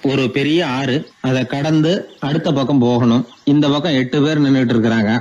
ஒரு பெரிய ஆறு, அதை கடந்து அடுத்த பக்கம் போகணும். இந்த பக்கம் 8 பேர் நின்றுட்டு இருக்கிறாங்க.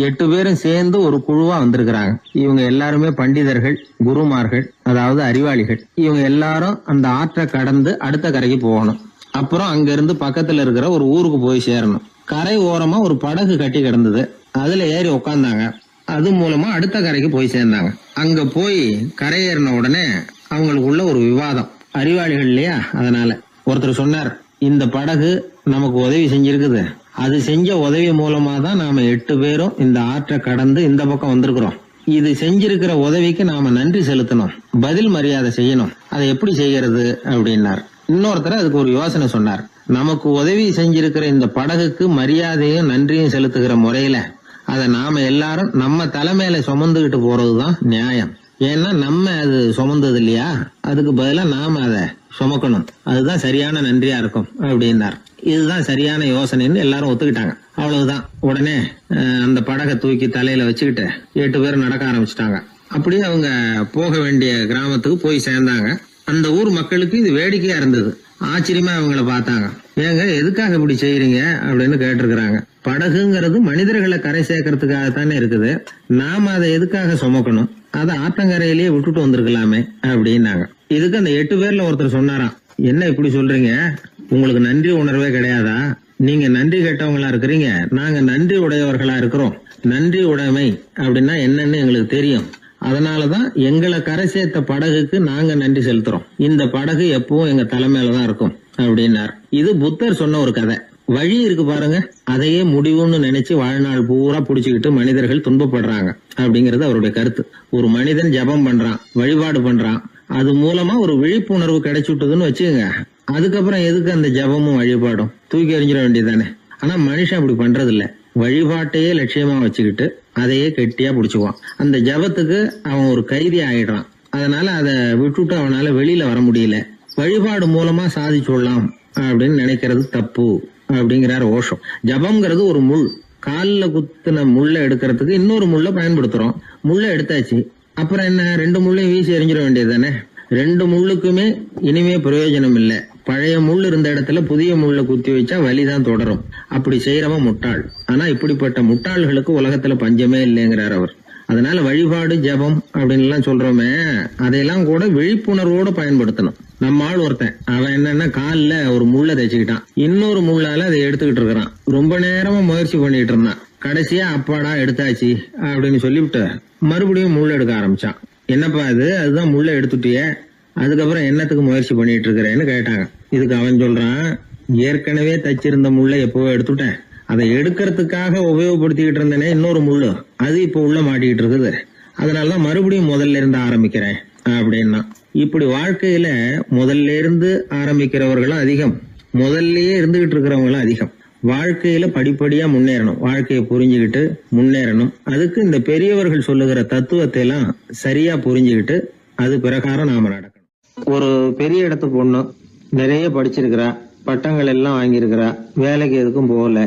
8 பேரும் சேர்ந்து ஒரு குழுவா வந்திருக்கிறாங்க. இவங்க எல்லாருமே பண்டிதர்கள், குருமார்கள், அதாவது அறிவாளிகள். இவங்க எல்லாரும் அந்த ஆற்றை கடந்து அடுத்த கரைக்கு போகணும். அப்புறம் அங்க இருந்து பக்கத்துல இருக்கிற ஒரு ஊருக்கு போய் சேரணும். கரை ஓரமா ஒரு படகு கட்டி கிடந்தது. அதுல ஏறி உக்காந்தாங்க. அது மூலமா அடுத்த கரைக்கு போய் சேர்ந்தாங்க. அங்க போய் கரையேறின உடனே அவங்களுக்குள்ள ஒரு விவாதம். அறிவாளிகள் இல்லையா, அதனால ஒருத்தர் சொன்னார், இந்த படகு நமக்கு உதவி செஞ்சிருக்குது. அது செஞ்ச உதவி மூலமா தான் நாம 8 பேரும் இந்த ஆற்றை கடந்து இந்த பக்கம் வந்திருக்கிறோம். இது செஞ்சிருக்கிற உதவிக்கு நாம நன்றி செலுத்தணும், பதில் மரியாதை செய்யணும். அதை எப்படி செய்யறது அப்படின்னார். இன்னொருத்தர் அதுக்கு ஒரு யோசனை சொன்னார். நமக்கு உதவி செஞ்சிருக்கிற இந்த படகுக்கு மரியாதையும் நன்றியும் செலுத்துகிற முறையில அதை நாம எல்லாரும் நம்ம தலைமையில சுமந்துகிட்டு போறதுதான் நியாயம். ஏன்னா நம்ம அது சுமந்தது இல்லையா, அதுக்கு பதிலா நாம அதை சுமக்கணும். அதுதான் சரியான நன்றியா இருக்கும் அப்படின்னார். இதுதான் சரியான யோசனைன்னு எல்லாரும் ஒத்துக்கிட்டாங்க. அவ்வளவுதான். உடனே அந்த படகை தூக்கி தலையில வச்சுக்கிட்டு 8 பேர் நடக்க ஆரம்பிச்சிட்டாங்க. அப்படியே அவங்க போக வேண்டிய கிராமத்துக்கு போய் சேர்ந்தாங்க. அந்த ஊர் மக்களுக்கு இது வேடிக்கையா இருந்தது. ஆச்சரியமா அவங்கள பார்த்தாங்க. ஏங்க, எதுக்காக இப்படி செய்யறீங்க அப்படின்னு கேட்டிருக்கிறாங்க. படகுங்கிறது மனிதர்களை கரை சேர்க்கறதுக்காகத்தானே இருக்குது. நாம அதை எதுக்காக சுமக்கணும்? அதை ஆற்றங்கரையிலேயே விட்டுட்டு வந்திருக்கலாமே அப்படின்னாங்க. இதுக்கு அந்த 8 பேர்ல ஒருத்தர் சொன்னாராம், என்ன இப்படி சொல்றீங்க? உங்களுக்கு நன்றி உணர்வே கிடையாதா? நீங்க நன்றி கேட்டவங்களா இருக்கிறீங்க, நாங்க நன்றி உடையவர்களா இருக்கிறோம். நன்றி உடைமை அப்படின்னா என்னன்னு எங்களுக்கு தெரியும். அதனாலதான் எங்களை கரை சேர்த்த படகுக்கு நாங்க நன்றி செலுத்துறோம். இந்த படகு எப்பவும் எங்க தலைமையிலதான் இருக்கும் அப்படின்னார். இது புத்தர் சொன்ன ஒரு கதை. வழி இருக்கு பாருங்க, அதையே முடிவுன்னு நினைச்சு வாழ்நாள் பூரா புடிச்சுக்கிட்டு மனிதர்கள் துன்பப்படுறாங்க அப்படிங்கறது அவருடைய கருத்து. ஒரு மனிதன் ஜபம் பண்றான், வழிபாடு பண்றான், அது மூலமா ஒரு விழிப்புணர்வு கிடைச்சுட்டுதுன்னு வச்சுக்கோங்க. அதுக்கப்புறம் எதுக்கு அந்த ஜபமும் வழிபாடும்? தூக்கி எறிஞ்சிட வேண்டியதானே. ஆனா மனுஷன் அப்படி பண்றது இல்ல. வழிபாட்டையே லட்சியமா வச்சுக்கிட்டு அதையே கெட்டியா புடிச்சுக்குவான். அந்த ஜபத்துக்கு அவன் ஒரு கைதி ஆயிடுறான். அதனால அதை விட்டுட்டு அவனால வெளியில வர முடியல. வழிபாடு மூலமா சாதிச்சுடலாம் அப்படின்னு நினைக்கிறது தப்பு அப்படிங்கிறார் ஓஷோ. ஜபம்ங்கிறது ஒரு முள். காலில் குத்துன முள்ள எடுக்கிறதுக்கு இன்னொரு முள்ள பயன்படுத்துறோம். முள்ள எடுத்தாச்சு, அப்புறம் என்ன? 2 முள்ளையும் வீசி எறிஞ்சிட வேண்டியது தானே. 2 முள்ளுக்குமே இனிமே பிரயோஜனம் இல்லை. பழைய முள் இருந்த இடத்துல புதிய முள்ள குத்தி வச்சா வலிதான் தொடரும். அப்படி செய்யறவன் முட்டாள். ஆனா இப்படிப்பட்ட முட்டாள்களுக்கு உலகத்துல பஞ்சமே இல்லைங்கிறார் அவர். அதனால வழிபாடு, ஜபம் அப்படின்னு எல்லாம் சொல்றோமே, அதையெல்லாம் கூட விழிப்புணர்வோட பயன்படுத்தணும். நம்ம ஆள் ஒருத்தன், அவன் என்னன்னா காலில் ஒரு முள்ள தைச்சுக்கிட்டான், இன்னொரு முள்ளால அதை எடுத்துக்கிட்டு இருக்கிறான். ரொம்ப நேரமா முயற்சி பண்ணிட்டு இருந்தான். கடைசியா அப்பாடா எடுத்தாச்சு அப்படின்னு சொல்லிவிட்டு மறுபடியும் முள்ள எடுக்க ஆரம்பிச்சான். என்னப்பா இது, அதுதான் முள்ள எடுத்துட்டிய, அதுக்கப்புறம் என்னத்துக்கு முயற்சி பண்ணிட்டு இருக்கிறேன்னு கேட்டாங்க. இதுக்கு அவன் சொல்றான், ஏற்கனவே தச்சிருந்த முள்ள எப்பவோ எடுத்துட்டேன், அதை எடுக்கிறதுக்காக உபயோகப்படுத்திக்கிட்டு இருந்தேனே இன்னொரு முள்ளு, அது இப்ப உள்ள மாட்டிக்கிட்டு இருக்குது, அதனாலதான் மறுபடியும் முதல்ல இருந்து ஆரம்பிக்கிறேன் அப்படின்னா. இப்படி வாழ்க்கையில முதல்ல இருந்து ஆரம்பிக்கிறவர்களும் அதிகம், முதல்லயே இருந்துகிட்டு இருக்கிறவங்களும் அதிகம். வாழ்க்கையில படிப்படியா முன்னேறணும், வாழ்க்கையை புரிஞ்சுக்கிட்டு முன்னேறணும். அதுக்கு இந்த பெரியவர்கள் சொல்லுகிற தத்துவத்தை எல்லாம் சரியா புரிஞ்சுக்கிட்டு அது பிரகாரம் நாம நடக்கணும். ஒரு பெரிய இடத்து பொண்ணு நிறைய படிச்சிருக்கிறா, பட்டங்கள் எல்லாம் வாங்கியிருக்கிறா, வேலைக்கு எதுக்கும் போகல,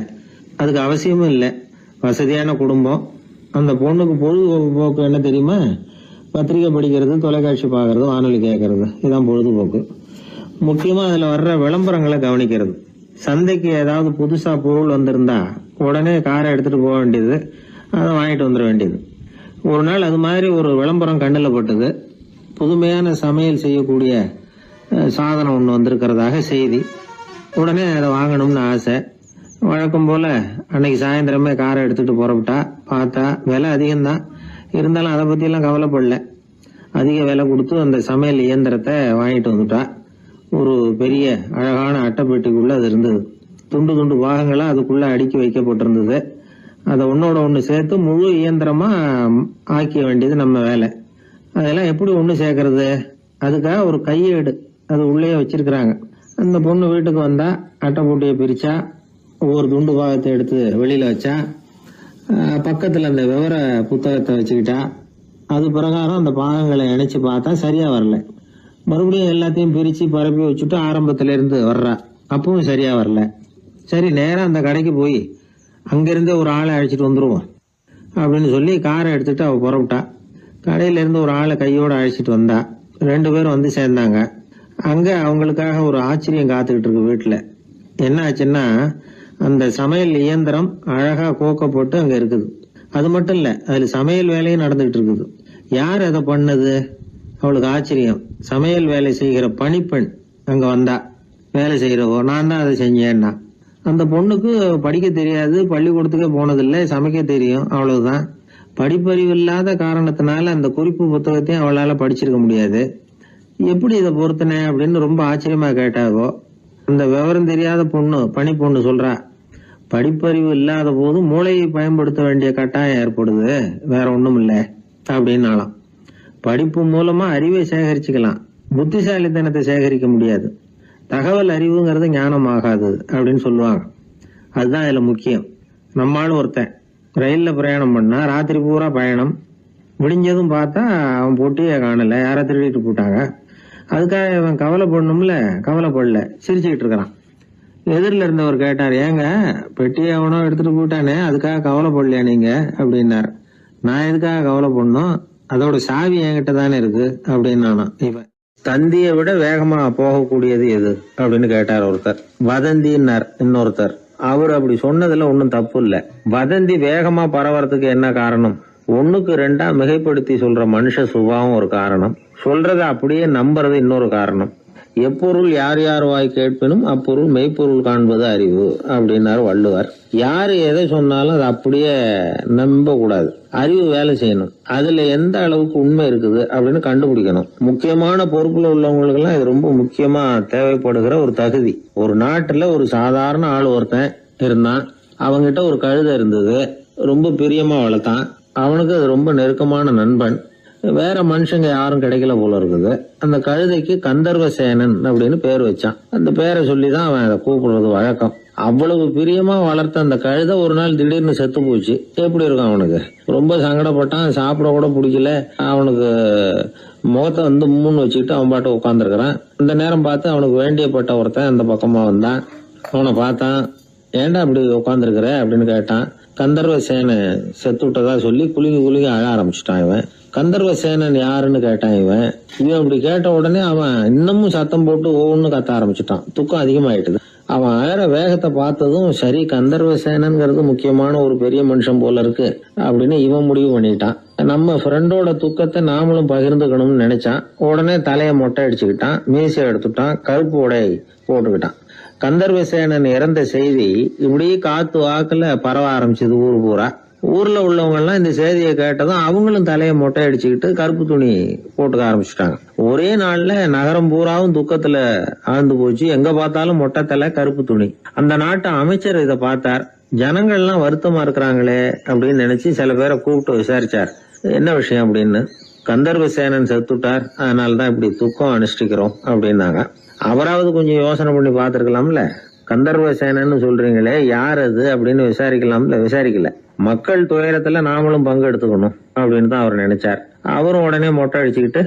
அதுக்கு அவசியமும் இல்லை. வசதியான குடும்பம். அந்த பொண்ணுக்கு பொழுதுபோக்கு என்ன தெரியுமா? பத்திரிகை படிக்கிறது, தொலைக்காட்சி பார்க்கறது, வானொலி கேட்கறது, இதுதான் பொழுதுபோக்கு. முக்கியமா அதுல வர்ற விளம்பரங்களை கவனிக்கிறது. சந்தைக்கு ஏதாவது புதுசா பொருள் வந்திருந்தா உடனே காரை எடுத்துட்டு போக வேண்டியது, அதை வாங்கிட்டு வந்துட வேண்டியது. ஒரு நாள் அது மாதிரி ஒரு விளம்பரம் கண்ணில் பட்டது. புதுமையான சமையல் செய்யக்கூடிய சாதனம் ஒன்று வந்திருக்கிறதாக செய்தி. உடனே அதை வாங்கணும்னு ஆசை. வழக்கம் போல அன்னைக்கு சாயந்தரமே காரை எடுத்துட்டு புறப்பட்டா. பார்த்தா விலை அதிகம்தான், இருந்தாலும் அதை பற்றியெல்லாம் கவலைப்படல. அதிக விலை கொடுத்து அந்த சமையல் இயந்திரத்தை வாங்கிட்டு வந்துட்டா. ஒரு பெரிய அழகான அட்டைப்பெட்டிக்குள்ள அது இருந்தது. துண்டு துண்டு பாகங்களா அதுக்குள்ள அடுக்கி வைக்கப்பட்டிருந்தது. அதை ஒன்னோட ஒன்று சேர்த்து முழு இயந்திரமா ஆக்கிய வேண்டியது நம்ம வேலை. அதெல்லாம் எப்படி ஒன்று சேர்க்கறது? அதுக்காக ஒரு கையேடு அது உள்ளே வச்சிருக்கிறாங்க. அந்த பொண்ணு வீட்டுக்கு வந்தா அட்டைப்பூட்டியை பிரிச்சா, ஒவ்வொரு துண்டு பாகத்தை எடுத்து வெளியில வச்சா, பக்கத்துல அந்த விவர புத்தகத்தை வச்சுக்கிட்டா. அது பிரகாரம் அந்த பாகங்களை இணைச்சு பார்த்தா சரியா வரல. மறுபடியும் எல்லாத்தையும் பிரிச்சு பரப்பி வச்சுட்டு ஆரம்பத்துல இருந்து வர்றா, அப்பவும் சரியா வரல. சரி, நேரம் அந்த கடைக்கு போய் அங்கிருந்தே ஒரு ஆளை அழைச்சிட்டு வந்துருவோம் அப்படின்னு சொல்லி காரை எடுத்துட்டு அவ புறப்பட்டா. கடையில இருந்து ஒரு ஆளை கையோட அழைச்சிட்டு வந்தா. 2 பேரும் வந்து சேர்ந்தாங்க. அங்க அவங்களுக்காக ஒரு ஆச்சரியம் காத்துக்கிட்டு இருக்கு வீட்டுல. என்ன ஆச்சுன்னா, அந்த சமையல் இயந்திரம் அழகா கோக்கப்பட்டு அங்க இருக்குது. அது மட்டும் இல்ல, அதுல சமையல் வேலையும் நடந்துகிட்டு இருக்குது. யார் அதை பண்ணது? அவளுக்கு ஆச்சரியம். சமையல் வேலை செய்கிற பணிப்பெண் அங்க வந்தா. வேலை செய்யறவோ, நான் தான் அதை செஞ்சேன்னா. அந்த பொண்ணுக்கு படிக்க தெரியாது, பள்ளிக்கூடத்துக்கே போனதில்லை, சமைக்க தெரியும், அவ்வளவுதான். படிப்பறிவு இல்லாத காரணத்தினால அந்த குறிப்பு புத்தகத்தையும் அவளால படிச்சிருக்க முடியாது. எப்படி இதை பொறுத்தன அப்படின்னு ரொம்ப ஆச்சரியமா கேட்டாவோ. அந்த விவரம் தெரியாத பொண்ணு, பணி பொண்ணு சொல்றா, படிப்பறிவு இல்லாத போது மூளையை பயன்படுத்த வேண்டிய கட்டாயம் ஏற்படுது, வேற ஒண்ணும் இல்லை அப்படின்னாலாம். படிப்பு மூலமா அறிவை சேகரிச்சுக்கலாம், புத்திசாலித்தனத்தை சேகரிக்க முடியாது. தகவல் அறிவுங்கிறது ஞானம் ஆகாது அப்படின்னு சொல்லுவாங்க. அதுதான் இதுல முக்கியம். நம்மளும் ஒருத்தன் ரயில்ல பிரயாணம் பண்ணா, ராத்திரி பூரா பயணம், விடிஞ்சதும் பார்த்தா அவன் பொட்டியே காணல, யார திருடிட்டு போட்டாங்க. அதுக்காக இவன் கவலைப்படணும்ல, கவலைப்படல, சிரிச்சுக்கிட்டு இருக்கிறான். எதிரில் இருந்தவர் கேட்டார், ஏங்க பெட்டியை அவனோ எடுத்துட்டு போட்டானே, அதுக்காக கவலைப்படலையா நீங்க அப்படின்னார். நான் எதுக்காக கவலைப்படணும், அதோட சாவி என்கிட்ட தானே இருக்கு அப்படின்னு இவன். தந்தியை விட வேகமா போகக்கூடியது எது அப்படின்னு கேட்டார் ஒருத்தர். வதந்தின்னார் இன்னொருத்தர். அவர் அப்படி சொன்னதுல ஒன்னும் தப்பு இல்ல. வதந்தி வேகமா பரவறதுக்கு என்ன காரணம்? 1க்கு 2 மிகைப்படுத்தி சொல்ற மனுஷ சுபாவம் ஒரு காரணம், சொல்றத அப்படியே நம்புறது இன்னொரு காரணம். எப்பொருள் யார் யார் வாய் கேட்பினும் அப்பொருள் மெய்ப்பொருள் காண்பது அறிவு அப்படின்னாரு வள்ளுவர். யாரு எதை சொன்னாலும் அதை அப்படியே நம்ப கூடாது, அறிவு வேலை செய்யணும். அதுல எந்த அளவுக்கு உண்மை இருக்குது அப்படின்னு கண்டுபிடிக்கணும். முக்கியமான பொறுப்புல உள்ளவங்களுக்கு எல்லாம் இது ரொம்ப முக்கியமா தேவைப்படுகிற ஒரு தகுதி. ஒரு நாட்டுல ஒரு சாதாரண ஆள் ஒருத்தன் இருந்தான். அவங்கிட்ட ஒரு கழுதை இருந்தது, ரொம்ப பிரியமா வளர்த்தான். அவனுக்கு அது ரொம்ப நெருக்கமான நண்பன். வேற மனுஷங்க யாரும் கிடைக்கல போல இருக்குது. அந்த கழுதைக்கு கந்தர்வசேனன் அப்படின்னு பேர் வச்சான். அந்த பேரை சொல்லிதான் அவன் அதை கூப்பிடுறது வழக்கம். அவ்வளவு பிரியமா வளர்த்த அந்த கழுதை ஒரு நாள் திடீர்னு செத்து போச்சு. எப்படி இருக்கும் அவனுக்கு? ரொம்ப சங்கடப்பட்டான், சாப்பிட கூட பிடிக்கல. அவனுக்கு முகத்தை மூணு வச்சுக்கிட்டு அவன் பாட்டு உட்காந்துருக்கிறான். இந்த நேரம் பார்த்து அவனுக்கு வேண்டியப்பட்ட ஒருத்தன் அந்த பக்கமா வந்தான். அவனை பார்த்தான். ஏன்டா அப்படி உட்காந்துருக்கிற அப்படின்னு கேட்டான். கந்தர்வசேனை செத்து விட்டதா சொல்லி குலுங்கி குலுங்கி அழ ஆரம்பிச்சுட்டான் இவன். கந்தர்வசேனன் யாருன்னு கேட்டான் இவன். அப்படி கேட்ட உடனே அவன் இன்னமும் சத்தம் போட்டு ஒவ்வொன்னு கத்த ஆரம்பிச்சுட்டான். துக்கம் அதிகமாயிட்டுது. அவன் அழற வேகத்தை பார்த்ததும், சரி கந்தர்வசேனன்கிறது முக்கியமான ஒரு பெரிய மனுஷன் போல இருக்கு அப்படின்னு இவன் முடிவு பண்ணிட்டான். நம்ம ஃப்ரெண்டோட துக்கத்தை நாமளும் பகிர்ந்துக்கணும்னு நினைச்சான். உடனே தலையை மொட்டை அடிச்சுக்கிட்டான், மீசை எடுத்துட்டான், கருப்பு உடை போட்டுக்கிட்டான். கந்தர்வசேனன் இறந்த செய்தி இப்படி காத்து வாக்குல பரவ ஆரம்பிச்சது ஊர் பூரா. ஊர்ல உள்ளவங்க எல்லாம் இந்த செய்தியை கேட்டதும் அவங்களும் தலையை மொட்டை அடிச்சுக்கிட்டு கருப்பு துணி போட்டுக்க ஆரம்பிச்சுட்டாங்க. ஒரே நாள்ல நகரம் பூராவும் துக்கத்துல ஆழ்ந்து போச்சு. எங்க பார்த்தாலும் மொட்டை தலை, கருப்பு துணி. அந்த நாட்டு அமைச்சர் இதை பார்த்தார். ஜனங்கள்லாம் வருத்தமா இருக்கிறாங்களே அப்படின்னு நினைச்சு சில பேரை கூப்பிட்டு விசாரிச்சார், என்ன விஷயம் அப்படின்னு. கந்தர்வசேனன் செத்துட்டார், அதனாலதான் இப்படி துக்கம் அனுஷ்டிக்கிறோம் அப்படின்னாங்க. அவராவது கொஞ்சம் யோசனை பண்ணி பார்த்திருக்கலாம்ல. கந்தர்வசேனன்னு சொல்றீங்களே, யார் அது அப்படின்னு விசாரிக்கலாம்ல. விசாரிக்கல. மக்கள் துயரத்துல நாமளும் பங்கு எடுத்துக்கணும் அப்படின்னு தான் அவர் நினைச்சார். அவரும் உடனே மொட்டை அடிச்சுக்கிட்டு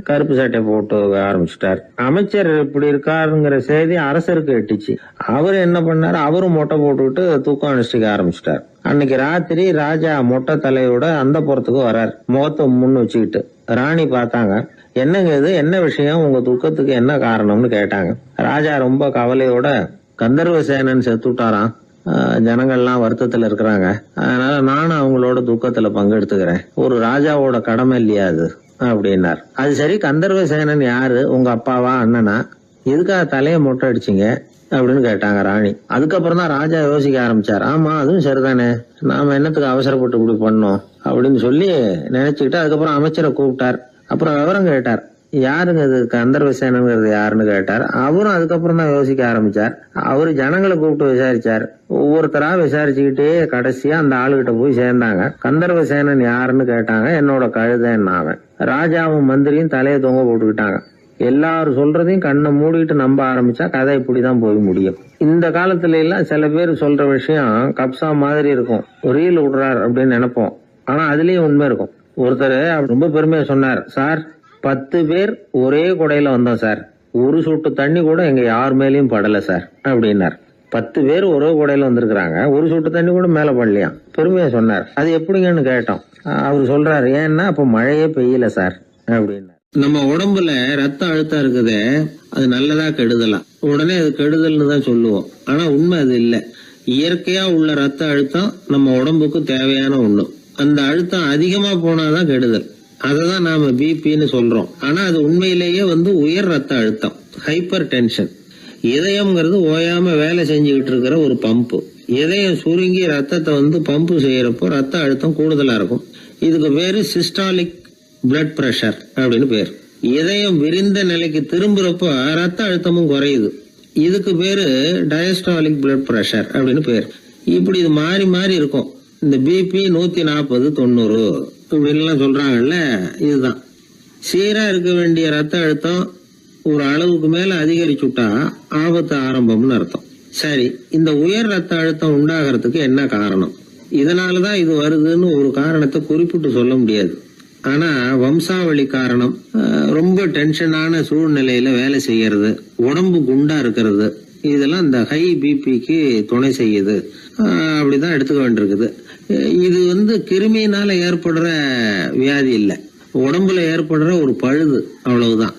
கருப்பு சட்டை போட்டு ஆரம்பிச்சுட்டார். அமைச்சர் இப்படி இருக்காருங்கிற செய்தி அரசருக்கு எட்டுச்சு. அவரு என்ன பண்ணாரு, அவரும் மொட்டை போட்டுக்கிட்டு தூக்கம் அனுஷ்டிக்க ஆரம்பிச்சுட்டார். அன்னைக்கு ராத்திரி ராஜா மொட்டை தலையோட அந்த புறத்துக்கு வரார், முகத்தை முன்னு வச்சுக்கிட்டு. ராணி பார்த்தாங்க. என்னங்க இது, என்ன விஷயம், உங்க துக்கத்துக்கு என்ன காரணம்னு கேட்டாங்க. ராஜா ரொம்ப கவலையோட, கந்தர்வசேனன் செத்துட்டாராம், ஜனங்கள்லாம் வருத்தத்துல இருக்கிறாங்க, அதனால நானும் அவங்களோட துக்கத்துல பங்கெடுத்துக்கிறேன், ஒரு ராஜாவோட கடமை இல்லையா அது அப்படின்னார். அது சரி, கந்தர்வசேனன் யாரு, உங்க அப்பாவா அண்ணனா, எதுக்காக தலைய மொட்டை அடிச்சிங்க அப்படின்னு கேட்டாங்க ராணி. அதுக்கப்புறம் தான் ராஜா யோசிக்க ஆரம்பிச்சார். ஆமா, அதுவும் சரிதானே, நாம என்னத்துக்கு அவசரப்பட்டு இப்படி பண்ணோம் அப்படின்னு சொல்லி நினைச்சுக்கிட்டு அதுக்கப்புறம் அமைச்சரை கூப்பிட்டார். அப்புறம் விவரம் கேட்டார், யாருங்க இது கந்தர்வசேனங்கிறது யாருன்னு கேட்டார். அவரும் அதுக்கப்புறம் தான் யோசிக்க ஆரம்பிச்சார். அவரு ஜனங்களை கூப்பிட்டு விசாரிச்சார். ஒவ்வொருத்தரா விசாரிச்சுக்கிட்டே கடைசியா அந்த ஆளுகிட்ட போய் சேர்ந்தாங்க. கந்தர்வசேனன் யாருன்னு கேட்டாங்க. என்னோட கழுதைன்னு அவன். ராஜாவும் மந்திரியும் தலையை தொங்க போட்டுக்கிட்டாங்க. எல்லாரும் சொல்றதையும் கண்ணை மூடிட்டு நம்ப ஆரம்பிச்சா கதை இப்படிதான் போய் முடியும். இந்த காலத்துல எல்லாம் சில பேர் சொல்ற விஷயம் கப்சா மாதிரி இருக்கும், ரீல் விடுறார் அப்படின்னு நினைப்போம். ஆனா அதுலயும் உண்மை இருக்கும். ஒருத்தர் ரொம்ப பெருமையா சொன்னார், சார் 10 பேர் ஒரே குடையில வந்தோம் சார், ஒரு சொட்டு தண்ணி கூட எங்க யார் மேலயும் படல சார் அப்படின்னார். 10 பேர் ஒரே குடையில வந்திருக்கிறாங்க, ஒரு சொட்டு தண்ணி கூட மேல படலையாம். பெருமையா சொன்னார். அது எப்படிங்கன்னு கேட்டோம். அவர் சொல்றாரு, ஏன்னா அப்ப மழையே பெய்யல சார் அப்படின்னார். நம்ம உடம்புல ரத்த அழுத்தம் இருக்குதே, அது நல்லதா கெடுதலாம். உடனே அது கெடுதல்னு தான் சொல்லுவோம். ஆனா உண்மை அது இல்ல. இயற்கையா உள்ள ரத்த அழுத்தம் நம்ம உடம்புக்கு தேவையான ஒண்ணு. அந்த அழுத்தம் அதிகமா போனாதான் கெடுதல். அததான் நாம பிபின்னு சொல்றோம். ஆனா அது உண்மையிலேயே உயர் ரத்த அழுத்தம், ஹைப்பர் டென்ஷன். இதயம்ங்கிறது ஓயாம வேலை செஞ்சுக்கிட்டு இருக்கிற ஒரு பம்பு. இதயம் சுருங்கி ரத்தத்தை பம்பு செய்யறப்போ ரத்த அழுத்தம் கூடுதலா இருக்கும். இதுக்கு பேரு சிஸ்டாலிக் பிளட் பிரஷர் அப்படின்னு பேர். இதயம் விரிந்த நிலைக்கு திரும்புறப்போ ரத்த அழுத்தமும் குறையுது. இதுக்கு பேரு டயஸ்டாலிக் பிளட் பிரஷர் அப்படின்னு பேர். இப்படி இது மாறி மாறி இருக்கும். இந்த பிபி 140 90 இப்படின்லாம் சொல்றாங்கல்ல, இதுதான். சீரா இருக்க வேண்டிய ரத்த அழுத்தம் ஒரு அளவுக்கு மேல அதிகரிச்சுட்டா ஆபத்து ஆரம்பம்னு அர்த்தம். சரி, இந்த உயர் ரத்த அழுத்தம் உண்டாகிறதுக்கு என்ன காரணம்? இதனாலதான் இது வருதுன்னு ஒரு காரணத்தை குறிப்பிட்டு சொல்ல முடியாது. ஆனா வம்சாவளி காரணம், ரொம்ப டென்ஷனான சூழ்நிலையில வேலை செய்யறது, உடம்பு குண்டா இருக்கிறது, இதெல்லாம் இந்த ஹை பிபிக்கு துணை செய்யுது. அப்படிதான் எடுத்துக்க வேண்டியிருக்குது. இது கிருமியினால ஏற்படுற வியாதி இல்ல, உடம்புல ஏற்படுற ஒரு பழுது, அவ்வளவுதான்.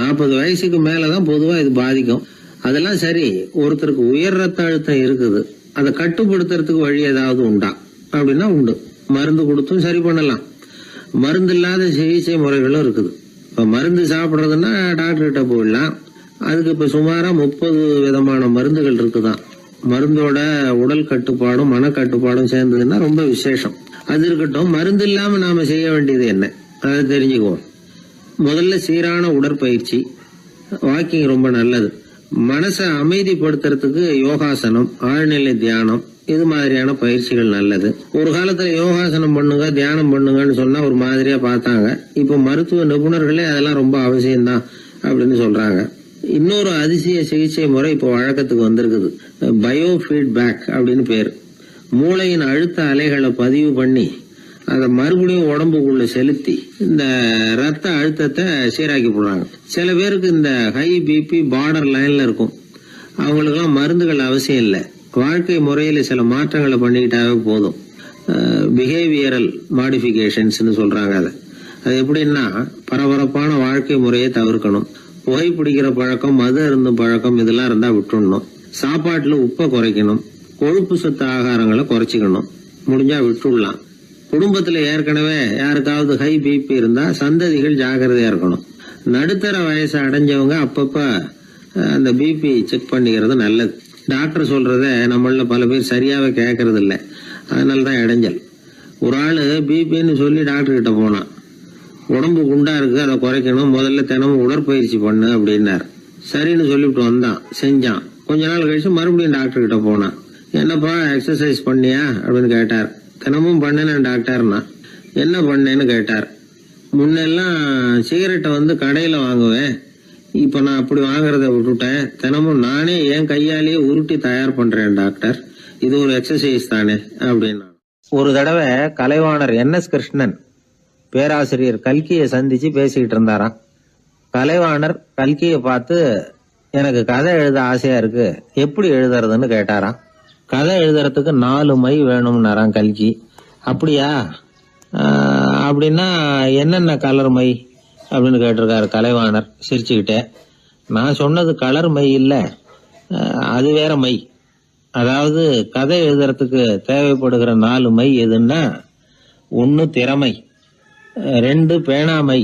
40 வயசுக்கு மேலதான் பொதுவா இது பாதிக்கும். அதெல்லாம் சரி. ஒருத்தருக்கு உயர் ரத்த அழுத்தம் இருக்குது, அதை கட்டுப்படுத்துறதுக்கு வழி ஏதாவது உண்டா அப்படின்னா உண்டு. மருந்து கொடுத்தும் சரி பண்ணலாம். மருந்து இல்லாத சிகிச்சை முறைகளும் இருக்குது. இப்ப மருந்து சாப்பிடுறதுன்னா டாக்டர் கிட்ட போயிடலாம். அதுக்கு இப்ப சுமாரா 30 விதமான மருந்துகள் இருக்குதான். மருந்தோட உடல் கட்டுப்பாடும் மன கட்டுப்பாடும் சேர்ந்ததுன்னா ரொம்ப விசேஷம். அது இருக்கட்டும், மருந்து இல்லாம நாம செய்ய வேண்டியது என்ன, அதை தெரிஞ்சுக்குவோம். முதல்ல சீரான உடற்பயிற்சி, வாக்கிங் ரொம்ப நல்லது. மனசை அமைதிப்படுத்துறதுக்கு யோகாசனம், ஆழ்நிலை தியானம், இது மாதிரியான பயிற்சிகள் நல்லது. ஒரு காலத்துல யோகாசனம் பண்ணுங்க, தியானம் பண்ணுங்கன்னு சொன்னா ஒரு மாதிரியா பார்த்தாங்க. இப்ப மருத்துவ நிபுணர்களே அதெல்லாம் ரொம்ப அவசியம்தான் அப்படின்னு சொல்றாங்க. இன்னொரு அதிசய சிகிச்சை முறை இப்போ வழக்கத்துக்கு வந்திருக்குது. பயோ ஃபீட்பேக் அப்படின்னு பேர். மூளையின் அழுத்த அலைகளை பதிவு பண்ணி அதை மறுபடியும் உடம்புக்குள்ள செலுத்தி இந்த ரத்த அழுத்தத்தை சீராக்கி போடுறாங்க. சில பேருக்கு இந்த ஹை பிபி பார்டர் லைன்ல இருக்கும். அவங்களுக்கெல்லாம் மருந்துகள் அவசியம் இல்லை. வாழ்க்கை முறையில சில மாற்றங்களை பண்ணிக்கிட்டாவே போதும். பிஹேவியரல் மாடிஃபிகேஷன்ஸ் சொல்றாங்க. அது எப்படின்னா, பரபரப்பான வாழ்க்கை முறையை தவிர்க்கணும். புகைப்பிடிக்கிற பழக்கம், மது அருந்தும் பழக்கம், இதெல்லாம் இருந்தா விட்டுடணும். சாப்பாட்டுல உப்பை குறைக்கணும். கொழுப்பு சத்து ஆகாரங்களை குறைச்சிக்கணும். முடிஞ்சா விட்டுடலாம். குடும்பத்துல ஏற்கனவே யாருக்காவது ஹை பிபி இருந்தா சந்ததிகள் ஜாக்கிரதையா இருக்கணும். நடுத்தர வயசை அடைஞ்சவங்க அப்பப்ப அந்த பிபி செக் பண்ணிக்கிறது நல்லது. டாக்டர் சொல்றத நம்மள பல பேர் சரியாவே கேட்கறது இல்லை. அதனாலதான் இடைஞ்சல். ஒரு ஆளு பிபின்னு சொல்லி டாக்டர் கிட்ட போனான். உடம்பு குண்டா இருக்கு, அதை குறைக்கணும், முதல்ல தினமும் உடற்பயிற்சி பண்ணு அப்படின்னாரு. சரின்னு சொல்லிவிட்டு வந்தான், செஞ்சான். கொஞ்ச நாள் கழிச்சு மறுபடியும் டாக்டர் கிட்ட போனான். என்னப்பா எக்ஸசைஸ் பண்ணியா அப்படின்னு கேட்டார். தினமும் பண்ணேன் டாக்டர்னா. என்ன பண்ணேன்னு கேட்டார். முன்னெல்லாம் சிகரெட்டை கடையில வாங்குவேன், இப்ப நான் அப்படி வாங்குறத விட்டுட்டேன். தினமும் நானே என் கையாலேயே உருட்டி தயார் பண்றேன் டாக்டர். இது ஒரு எக்ஸசைஸ் தானே அப்படின்னா. ஒரு தடவை கலைவாணர் NS கிருஷ்ணன் பேராசிரியர் கல்கியை சந்திச்சு பேசிக்கிட்டு இருந்தாராம். கலைவாணர் கல்கியை பார்த்து, எனக்கு கதை எழுத ஆசையா இருக்கு, எப்படி எழுதுறதுன்னு கேட்டாராம். கதை எழுதுறதுக்கு 4 மை வேணும்னாராம் கல்கி. அப்படியா, அப்படின்னா என்னென்ன கலர் மை அப்படின்னு கேட்டிருக்காரு கலைவாணர் சிரிச்சுக்கிட்டே. நான் சொன்னது கலர் மை இல்ல, அது வேற மை. அதாவது கதை எழுதுறதுக்கு தேவைப்படுகிற 4 மை எதுன்னா, 1 திறமை, 2 பேணாமை,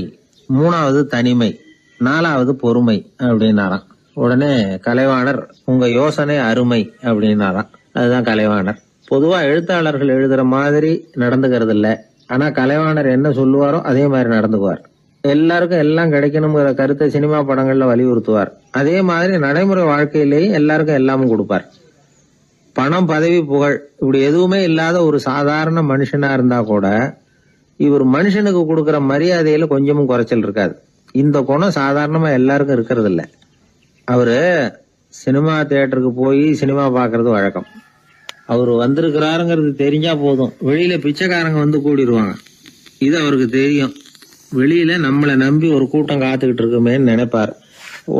3வது தனிமை, 4வது பொறுமை அப்படின்னாராம். உடனே கலைவாணர், உங்க யோசனை அருமை அப்படின்னாராம். அதுதான் கலைவாணர். பொதுவா எழுத்தாளர்கள் எழுதுற மாதிரி நடந்துக்கிறது இல்ல. ஆனா கலைவாணர் என்ன சொல்லுவாரோ அதே மாதிரி நடந்துக்குவார். எல்லாருக்கும் எல்லாம் கிடைக்கணுங்கிற கருத்தை சினிமா படங்கள்ல வலியுறுத்துவார். அதே மாதிரி நடைமுறை வாழ்க்கையிலேயும் எல்லாருக்கும் எல்லாமும் கொடுப்பார். பணம், பதவி, புகழ் இப்படி எதுவுமே இல்லாத ஒரு சாதாரண மனுஷனா இருந்தா கூட இவர் மனுஷனுக்கு கொடுக்கற மரியாதையில கொஞ்சமும் குறைச்சல் இருக்காது. இந்த குணம் சாதாரணமா எல்லாருக்கும் இருக்கிறது இல்ல. அவரு சினிமா தியேட்டருக்கு போய் சினிமா பாக்குறது வழக்கம். அவரு வந்திருக்கிறாருங்கிறது தெரிஞ்சா போதும், வெளியில பிச்சைக்காரங்க கூடிடுவாங்க. இது அவருக்கு தெரியும். வெளியில நம்மளை நம்பி ஒரு கூட்டம் காத்துக்கிட்டு இருக்குமேன்னு நினைப்பார்.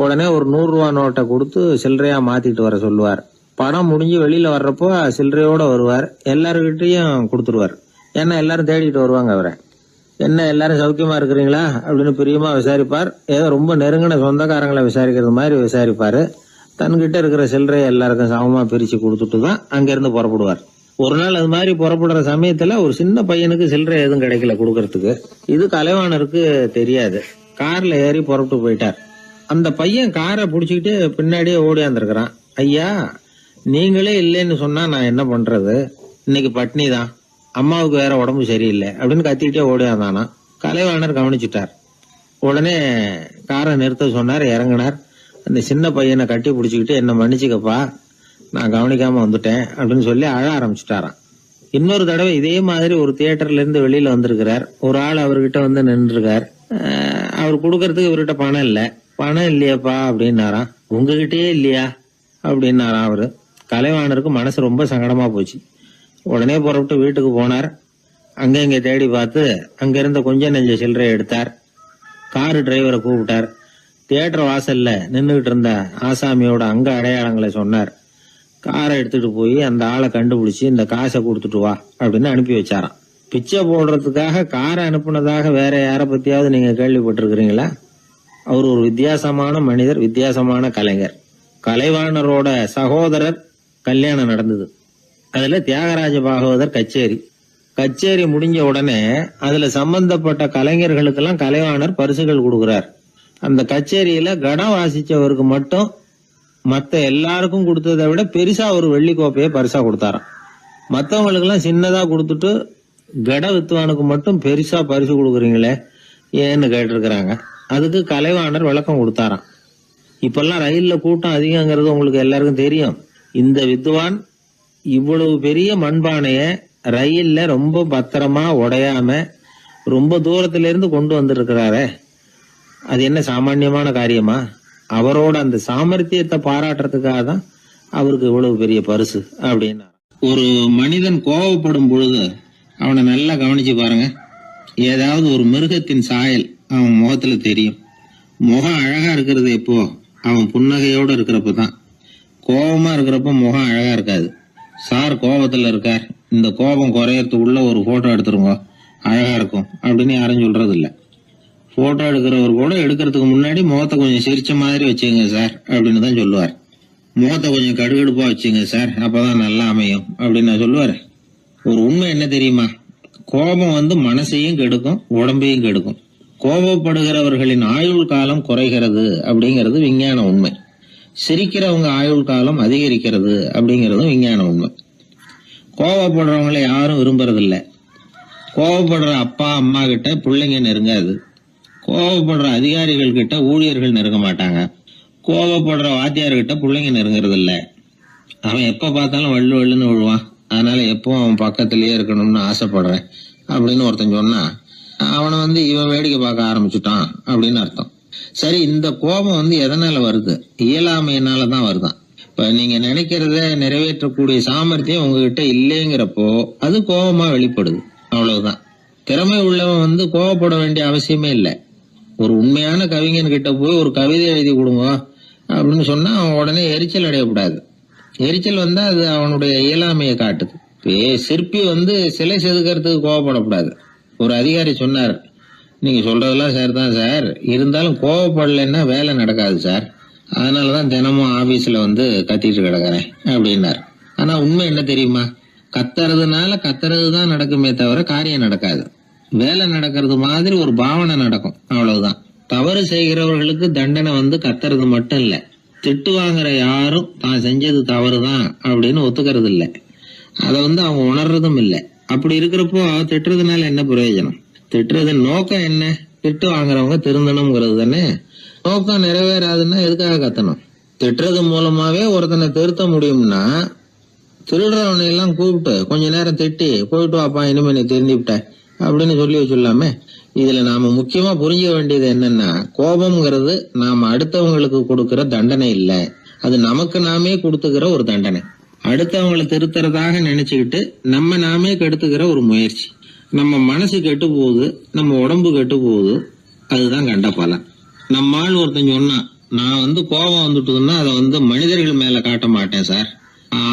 உடனே ஒரு 100 ரூபா நோட்டை கொடுத்து சில்லறையா மாத்திட்டு வர சொல்லுவார். படம் முடிஞ்சு வெளியில வர்றப்போ சில்லறையோட வருவார். எல்லாருக்கிட்டையும் கொடுத்துருவார். ஏன்னா எல்லாரும் தேடிட்டு வருவாங்க அவரை. என்ன எல்லாரும் சௌக்கியமா இருக்கிறீங்களா அப்படின்னு பிரியமா விசாரிப்பார். ஏதோ ரொம்ப நெருங்கின சொந்தக்காரங்களை விசாரிக்கிறது மாதிரி விசாரிப்பாரு. தன்கிட்ட இருக்கிற சில்லறையை எல்லாருக்கும் சமமா பிரிச்சு கொடுத்துட்டு தான் அங்கிருந்து புறப்படுவார். ஒரு நாள் அது மாதிரி புறப்படுற சமயத்துல ஒரு சின்ன பையனுக்கு சில்லறை எதுவும் கிடைக்கல கொடுக்கறதுக்கு. இது கலைவாணருக்கு தெரியாது. கார்ல ஏறி புறப்பட்டு போயிட்டார். அந்த பையன் காரை பிடிச்சிக்கிட்டு பின்னாடியே ஓடியாந்துருக்கிறான். ஐயா, நீங்களே இல்லைன்னு சொன்னா நான் என்ன பண்றது? இன்னைக்கு பட்னி தான், அம்மாவுக்கு வேற உடம்பு சரியில்லை அப்படின்னு கத்திக்கிட்டே ஓடியாந்தானா. கலைவாணர் கவனிச்சுட்டார். உடனே காரை நிறுத்த சொன்னார். இறங்கினார். அந்த சின்ன பையனை கட்டி பிடிச்சிக்கிட்டு என்ன மன்னிச்சுக்கப்பா, நான் கவனிக்காம வந்துட்டேன் அப்படின்னு சொல்லி அழ ஆரம்பிச்சுட்டாராம். இன்னொரு தடவை இதே மாதிரி ஒரு தியேட்டர்ல இருந்து வெளியில வந்திருக்கிறார். ஒரு ஆள் அவர்கிட்ட வந்து நின்றுருக்கார். அவர் கொடுக்கறதுக்கு இவர்கிட்ட பணம் இல்ல. பணம் இல்லையாப்பா அப்படின்னாராம். உங்ககிட்டயே இல்லையா அப்படின்னாராம் அவரு. கலைவாணருக்கு மனசு ரொம்ப சங்கடமா போச்சு. உடனே புறப்பட்டு வீட்டுக்கு போனார். அங்க இங்க தேடி பார்த்து அங்க இருந்த கொஞ்சம் நெஞ்ச சில்லறை எடுத்தார். காரு டிரைவரை கூப்பிட்டார். தியேட்டர் வாசல்ல நின்றுகிட்டு இருந்த ஆசாமியோட அங்க அடையாளங்களை சொன்னார். காரை எடுத்துட்டு போய் அந்த ஆளை கண்டுபிடிச்சு இந்த காசை கொடுத்துட்டு வா அப்படின்னு அனுப்பி வச்சாராம். பிச்சை போடுறதுக்காக காரை அனுப்புனதாக வேற யார பத்தியாவது நீங்க கேள்விப்பட்டிருக்கிறீங்களா? அவர் ஒரு வித்தியாசமான மனிதர், வித்தியாசமான கலைஞர். கலைவாணரோட சகோதரர் கல்யாணம் நடந்தது. அதுல தியாகராஜ பாகவதர் கச்சேரி முடிஞ்ச உடனே அதுல சம்பந்தப்பட்ட கலைஞர்களுக்கெல்லாம் கலைவாணர் பரிசுகள் கொடுக்கிறார். அந்த கச்சேரியில கடம் வாசிச்சவருக்கு மட்டும் மத்த எல்லாருக்கும் கொடுத்ததை விட பெருசா ஒரு வெள்ளி கோப்பையை பரிசா கொடுத்தாராம். மத்தவங்களுக்கு எல்லாம் சின்னதா கொடுத்துட்டு கட வித்துவானுக்கு மட்டும் பெருசா பரிசு கொடுக்குறீங்களே ஏன்னு கேட்டிருக்கிறாங்க. அதுக்கு கலைவாணர் விளக்கம் கொடுத்தாராம். இப்பெல்லாம் ரயில்ல கூட்டம் அதிகங்கிறது உங்களுக்கு எல்லாருக்கும் தெரியும். இந்த வித்வான் இவ்வளவு பெரிய மண்பானைய ரயில்ல ரொம்ப பத்திரமா உடையாம ரொம்ப தூரத்துல இருந்து கொண்டு வந்திருக்கிறாரே, அது என்ன சாமான்யமான காரியமா? அவரோட அந்த சாமர்த்தியத்தை பாராட்டுறதுக்காக தான் அவருக்கு இவ்வளவு பெரிய பரிசு அப்படின்னா. ஒரு மனிதன் கோபப்படும் பொழுது அவனை நல்லா கவனிச்சு பாருங்க. ஏதாவது ஒரு மிருகத்தின் சாயல் அவன் முகத்துல தெரியும். முகம் அழகா இருக்கிறது எப்போ? அவன் புன்னகையோட இருக்கிறப்ப தான். கோபமா இருக்கிறப்ப முகம் அழகா இருக்காது. சார் கோபத்துல இருக்கார், இந்த கோபம் குறையறதுக்குள்ள ஒரு போட்டோ எடுத்துருங்க, அழகா இருக்கும் அப்படின்னு யாரும் சொல்றது இல்ல. போட்டோ எடுக்கிறவர் கூட எடுக்கிறதுக்கு முன்னாடி முகத்தை கொஞ்சம் சிரிச்ச மாதிரி வச்சுங்க சார் அப்படின்னு தான் சொல்லுவார். முகத்தை கொஞ்சம் கடுகடுப்பா வச்சுங்க சார், அப்பதான் நல்லா அமையும் அப்படின்னு சொல்லுவாரு. ஒரு உண்மை என்ன தெரியுமா? கோபம் மனசையும் கெடுக்கும், உடம்பையும் கெடுக்கும். கோபப்படுகிறவர்களின் ஆயுள் காலம் குறைகிறது அப்படிங்கிறது விஞ்ஞான உண்மை. சிரிக்கிறவங்க ஆயுள் காலம் அதிகரிக்கிறது அப்படிங்கறதும் விஞ்ஞான உண்மை. கோபப்படுறவங்களை யாரும் விரும்புறதில்ல. கோபப்படுற அப்பா அம்மா கிட்ட பிள்ளைங்க நெருங்காது. கோபப்படுற அதிகாரிகள் கிட்ட ஊழியர்கள் நெருங்க மாட்டாங்க. கோபப்படுற வாத்தியார்கிட்ட பிள்ளைங்க நெருங்குறது இல்ல. அவன் எப்ப பார்த்தாலும் வள்ளு வள்ளுன்னு விழுவான். அதனால எப்போ அவன் பக்கத்திலேயே இருக்கணும்னு ஆசைப்படுறேன் அப்படின்னு ஒருத்தன் சொன்னா அவனை இவன் வேடிக்கை பார்க்க ஆரம்பிச்சுட்டான் அப்படின்னு அர்த்தம். சரி, இந்த கோபம் எதனால வருது? இயலாமையினாலதான் வருதான். இப்ப நீங்க நினைக்கிறத நிறைவேற்றக்கூடிய சாமர்த்தியம் உங்ககிட்ட இல்லைங்கிறப்போ அது கோபமா வெளிப்படுது, அவ்வளவுதான். திறமை உள்ளவன் கோபப்பட வேண்டிய அவசியமே இல்லை. ஒரு உண்மையான கவிஞன் கிட்ட போய் ஒரு கவிதை எழுதி கொடுங்க அப்படின்னு சொன்னா அவன் உடனே எரிச்சல் அடையக்கூடாது. எரிச்சல் வந்தா அது அவனுடைய இயலாமையை காட்டுது. சிற்பி சிலை செதுக்கிறதுக்கு கோபப்படக்கூடாது. ஒரு அதிகாரி சொன்னார், நீங்க சொல்றதெல்லாம் சார் தான் சார், இருந்தாலும் கோபப்படலைன்னா வேலை நடக்காது சார், அதனாலதான் தினமும் ஆபீஸ்ல கத்திட்டு கிடக்குறேன் அப்படின்னாரு. ஆனா உண்மை என்ன தெரியுமா? கத்துறதுனால கத்துறதுதான் நடக்குமே தவிர காரியம் நடக்காது. வேலை நடக்கிறது மாதிரி ஒரு பாவனை நடக்கும், அவ்வளவுதான். தவறு செய்கிறவர்களுக்கு தண்டனை கத்துறது மட்டும் இல்ல, திட்டு வாங்குற யாரும் தான் செஞ்சது தவறுதான் அப்படின்னு ஒத்துக்கிறது இல்ல. அத அவங்க உணர்றதும் இல்ல. அப்படி இருக்கிறப்போ திட்டுறதுனால என்ன பிரயோஜனம்? திட்டுறது நோக்கம் என்ன? திட்டு வாங்குறவங்க திருந்தணும்ங்கிறது தானே. நோக்கம் நிறைவேறாதுன்னா எதுக்காக கத்தணும்? திட்டுறது மூலமாவே ஒருத்தனை திருத்த முடியும்னா திருடுறவனை எல்லாம் கூப்பிட்டு கொஞ்ச நேரம் திட்டி போயிட்டு வாப்பா, இனிமே நீ திருந்திவிட்ட அப்படின்னு சொல்லி வச்சுள்ளாமே. இதுல நாம முக்கியமா புரிஞ்சுக்க வேண்டியது என்னன்னா, கோபம்ங்கிறது நாம அடுத்தவங்களுக்கு கொடுக்கிற தண்டனை இல்ல, அது நமக்கு நாமே கொடுத்துக்கிற ஒரு தண்டனை. அடுத்தவங்களை திருத்துறதாக நினைச்சுக்கிட்டு நம்ம நாமே கெடுத்துக்கிற ஒரு முயற்சி. நம்ம மனசு கெட்டு போகுது, நம்ம உடம்பு கெட்டு போகுது, அதுதான் கண்ட பலன். நம்ம ஆள் ஒருத்தன் சொன்னா, நான் கோபம் வந்துட்டுதுன்னா அதை மனிதர்கள் மேல காட்ட மாட்டேன் சார்,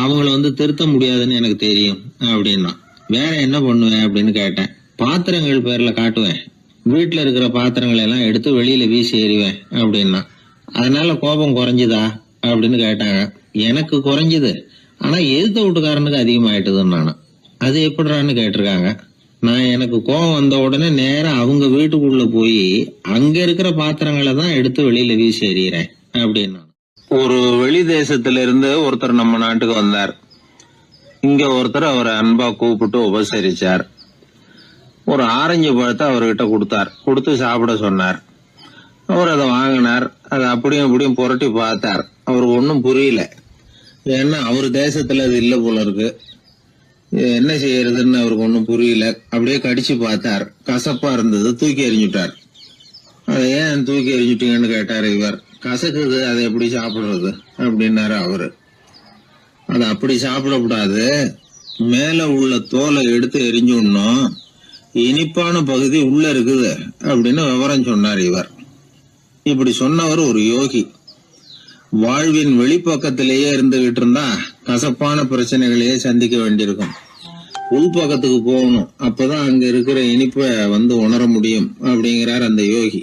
அவங்கள திருத்த முடியாதுன்னு எனக்கு தெரியும் அப்படின்னா. வேற என்ன பண்ணுவேன் அப்படின்னு கேட்டேன். பாத்திரங்கள் பேர்ல காட்டுவேன், வீட்டுல இருக்கிற பாத்திரங்களை எல்லாம் எடுத்து வெளியில வீசி எறிவேன் அப்படின்னா. அதனால கோபம் குறைஞ்சுதா அப்படின்னு கேட்டாங்க. எனக்கு குறைஞ்சுது, ஆனா எதிர்த்த வீட்டுக்காரனுக்கு அதிகமாயிட்டுதுன்னு நானும். அது எப்படிறான்னு கேட்டிருக்காங்க. நான் எனக்கு கோபம் வந்த உடனே நேரா அவங்க வீட்டுக்குள்ள போய் அங்க இருக்கிற பாத்திரங்களை தான் எடுத்து வெளியில வீசி எறிகிறேன் அப்படின்னா. ஒரு வெளி தேசத்துல இருந்து ஒருத்தர் நம்ம நாட்டுக்கு வந்தார். இங்க ஒருத்தர் அவரை அன்பா கூப்பிட்டு உபசரிச்சார். ஒரு ஆரஞ்சு பழத்தை அவர்கிட்ட கொடுத்தார். கொடுத்து சாப்பிட சொன்னார். அவர் அதை வாங்கினார். அதை அப்படியும் இப்படியும் புரட்டி பார்த்தார். அவருக்கு ஒன்னும் புரியல. ஏன்னா அவர் தேசத்துல அது இல்ல போல இருக்கு. என்ன செய்யறதுன்னு அவருக்கு ஒன்னும் புரியல. அப்படியே கடிச்சு பார்த்தார். கசப்பா இருந்தது. தூக்கி எறிஞ்சுட்டார். அதை ஏன் தூக்கி எறிஞ்சுட்டீங்கன்னு கேட்டாரு இவர். கசக்குது, அதை எப்படி சாப்பிடுறது அப்படின்னாரு அவரு. அதை அப்படி சாப்பிடக்கூடாது, மேல உள்ள தோலை எடுத்து எரிஞ்சுடணும், இனிப்பான பகுதி உள்ள இருக்குது அப்படின்னு விவரம் சொன்னார் இவர். இப்படி சொன்னவர் ஒரு யோகி. வாழ்வின் வெளிப்பக்கத்திலேயே இருந்துகிட்டு இருந்தா கசப்பான பிரச்சனைகளையே சந்திக்க வேண்டியிருக்கும். உள்பக்கத்துக்கு போகணும், அப்பதான் அங்க இருக்கிற இனிப்பை உணர முடியும் அப்படிங்கிறார் அந்த யோகி.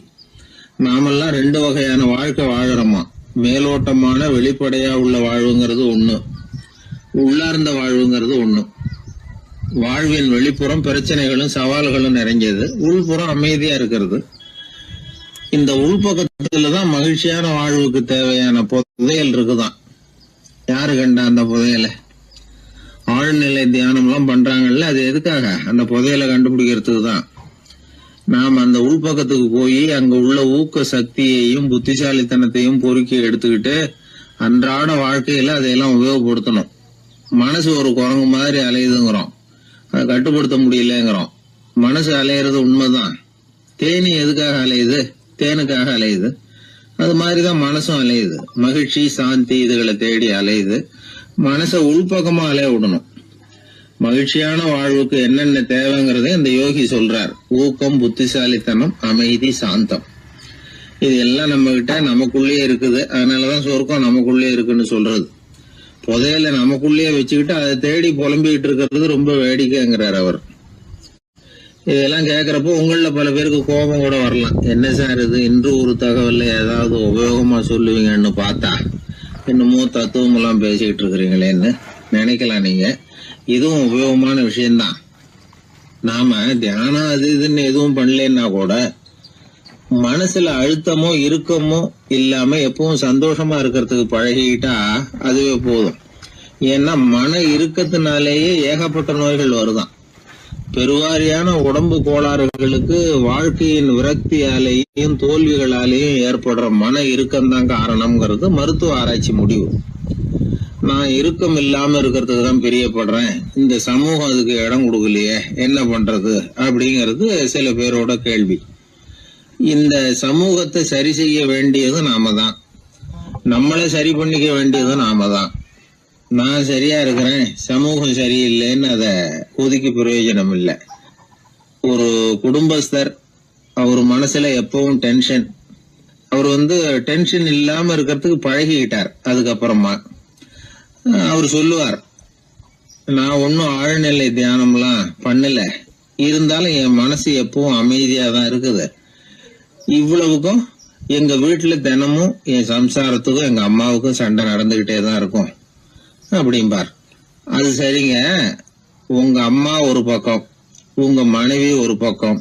நாமெல்லாம் 2 வகையான வாழ்க்கை வாழறோமா. மேலோட்டமான வெளிப்படையா உள்ள வாழ்வுங்கிறது ஒண்ணு, உள்ளார்ந்த வாழ்வுங்கிறது ஒண்ணு. வாழ்வின் வெளிப்புறம் பிரச்சனைகளும் சவால்களும் நிறைஞ்சது, உள்புறம் அமைதியா இருக்கிறது. இந்த உள்பக்கத்துலதான் மகிழ்ச்சியான வாழ்வுக்கு தேவையான புதையல் இருக்குதான். யாரு கண்டா அந்த புதையலை? ஆழ்நிலை தியானம் எல்லாம் பண்றாங்கல்ல, அது எதுக்காக? அந்த புதையலை கண்டுபிடிக்கிறதுக்கு தான். நாம் அந்த உள்பக்கத்துக்கு போய் அங்க உள்ள ஊக்க சக்தியையும் புத்திசாலித்தனத்தையும் பொறுக்கி எடுத்துக்கிட்டு அன்றாட வாழ்க்கையில அதையெல்லாம் உபயோகப்படுத்தணும். மனசு ஒரு குரங்கு மாதிரி அலையுதுங்கிறோம், அதை கட்டுப்படுத்த முடியலங்கிறோம். மனசு அலையிறது உண்மைதான். தேனி எதுக்காக அலையுது? தேனுக்காக அலையுது. அது மாதிரிதான் மனசும் அலையுது. மகிழ்ச்சி, சாந்தி இதுகளை தேடி அலையுது. மனசை உள்பக்கமா அலைய விடணும். மகிழ்ச்சியான வாழ்வுக்கு என்னென்ன தேவைங்கிறத இந்த யோகி சொல்றார். ஊக்கம், புத்திசாலித்தனம், அமைதி, சாந்தம். இது எல்லாம் நம்ம கிட்ட நமக்குள்ளேயே இருக்குது. அதனாலதான் சொர்க்கம் நமக்குள்ளே இருக்குன்னு சொல்றது. புதையல நமக்குள்ளேயே வச்சுக்கிட்டு அதை தேடி புலம்பிக்கிட்டு இருக்கிறது ரொம்ப வேடிக்கைங்கிறார் அவர். இதெல்லாம் கேட்கறப்போ உங்கள பல பேருக்கு கோபம் கூட வரலாம். என்ன சார் இது, இன்று ஒரு தகவல்ல ஏதாவது உபயோகமா சொல்லுவீங்கன்னு பார்த்தா என்னமோ தத்துவம் எல்லாம் பேசிக்கிட்டு இருக்கிறீங்களேன்னு நினைக்கலாம் நீங்க. இதுவும் உபயோகமான விஷயம்தான். நாம தியானம் அது இதுன்னு எதுவும் பண்ணலன்னா கூட மனசுல அழுத்தமோ இறுக்கமோ இல்லாம எப்பவும் சந்தோஷமா இருக்கிறதுக்கு பழகிக்கிட்டா அதுவே போதும். ஏன்னா மன இறுக்கத்தினாலேயே ஏகப்பட்ட நோய்கள் வருதான். பெருவாரியான உடம்பு கோளாறுகளுக்கு வாழ்க்கையின் விரக்தியாலேயும் தோல்விகளாலேயும் ஏற்படுற மன இறுக்கம்தான் காரணம்ங்கிறது மருத்துவ ஆராய்ச்சி முடிவு. நான் இறுக்கம் இல்லாம இருக்கிறதுக்கு தான் பிரியப்படுறேன், இந்த சமூகம் அதுக்கு இடம் கொடுக்கலையே, என்ன பண்றது அப்படிங்கிறது சில பேரோட கேள்வி. இந்த சமூகத்தை சரி செய்ய வேண்டியது நாம தான். நம்மளை சரி பண்ணிக்க வேண்டியது நாம தான். நான் சரியா இருக்கிறேன், சமூகம் சரியில்லைன்னு அதை ஒதுக்கி பிரயோஜனம் இல்லை. ஒரு குடும்பஸ்தர், அவர் மனசுல எப்பவும் டென்ஷன். அவர் டென்ஷன் இல்லாம இருக்கிறதுக்கு பழகிக்கிட்டார். அதுக்கப்புறமா அவர் சொல்லுவார், நான் ஒன்னும் ஆழ்நிலை தியானம்லாம் பண்ணல, இருந்தாலும் என் மனசு எப்பவும் அமைதியா தான் இருக்குது. இவ்வளவுக்கும் எங்க வீட்டுல தினமும் என் சம்சாரத்துக்கும் எங்க அம்மாவுக்கும் சண்டை நடந்துகிட்டே தான் இருக்கும் அப்படிம்பார். அது சரிங்க, உங்க அம்மா ஒரு பக்கம், உங்க மனைவி ஒரு பக்கம்,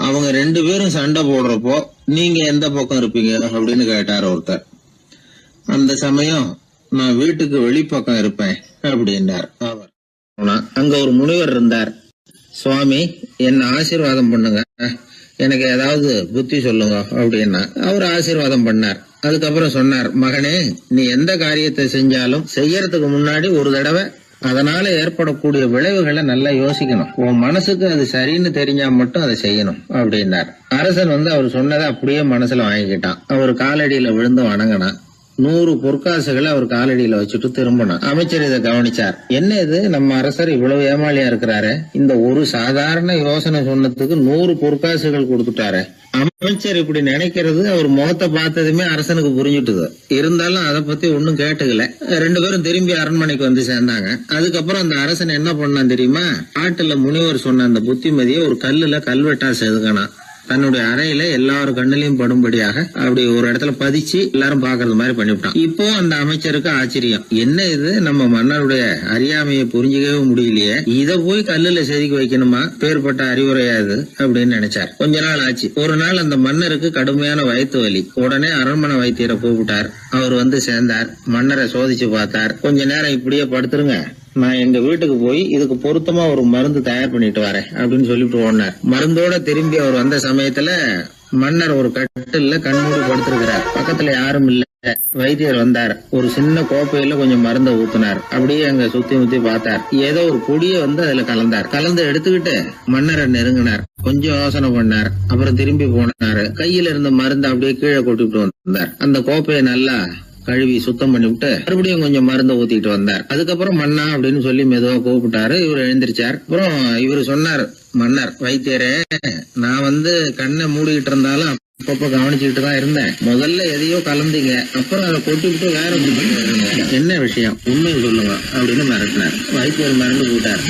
அவங்க 2 பேரும் சண்டை போடுறப்போ நீங்க எந்த பக்கம் இருப்பீங்க அப்படின்னு கேட்டார் ஒருத்தர். அந்த சமயம் நான் வீட்டுக்கு வெளிப்பக்கம் இருப்பேன் அப்படின்னார் அவர். அங்க ஒரு முனிவர் இருந்தார். சுவாமி, என்ன ஆசீர்வாதம் பண்ணுங்க, எனக்கு ஏதாவது புத்தி சொல்லுங்க அப்படின்னா அவர் ஆசீர்வாதம் பண்ணார். அதுக்கப்புறம் சொன்னார், மகனே, நீ எந்த காரியத்தை செஞ்சாலும் செய்யறதுக்கு முன்னாடி ஒரு தடவை அதனால ஏற்படக்கூடிய விளைவுகளை நல்லா யோசிக்கணும். உன் மனசுக்கு அது சரின்னு தெரிஞ்சா மட்டும் அதை செய்யணும் அப்படின்னார். அரசன் அவர் சொன்னதை அப்படியே மனசுல வாங்கிக்கிட்டான். அவர் காலடியில விழுந்து வணங்கினான். 100 பொற்காசுகளை அவர் காலடியில வச்சுட்டு திரும்பினான். அமைச்சர் இதை கவனிச்சார். என்ன இது, நம்ம அரசர் இவ்வளவு ஏமாளியா இருக்கிறாரு, இந்த ஒரு சாதாரண யோசனை சொன்னதுக்கு 100 பொற்காசுகள் கொடுத்துட்டாரு, அமைச்சர் இப்படி நினைக்கிறது அவர் முகத்தை பார்த்ததுமே அரசனுக்கு புரிஞ்சுட்டுது. இருந்தாலும் அதை பத்தி ஒன்னும் கேட்டுக்கல. 2 பேரும் திரும்பி அரண்மனைக்கு வந்து சேர்ந்தாங்க. அதுக்கப்புறம் அந்த அரசன் என்ன பண்ணான் தெரியுமா? காட்டுல முனிவர் சொன்ன அந்த புத்திமதியை ஒரு கல்லுல கல்வெட்டா செதுக்கணும். தன்னுடைய அறையில எல்லாரும் கண்ணிலையும் படும்படியாக அப்படி ஒரு இடத்துல பதிச்சு எல்லாரும் பாக்குறது மாதிரி பண்ணிவிட்டான். இப்போ அந்த அமைச்சருக்கு ஆச்சரியம், என்ன இது, நம்ம மன்னருடைய அறியாமையை புரிஞ்சுக்கவே முடியலையே, இத போய் கல்லுல செதுக்கி வைக்கணுமா, பேர்பட்ட அறிவுரையாது அப்படின்னு நினைச்சார். கொஞ்ச நாள் ஆச்சு. ஒரு நாள் அந்த மன்னருக்கு கடுமையான வயிற்று வலி. உடனே அரண்மனை வைத்தியரை கூப்பிட்டார். அவர் வந்து சேர்ந்தார். மன்னரை சோதிச்சு பார்த்தார். கொஞ்ச நேரம் இப்படியே படுத்துருங்க, நான் எங்க வீட்டுக்கு போய் இதுக்கு பொருத்தமா ஒரு மருந்து தயார் பண்ணிட்டு வரேன் அப்படின்னு சொல்லிட்டு ஓடினார். மருந்தோட திரும்பி அவர் வந்த சமயத்துல மன்னர் ஒரு கட்டில்ல கண்மூடி படுத்திருக்கிறார். பக்கத்துல யாரும் இல்ல. வைத்தியர் வந்தார். ஒரு சின்ன கோப்பையில கொஞ்சம் மருந்தை ஊத்தினார். அப்படியே அங்க சுத்தி முத்தி பார்த்தார். ஏதோ ஒரு பொடியை வந்து அதுல கலந்தார். கலந்து எடுத்துக்கிட்டு மன்னரை நெருங்கினார். கொஞ்சம் யோசனை பண்ணார். அப்புறம் திரும்பி போனாரு. கையில இருந்த மருந்து அப்படியே கீழே கொட்டிட்டு வந்தார். அந்த கோப்பையை நல்லா கழுவி சுத்தம் பண்ணி விட்டு மறுபடியும் கொஞ்சம் மருந்தை ஊத்திட்டு வந்தார். அதுக்கப்புறம் மன்னா அப்படின்னு சொல்லி மெதுவா கூப்பிட்டாரு. இவர் எழுந்திருச்சார். அப்புறம் இவரு சொன்னார், மன்னர் வைத்தியரே, நான் வந்து கண்ணை மூடிக்கிட்டு இருந்தாலும் அப்பப்ப கவனிச்சுக்கிட்டு தான் இருந்தேன். முதல்ல எதையோ கலந்தீங்க, அப்புறம் அதை கொட்டிவிட்டு வேற என்ன விஷயம், உண்மையை சொல்லுங்க அப்படின்னு மிரட்டினார். வைத்தியர் மறந்து போட்டார்.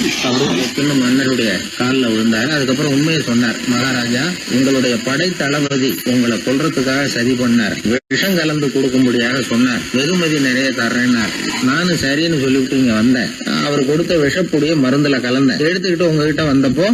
அப்படின்னு மன்னருடைய காலில் விழுந்தார். அதுக்கப்புறம் உண்மையை சொன்னார். மகாராஜா, உங்களுடைய படை தளபதி உங்களை கொல்றதுக்காக சதி பண்ணார். விஷம் கலந்து கொடுக்கும்படியாக சொன்னார். வெகுமதி நிறைய தர்றேன்னார். நானும் சரின்னு சொல்லிவிட்டு இங்க வந்தேன். அவர் கொடுத்த விஷப்புடிய மருந்துல கலந்தேன். எடுத்துக்கிட்டு உங்ககிட்ட வந்தப்போ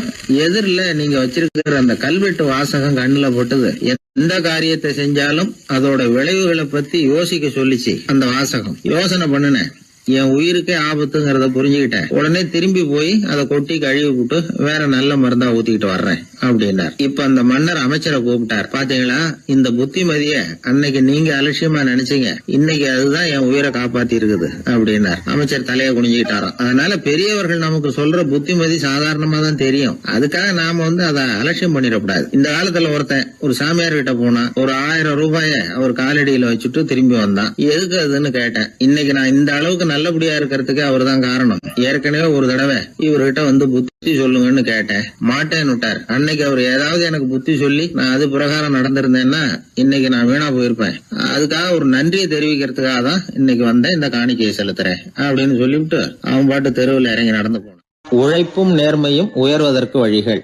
எதிரில நீங்க வச்சிருக்கிற அந்த கல்வெட்டு வாசகம் கண்ணுல போட்டது. எந்த காரியத்தை செஞ்சாலும் அதோட விளைவுகளை பத்தி யோசிக்க சொல்லிச்சு அந்த வாசகம். யோசனை பண்ணுனேன், என் உயிருக்கே ஆபத்துங்கிறத புரிஞ்சுக்கிட்டேன். உடனே திரும்பி போய் அதை கொட்டி கழுவி விட்டு வேற நல்ல மருந்தா ஊத்திக்கிட்டு வர்றேன் அப்படின்னார். இப்ப அந்த மன்னர் அமைச்சரை கூப்பிட்டார். பாத்தீங்களா, இந்த புத்திமதிய அன்னைக்கு நீங்க அலட்சியமா நினைச்சீங்க, இன்னைக்கு அதுதான் என் உயிரை காப்பாத்தி இருக்குது அப்படின்னார். அமைச்சர் தலையை குனிஞ்சுக்கிட்டாராம். அதனால பெரியவர்கள் நமக்கு சொல்ற புத்திமதி சாதாரணமா தான் தெரியும். அதுக்காக நாம வந்து அதை அலட்சியம் பண்ணிடக்கூடாது. இந்த காலத்துல ஒருத்தன் ஒரு சாமியார் கிட்ட போனா ஒரு 1000 ரூபாய அவர் காலடியில வச்சுட்டு திரும்பி வந்தான். எதுக்கு அதுன்னு கேட்டேன். இன்னைக்கு நான் இந்த அளவுக்கு நல்லபடியா இருக்கிறதுக்கு அவர் தான் காரணம். ஏற்கனவே ஒரு தடவை இவர்கிட்ட வந்து புத்தி சொல்லுங்கன்னு கேட்டேன், மாட்டேன்னு விட்டார். அன்னைக்கு அவர் ஏதாவது எனக்கு புத்தி சொல்லி நான் அது பிரகாரம் நடந்திருந்தேன்னா இன்னைக்கு நான் வீணா போயிருப்பேன். அதுக்காக ஒரு நன்றியை தெரிவிக்கிறதுக்காக தான் இன்னைக்கு வந்தேன், இந்த காணிக்கையை செலுத்துறேன் அப்படின்னு சொல்லிவிட்டு அவன் பாட்டு தெருவில் இறங்கி நடந்து போனான். உழைப்பும் நேர்மையும் உயர்வதற்கு வழிகள்.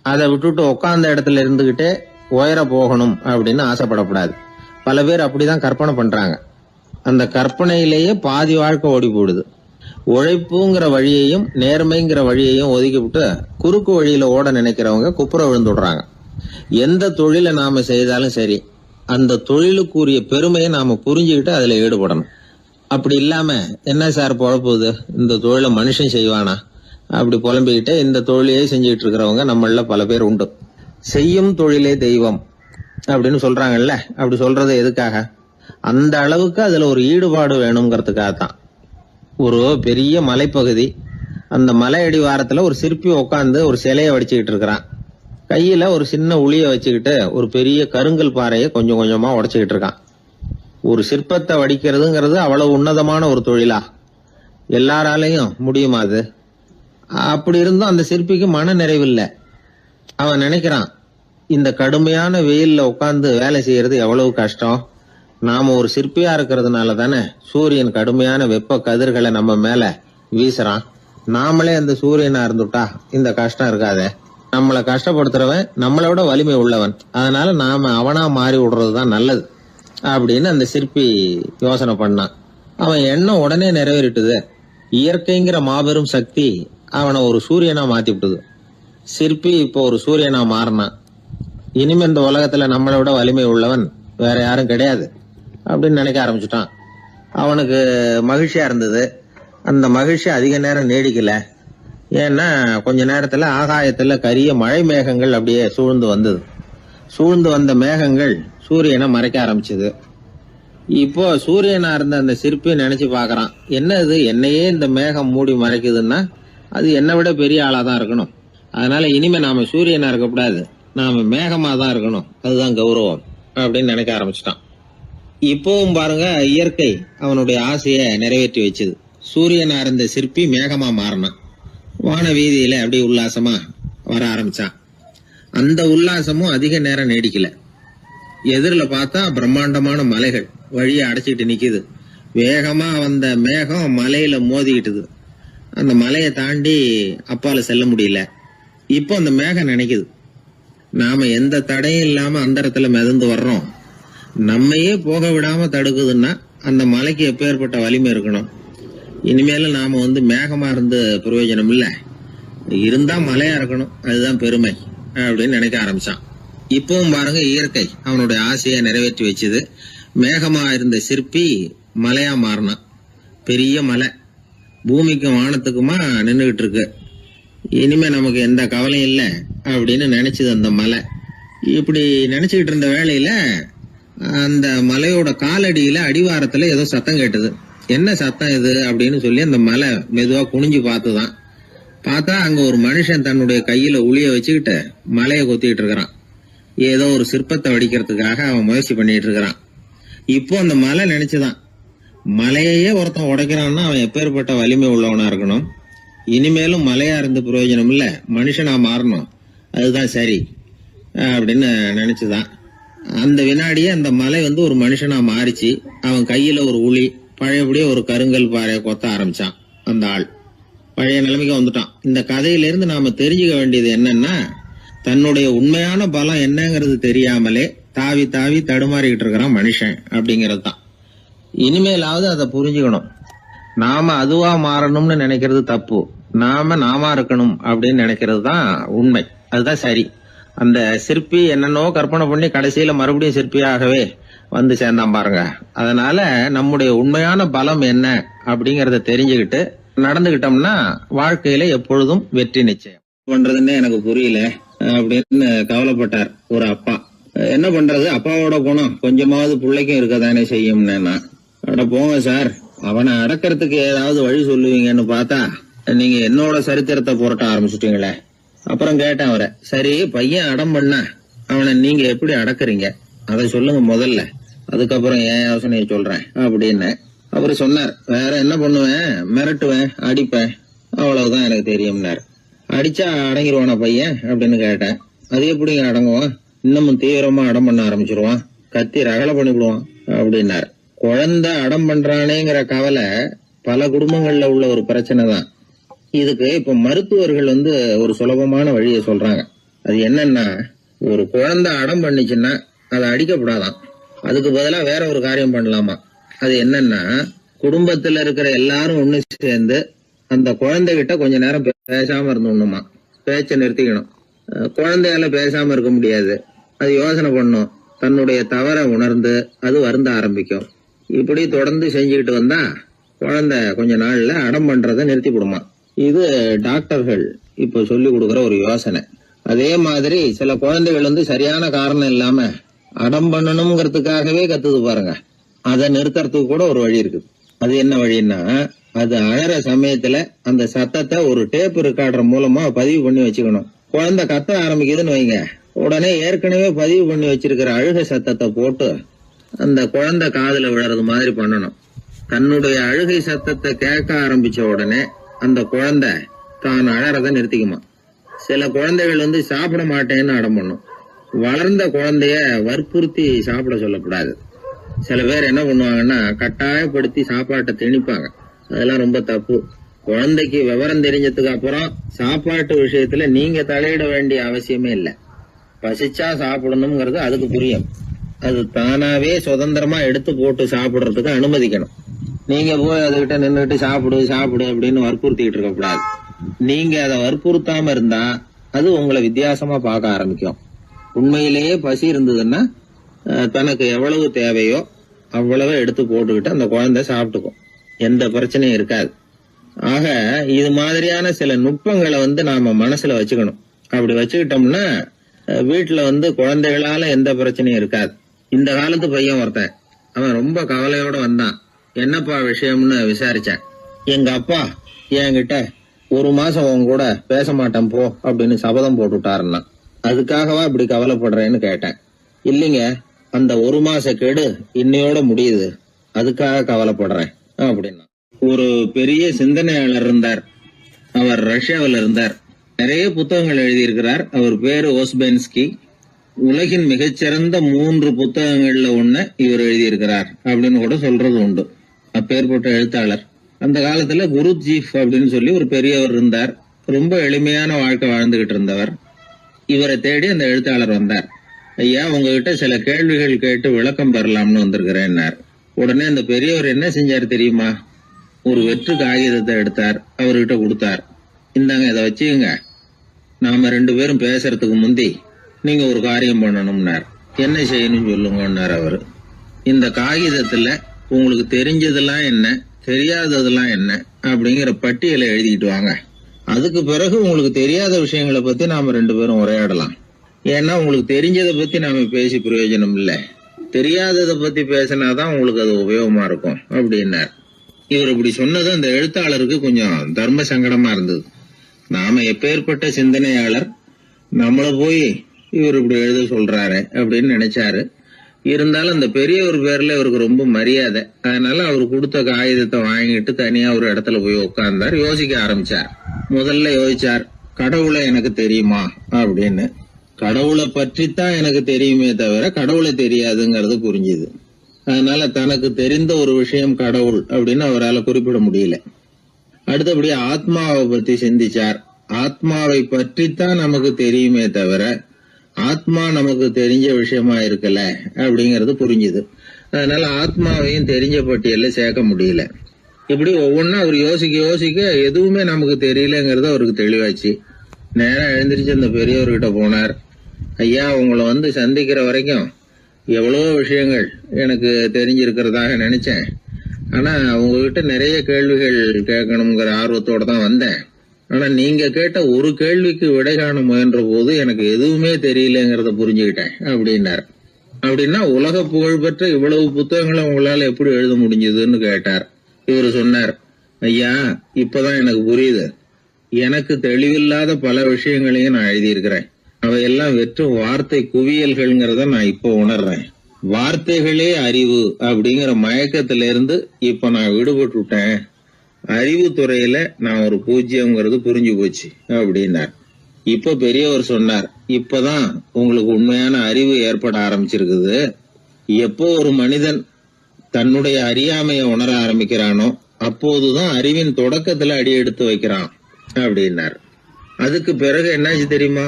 அதை விட்டுட்டு உட்கார்ந்த இடத்துல இருந்துகிட்டே உயர போகணும் அப்படின்னு ஆசைப்படக்கூடாது. பல பேர் அப்படிதான் கற்பனை பண்றாங்க. அந்த கற்பனையிலேயே பாதி வாழ்க்கை ஓடி போடுது. உழைப்புங்கிற வழியையும் நேர்மைங்கிற வழியையும் ஒதுக்கி விட்டு குறுக்கு வழியில ஓட நினைக்கிறவங்க குப்புற விழுந்துடுறாங்க. எந்த தொழிலை நாம செய்தாலும் சரி, அந்த தொழிலுக்குரிய பெருமையை நாம புரிஞ்சுக்கிட்டு அதுல ஈடுபடணும். அப்படி இல்லாம என்ன சார் பொழப்புது, இந்த தொழிலை மனுஷன் செய்வானா அப்படி புலம்பிக்கிட்டு இந்த தொழிலையே செஞ்சுக்கிட்டு இருக்கிறவங்க நம்மள பல பேர் உண்டு. செய்யும் தொழிலே தெய்வம் அப்படின்னு சொல்றாங்கல்ல, அப்படி சொல்றது எதுக்காக? அந்த அளவுக்கு அதுல ஒரு ஈடுபாடு வேணுங்கிறதுக்காகத்தான். ஒரு பெரிய மலைப்பகுதி, அந்த மலை அடிவாரத்துல ஒரு சிற்பி உட்காந்து ஒரு சிலையை வடிச்சுக்கிட்டு இருக்கிறான். கையில ஒரு சின்ன உளிய வச்சுக்கிட்டு ஒரு பெரிய கருங்கல் பாறையை கொஞ்சம் கொஞ்சமா உடைச்சுக்கிட்டு இருக்கான். ஒரு சிற்பத்தை வடிக்கிறதுங்கிறது அவ்வளவு உன்னதமான ஒரு தொழிலா? எல்லாராலையும் முடியுமா அது? அப்படி இருந்தும் அந்த சிற்பிக்கு மன நிறைவில்லை. அவன் நினைக்கிறான், இந்த கடுமையான வெயில்ல உட்கார்ந்து வேலை செய்யறது எவ்வளவு கஷ்டம். நாம ஒரு சிற்பியா இருக்கிறதுனால தானே சூரியன் கடுமையான வெப்ப கதிர்களை நம்ம மேல வீசுறான். நாமளே அந்த சூரியனா இருந்துட்டா இந்த கஷ்டம் இருக்காதே. நம்மளை கஷ்டப்படுத்துறவன் நம்மளோட வலிமை உள்ளவன், அதனால நாம அவனா மாறி விடுறதுதான் நல்லது அப்படின்னு அந்த சிற்பி யோசனை பண்ணான். அவன் எண்ணம் உடனே நிறைவேறிட்டுது. இயற்கைங்கிற மாபெரும் சக்தி அவனை ஒரு சூரியனா மாத்தி விட்டுது. சிற்பி இப்போ ஒரு சூரியனா மாறினான். இனிமே இந்த உலகத்துல நம்மளோட வலிமை உள்ளவன் வேற யாரும் கிடையாது அப்படின்னு நினைக்க ஆரம்பிச்சுட்டான். அவனுக்கு மகிழ்ச்சியா இருந்தது. அந்த மகிழ்ச்சி அதிக நேரம் நீடிக்கல. ஏன்னா கொஞ்ச நேரத்துல ஆகாயத்துல கரிய மழை மேகங்கள் அப்படியே சூழ்ந்து வந்தது. சூழ்ந்து வந்த மேகங்கள் சூரியனை மறைக்க ஆரம்பிச்சது. இப்போ சூரியனா இருந்த அந்த சிற்பி நினைச்சு பாக்குறான், என்ன இது, என்னையே இந்த மேகம் மூடி மறைக்குதுன்னா அது என்னை விட பெரிய ஆளாதான் இருக்கணும். அதனால இனிமே நாம சூரியனா இருக்கக்கூடாது, நாம மேகமா தான் இருக்கணும், அதுதான் கௌரவம் அப்படின்னு நினைக்க ஆரம்பிச்சிட்டான். இப்பவும் பாருங்க, இயற்கை அவனுடைய ஆசையை நிறைவேற்றி வச்சது. சூரியனா இருந்த சிற்பி மேகமா மாறினான். வான வீதியில அப்படியே உல்லாசமா வர ஆரம்பிச்சான். அந்த உல்லாசமும் அதிக நேரம் நீடிக்கல. எதிரில பார்த்தா பிரம்மாண்டமான மலைகள் வழியை அடைச்சிட்டு நிக்குது. வேகமா வந்த மேகம் மலையில மோதிக்கிட்டுது. அந்த மலையை தாண்டி அப்பால செல்ல முடியல. இப்போ அந்த மேகம் நினைக்குது, நாம எந்த தடையும் இல்லாம அந்தரத்துல மிதந்து வர்றோம். நம்மையே போக விடாம தடுக்குதுன்னா அந்த மலைக்கு எப்பேற்பட்ட வலிமை இருக்கணும். இனிமேல நாம மேகமா இருந்து பிரயோஜனம் இல்ல, இருந்தா மலையா இருக்கணும், அதுதான் பெருமை அப்படின்னு நினைக்க ஆரம்பிச்சான். இப்பவும் பாருங்க, இயற்கை அவனுடைய ஆசையை நிறைவேற்றி வச்சது. மேகமா இருந்த சிற்பி மலையா மாறினான். பெரிய மலை பூமிக்கும் வானத்துக்குமா நின்றுகிட்டு இருக்கு. இனிமே நமக்கு எந்த கவலையும் இல்லை அப்படின்னு நினைச்சது அந்த மலை. இப்படி நினைச்சுக்கிட்டு இருந்த வேளையில அந்த மலையோட காலடியில அடிவாரத்துல ஏதோ சத்தம் கேட்டது. என்ன சத்தம் இது அப்படின்னு சொல்லி அந்த மலை மெதுவா குனிஞ்சு பார்த்துதான். பார்த்தா அங்க ஒரு மனுஷன் தன்னுடைய கையில உளிய வச்சுக்கிட்டு மலையை கொத்திக்கிட்டு இருக்கிறான். ஏதோ ஒரு சிற்பத்தை வடிக்கிறதுக்காக அவன் முயற்சி பண்ணிட்டு இருக்கிறான். இப்போ அந்த மலை நினைச்சுதான், மலையே ஒருத்தன் உடைக்கிறான்னா அவன் எப்பேற்பட்ட வலிமை உள்ளவனா இருக்கணும். இனிமேலும் மலையா இருந்து பிரயோஜனம் இல்ல, மனுஷனா மாறணும், அதுதான் சரி அப்படின்னு நினைச்சுதான். அந்த வினாடியே அந்த மலை ஒரு மனுஷனா மாறிச்சு. அவன் கையில ஒரு உளி, பழையபடியே ஒரு கருங்கல் பாறையை கொத்த ஆரம்பிச்சான். அந்த ஆள் பழைய நிலைமைக்கு வந்துட்டான். இந்த கதையிலிருந்து நாம தெரிஞ்சுக்க வேண்டியது என்னன்னா, தன்னுடைய உண்மையான பலம் என்னங்கிறது தெரியாமலே தாவி தாவி தடுமாறிக்கிட்டு இருக்கிறான் மனுஷன் அப்படிங்கிறது தான். இனிமேலாவது அதை புரிஞ்சுக்கணும். நாம அதுவா மாறணும்னு நினைக்கிறது தப்பு, நாம இருக்கணும் அப்படின்னு நினைக்கிறது தான் உண்மை, அதுதான் சரி. அந்த சிற்பி என்னென்னோ கற்பனை பண்ணி கடைசியில மறுபடியும் சிற்பியாகவே வந்து சேர்ந்தான் பாருங்க. அதனால நம்முடைய உண்மையான பலம் என்ன அப்படிங்கறத தெரிஞ்சுக்கிட்டு நடந்துகிட்டோம்னா வாழ்க்கையில எப்பொழுதும் வெற்றி நிச்சயம். பண்றதுன்னு எனக்கு புரியல அப்படின்னு கவலைப்பட்டார் ஒரு அப்பா. என்ன பண்றது, அப்பாவோட குணம் கொஞ்சமாவது பிள்ளைக்கும் இருக்கதானே செய்யும்னா, அட போங்க சார், அவனை அடக்கிறதுக்கு ஏதாவது வழி சொல்லுவீங்கன்னு பார்த்தா நீங்க என்னோட சரித்திரத்தை புரட்ட ஆரம்பிச்சுட்டீங்களே. அப்புறம் கேட்டேன் அவரை, சரி பையன் அடம் பண்ண அவனை நீங்க எப்படி அடக்குறீங்க அதை சொல்லுங்க முதல்ல, அதுக்கப்புறம் என் யோசனையை சொல்றேன் அப்படின்னு அவரு சொன்னார். வேற என்ன பண்ணுவேன், மிரட்டுவேன், அடிப்பேன், அவ்வளவுதான் எனக்கு தெரியும்னார். அடிச்சா அடங்கிடுவானா பையன் அப்படின்னு கேட்டேன். அது எப்படிங்க அடங்குவான், இன்னமும் தீவிரமா அடம் பண்ண ஆரம்பிச்சிருவான், கத்தி ரகலை பண்ணிவிடுவான் அப்படின்னார். குழந்தை அடம் பண்றானேங்கிற கவலை பல குடும்பங்கள்ல உள்ள ஒரு பிரச்சனை தான். இதுக்கு இப்ப மருத்துவர்கள் ஒரு சுலபமான வழியை சொல்றாங்க. அது என்னன்னா, ஒரு குழந்தை அடம் பண்ணிச்சுன்னா அதை அடிக்கப்படாதான், அதுக்கு பதிலா வேற ஒரு காரியம் பண்ணலாமா. அது என்னன்னா, குடும்பத்துல இருக்கிற எல்லாரும் ஒண்ணு சேர்ந்து அந்த குழந்தைகிட்ட கொஞ்ச நேரம் பேசாம இருந்தோம்னுமா, பேச்சை நிறுத்திக்கணும். குழந்தையால பேசாம இருக்க முடியாது, அது யோசனை பண்ணும், தன்னுடைய தவறை உணர்ந்து அது வருந்த ஆரம்பிக்கும். இப்படி தொடர்ந்து செஞ்சுக்கிட்டு வந்தா குழந்தை கொஞ்ச நாள்ல அடம் பண்றதை நிறுத்தி விடுமா. இது டாக்டர்கள் இப்ப சொல்லி கொடுக்கற ஒரு யோசனை. அதே மாதிரி சில குழந்தைகள் சரியான காரணம் இல்லாம அடம் பண்ணணுங்கிறதுக்காகவே கத்துது பாருங்க, அதை நிறுத்துறதுக்கு கூட ஒரு வழி இருக்கு. அது என்ன வழின்னா, அது அழற சமயத்துல அந்த சத்தத்தை ஒரு டேப் ரெக்கார்டர் மூலமா பதிவு பண்ணி வச்சுக்கணும். குழந்தை கத்த ஆரம்பிக்குதுன்னு வைங்க, உடனே ஏற்கனவே பதிவு பண்ணி வச்சிருக்கிற அழுகை சத்தத்தை போட்டு அந்த குழந்தை காதுல விழறது மாதிரி பண்ணணும். தன்னுடைய அழுகை சத்தத்தை கேட்க ஆரம்பிச்ச உடனே அந்த குழந்தை தான் அழறத நிறுத்திக்குமா. சில குழந்தைகள் சாப்பிட மாட்டேன்னு அடம் பண்ணும். வளர்ந்த குழந்தைய வற்புறுத்தி சாப்பிட சொல்லக்கூடாது. சில பேர் என்ன பண்ணுவாங்கன்னா, கட்டாயப்படுத்தி சாப்பாட்டை திணிப்பாங்க. அதெல்லாம் ரொம்ப தப்பு. குழந்தைக்கு விவரம் தெரிஞ்சதுக்கு அப்புறம் சாப்பாட்டு விஷயத்துல நீங்க தலையிட வேண்டிய அவசியமே இல்லை. பசிச்சா சாப்பிடணுங்கிறது அதுக்கு புரியும். அது தானாவே சுதந்திரமா எடுத்து போட்டு சாப்பிடுறதுக்கு அனுமதிக்கணும். நீங்க போய் அதுகிட்ட நின்றுட்டு சாப்பிடு சாப்பிடு அப்படின்னு வற்புறுத்திட்டு இருக்க கூடாது. நீங்க அதை வற்புறுத்தாம இருந்தா அது உங்களை வித்தியாசமா பார்க்க ஆரம்பிக்கும். உண்மையிலேயே பசி இருந்ததுன்னா தனக்கு எவ்வளவு தேவையோ அவ்வளவு எடுத்து போட்டுக்கிட்டு அந்த குழந்தை சாப்பிட்டுக்கும், எந்த பிரச்சனையும் இருக்காது. ஆக இது மாதிரியான சில நுட்பங்களை நாம மனசுல வச்சுக்கணும். அப்படி வச்சுக்கிட்டோம்னா வீட்டுல குழந்தைகளால எந்த பிரச்சனையும் இருக்காது. இந்த காலத்து பையன் ஒருத்தன், அவன் ரொம்ப கவலையோட வந்தான். என்னப்பா விஷயம்னு விசாரிச்சேன். எங்க அப்பா என்கிட்ட 1 மாசம் உன் கூட பேச மாட்டேன் போ அப்படின்னு சபதம் போட்டுட்டாருன்னா, அதுக்காகவா இப்படி கவலைப்படுறேன்னு கேட்டேன். இல்லைங்க, அந்த 1 மாச கெடு இன்னையோட முடியுது, அதுக்காக கவலைப்படுறேன் அப்படின்னா. ஒரு பெரிய சிந்தனையாளர் இருந்தார். அவர் ரஷ்யாவில் இருந்தார். நிறைய புத்தகங்கள் எழுதியிருக்கிறார். அவர் பேரு ஓஸ்பென்ஸ்கி. உலகின் மிகச்சிறந்த 3 புத்தகங்கள்ல ஒண்ணு இவர் எழுதியிருக்கிறார் அப்படின்னு கூட சொல்றது உண்டு. அப்பேற்பட்ட எழுத்தாளர். அந்த காலத்துல குருஜீப் அப்படின்னு சொல்லி ஒரு பெரியவர் இருந்தார். ரொம்ப எளிமையான வாழ்க்கை வாழ்ந்துகிட்டு இருந்தவர். இவரை தேடி அந்த எழுத்தாளர் வந்தார். ஐயா, உங்ககிட்ட சில கேள்விகள் கேட்டு விளக்கம் பெறலாம்னு வந்திருக்கிறேன்னார். உடனே அந்த பெரியவர் என்ன செஞ்சார் தெரியுமா? ஒரு வெற்று காகிதத்தை எடுத்தார், அவர்கிட்ட கொடுத்தார். இந்தாங்க, இதை வச்சுக்கங்க. நாம 2 பேரும் பேசுறதுக்கு முந்தி நீங்க ஒரு காரியம் பண்ணணும்னார். என்ன செய்யணும் சொல்லுங்கன்னார் அவரு. இந்த காகிதத்துல உங்களுக்கு தெரிஞ்சதெல்லாம் என்ன, தெரியாததெல்லாம் என்ன அப்படிங்கிற பட்டியலை எழுதிட்டு வாங்க. அதுக்கு பிறகு உங்களுக்கு தெரியாத விஷயங்களை பத்தி நாம 2 பேரும் உரையாடலாம். ஏன்னா உங்களுக்கு தெரிஞ்சதை பத்தி நாம பேசி பிரயோஜனம் இல்லை, தெரியாததை பத்தி பேசினாதான் உங்களுக்கு அது உபயோகமா இருக்கும் அப்படின்னார். இவர் இப்படி சொன்னது அந்த எழுத்தாளருக்கு கொஞ்சம் தர்ம சங்கடமா இருந்தது. நாம எப்பேற்பட்ட சிந்தனையாளர், நம்மள போய் இவர் இப்படி எழுத சொல்றாரு அப்படின்னு நினைச்சாரு. இருந்தாலும் அந்த பெரியவர் பேர்ல இவருக்கு ரொம்ப மரியாதை. அதனால அவர் கொடுத்த காகிதத்தை வாங்கிட்டு தனியா ஒரு இடத்துல போய் உட்கார்ந்தார். யோசிக்க ஆரம்பிச்சார். முதல்ல யோசிச்சார், கடவுளை எனக்கு தெரியுமா அப்படின்னு. கடவுளை பற்றித்தான் எனக்கு தெரியுமே தவிர கடவுளை தெரியாதுங்கிறது புரிஞ்சுது. அதனால தனக்கு தெரிந்த ஒரு விஷயம் கடவுள் அப்படின்னு அவரால் குறிப்பிட முடியல. அடுத்தபடி ஆத்மாவை பத்தி சிந்திச்சார். ஆத்மாவை பற்றித்தான் நமக்கு தெரியுமே தவிர ஆத்மா நமக்கு தெரிஞ்ச விஷயமா இருக்கல அப்படிங்கறது புரிஞ்சுது. அதனால ஆத்மாவையும் தெரிஞ்ச பட்டியல்ல சேர்க்க முடியல. இப்படி ஒவ்வொன்னா அவர் யோசிக்க யோசிக்க எதுவுமே நமக்கு தெரியலங்கிறது அவருக்கு தெளிவாச்சு. நேரம் எழுந்திரிச்சு அந்த பெரியவர்கிட்ட போனார். ஐயா, உங்களை சந்திக்கிற வரைக்கும் எவ்வளவோ விஷயங்கள் எனக்கு தெரிஞ்சிருக்கிறதாக நினைச்சேன். ஆனா உங்ககிட்ட நிறைய கேள்விகள் கேட்கணுங்கிற ஆர்வத்தோட தான் வந்தேன். ஆனா நீங்க கேட்ட ஒரு கேள்விக்கு விடை காண முயன்ற போது எனக்கு எதுவுமே தெரியலங்கிறத புரிஞ்சுக்கிட்டேன் அப்படின்னார். அப்படின்னா உலக புகழ்பெற்ற இவ்வளவு புத்தகங்களை உங்களால எப்படி எழுத முடிஞ்சதுன்னு கேட்டார். இவர் சொன்னார், ஐயா, இப்பதான் எனக்கு புரியுது. எனக்கு தெளிவில்லாத பல விஷயங்களையும் நான் எழுதியிருக்கிறேன். அவையெல்லாம் வெற்றும் வார்த்தை குவியல்கள்ங்கிறத நான் இப்போ உணர்றேன். வார்த்தைகளே அறிவு அப்படிங்கிற மயக்கத்திலிருந்து இப்ப நான் விடுபட்டுட்டேன். அறிவு துறையில நான் ஒரு பூஜ்யம்ங்கிறது புரிஞ்சு போச்சு அப்படின்னார். இப்ப பெரியவர் சொன்னார், இப்பதான் உங்களுக்கு உண்மையான அறிவு ஏற்பட ஆரம்பிச்சிருக்குது. எப்போ ஒரு மனிதன் தன்னுடைய அறியாமையை உணர ஆரம்பிக்கிறானோ அப்போதுதான் அறிவின் தொடக்கத்துல அடி எடுத்து வைக்கிறான் அப்படின்னார். அதுக்கு பிறகு என்னாச்சு தெரியுமா?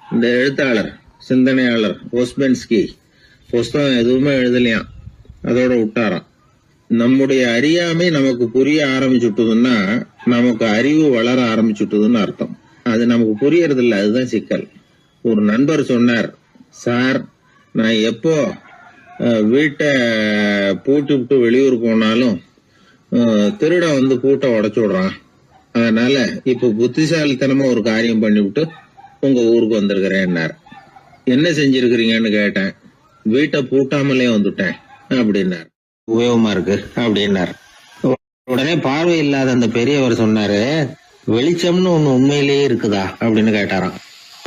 இந்த எழுத்தாளர், சிந்தனையாளர் ஓஸ்பென்ஸ்கி புஸ்தகம் எதுவுமே எழுதலையாம், அதோட விட்டாராம். நம்முடைய அறியாமை நமக்கு புரிய ஆரம்பிச்சுட்டதுன்னா நமக்கு அறிவு வளர ஆரம்பிச்சுட்டதுன்னு அர்த்தம். அது நமக்கு புரியறது இல்லை, அதுதான் சிக்கல். ஒரு நண்பர் சொன்னார், சார், நான் எப்போ வீட்டை பூட்டி விட்டு வெளியூர் போனாலும் திருடன் பூட்டை உடைச்சு விடுறான். அதனால இப்ப புத்திசாலித்தனமா ஒரு காரியம் பண்ணிவிட்டு உங்க ஊருக்கு வந்திருக்கிறேன்னார். என்ன செஞ்சிருக்கிறீங்கன்னு கேட்டேன். வீட்டை பூட்டாமலே வந்துட்டேன் அப்படின்னார். உபயோகமா இருக்கு அப்படின்னார். உடனே பார்வை இல்லாத அந்த பெரியவர் சொன்னாரு, வெளிச்சம்னு ஒண்ணு உண்மையிலேயே இருக்குதா அப்படின்னு கேட்டாராம்.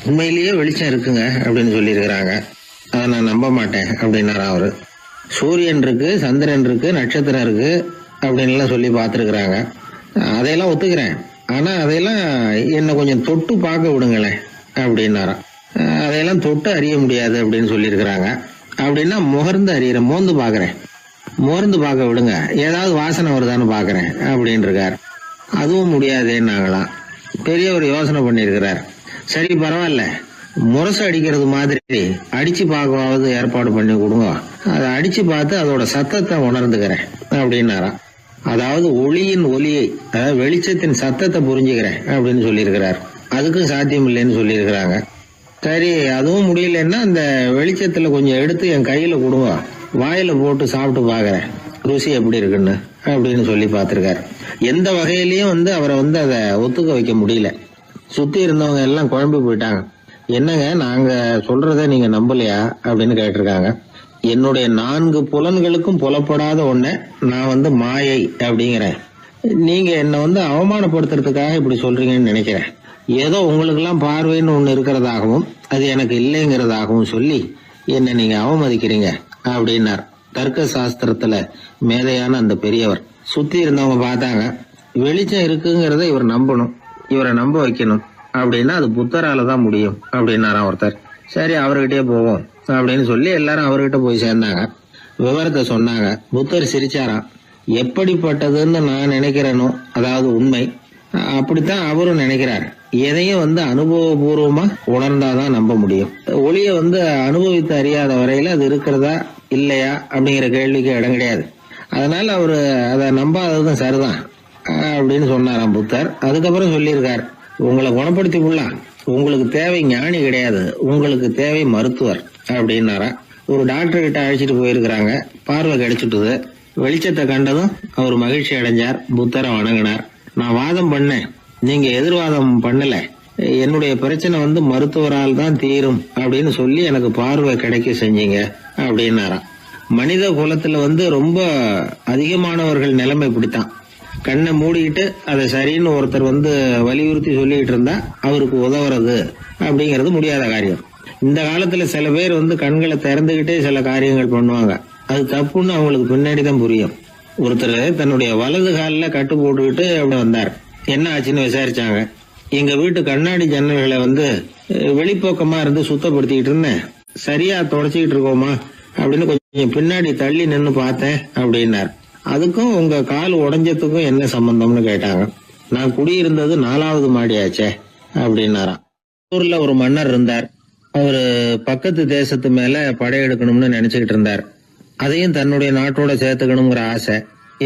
உண்மையிலேயே வெளிச்சம் இருக்குங்க அப்படின்னு சொல்லி இருக்கிறாங்க, அதை நான் நம்ப மாட்டேன் அப்படின்னாரா அவரு. சூரியன் இருக்கு, சந்திரன் இருக்கு, நட்சத்திரம் இருக்கு அப்படின்னு எல்லாம் சொல்லி பார்த்துருக்குறாங்க, அதையெல்லாம் ஒத்துக்கிறேன். ஆனா அதையெல்லாம் என்ன கொஞ்சம் தொட்டு பார்க்க விடுங்களேன் அப்படின்னாராம். அதையெல்லாம் தொட்டு அறிய முடியாது அப்படின்னு சொல்லியிருக்கிறாங்க. அப்படின்னா முகர்ந்து அறியறேன், மோந்து பாக்குறேன். மோர்ந்து பார்க்க விடுங்க, ஏதாவது வாசனை வருதான்னு பாக்குறேன் அப்படின்னு இருக்கார். அதுவும் முடியாதேன்னாங்களாம். பெரியவர் யோசனை பண்ணிருக்கிறார். சரி, பரவாயில்ல, முரசு அடிக்கிறது மாதிரி அடிச்சு பார்க்கவாவது ஏற்பாடு பண்ணி கொடுங்க, அதை அடிச்சு பார்த்து அதோட சத்தத்தை உணர்ந்துக்கிறேன் அப்படின்னாராம். அதாவது ஒளியின் ஒலியை, அதாவது வெளிச்சத்தின் சத்தத்தை புரிஞ்சுக்கிறேன் அப்படின்னு சொல்லியிருக்கிறார். அதுக்கும் சாத்தியம் இல்லைன்னு சொல்லியிருக்கிறாங்க. சரி, அதுவும் முடியலன்னா அந்த வெளிச்சத்துல கொஞ்சம் எடுத்து என் கையில கொடுங்க, வாயில போட்டு சாப்பிட்டு பாக்குறேன் ருசி எப்படி இருக்குன்னு அப்படின்னு சொல்லி பார்த்திருக்காரு. எந்த வகையிலயும் அவரை அதை ஒத்துக்க வைக்க முடியல. சுத்தி இருந்தவங்க எல்லாம் குழம்பி போயிட்டாங்க. என்னங்க, நாங்க சொல்றத நீங்க நம்பலையா அப்படின்னு கேட்டிருக்காங்க. என்னுடைய 4 புலன்களுக்கும் புலப்படாத ஒன்ன நான் மாயை அப்படிங்கிறேன். நீங்க என்ன அவமானப்படுத்துறதுக்காக இப்படி சொல்றீங்கன்னு நினைக்கிறேன். ஏதோ உங்களுக்கு எல்லாம் பார்வைன்னு ஒண்ணு இருக்கிறதாகவும் அது எனக்கு இல்லைங்கிறதாகவும் சொல்லி என்ன நீங்க அவமதிக்கிறீங்க அப்படின்னார். தர்க்க சாஸ்திரத்துல மேதையான அந்த பெரியவர். சுத்தி இருந்தவங்க பார்த்தாங்க, வெளிச்சம் இருக்குங்கிறத இவர் நம்பணும், இவரை நம்ப வைக்கணும். அப்படின்னா அது புத்தரால தான் முடியும் அப்படின்னாராம் ஒருத்தர். சரி அவர்கிட்டயே போவோம் அப்படின்னு சொல்லி எல்லாரும் அவர்கிட்ட போய் சேர்ந்தாங்க. விவரத்தை சொன்னாங்க. புத்தர் சிரிச்சாராம். எப்படிப்பட்டதுன்னு நான் நினைக்கிறேனோ, அதாவது உண்மை, அப்படித்தான் அவரும் நினைக்கிறார். எதையும் அனுபவபூர்வமா உணர்ந்தாதான் நம்ப முடியும். ஒளிய அனுபவித்து அறியாத வரையில அது இருக்கிறதா இல்லையா அப்படிங்கிற கேள்விக்கு இடம் கிடையாது. அதனால அவரு அதை நம்பாததும் சரிதான் அப்படின்னு சொன்னாராம் புத்தர். அதுக்கப்புறம் சொல்லியிருக்கார், உங்களை குணப்படுத்தி கொள்ளலாம், உங்களுக்கு தேவை ஞானி கிடையாது, உங்களுக்கு தேவை மருத்துவர் அப்படின்னாரா. ஒரு டாக்டர் கிட்ட அழைச்சிட்டு போயிருக்கிறாங்க. பார்வை கிடைச்சிட்டுது. வெளிச்சத்தை கண்டதும் அவர் மகிழ்ச்சி அடைஞ்சார். புத்தரை வணங்கினார். நான் வாதம் பண்ணேன், நீங்க எதிர்வாதம் பண்ணல. என்னுடைய பிரச்சனை மருத்துவரால் தான் தீரும் அப்படின்னு சொல்லி எனக்கு பார்வை கிடைக்க செஞ்சீங்க அப்படின்னாராம். மனித குலத்துல ரொம்ப அதிகமானவர்கள் நிலைமை இப்படித்தான். கண்ணை மூடிக்கிட்டு அதை சரின்னு ஒருத்தர் வலியுறுத்தி சொல்லிட்டு இருந்தா அவருக்கு உதவுறது அப்படிங்கிறது முடியாத காரியம். இந்த காலத்துல சில பேர் கண்களை திறந்துகிட்டே சில காரியங்கள் பண்ணுவாங்க. அது தப்புன்னு அவங்களுக்கு பின்னாடி தான் புரியும். ஒருத்தர் தன்னுடைய வலது காலில் கட்டு போட்டுக்கிட்டு அப்படி வந்தார். என்ன ஆச்சுன்னு விசாரிச்சாங்க. எங்க வீட்டு கண்ணாடி ஜன்னல்களை வெளிப்பக்கமா இருந்து சுத்தப்படுத்திக்கிட்டு இருந்தேன், சரியா தொடச்சிக்கிட்டு இருக்கோமா அப்படின்னு கொஞ்சம் பின்னாடி தள்ளி நின்னு பார்த்தேன் அப்படின்னார். அதுக்கும் உங்க கால் உடைஞ்சதுக்கும் என்ன சம்பந்தம்னு கேட்டாங்க. நான் குடியிருந்தது 4வது மாடியாச்சே அப்படின்னாராம். ஊர்ல ஒரு மன்னர் இருந்தார். அவரு பக்கத்து தேசத்து மேல படையெடுக்கணும்னு நினைச்சுக்கிட்டு இருந்தார். அதையும் தன்னுடைய நாட்டோட சேர்த்துக்கணுங்கிற ஆசை.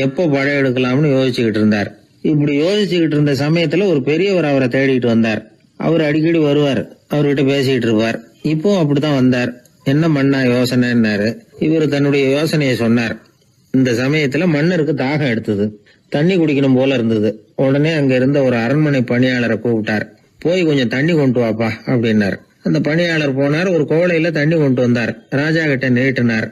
எப்போ படையெடுக்கலாம்னு யோசிச்சுக்கிட்டு இருந்தார். இப்படி யோசிச்சுக்கிட்டு இருந்த சமயத்துல ஒரு பெரியவர் அவரை தேடிட்டு வந்தார். அவர் அடிக்கடி வருவார், அவர்கிட்ட பேசிக்கிட்டு இருப்பார். இப்போ அப்படித்தான் வந்தார். என்ன மன்னா யோசனைன்னாரு. இவர் தன்னுடைய யோசனையை சொன்னார். இந்த சமயத்துல மன்னருக்கு தாகம் எடுத்தது, தண்ணி குடிக்கணும் போல இருந்தது. உடனே அங்க இருந்த ஒரு அரண்மனை பணியாளரை கூப்பிட்டார். போய் கொஞ்சம் தண்ணி கொண்டு வாப்பா அப்படின்னார். அந்த பணியாளர் போனார். ஒரு கோலையில தண்ணி கொண்டு வந்தார். ராஜா கிட்ட நீட்டினார்.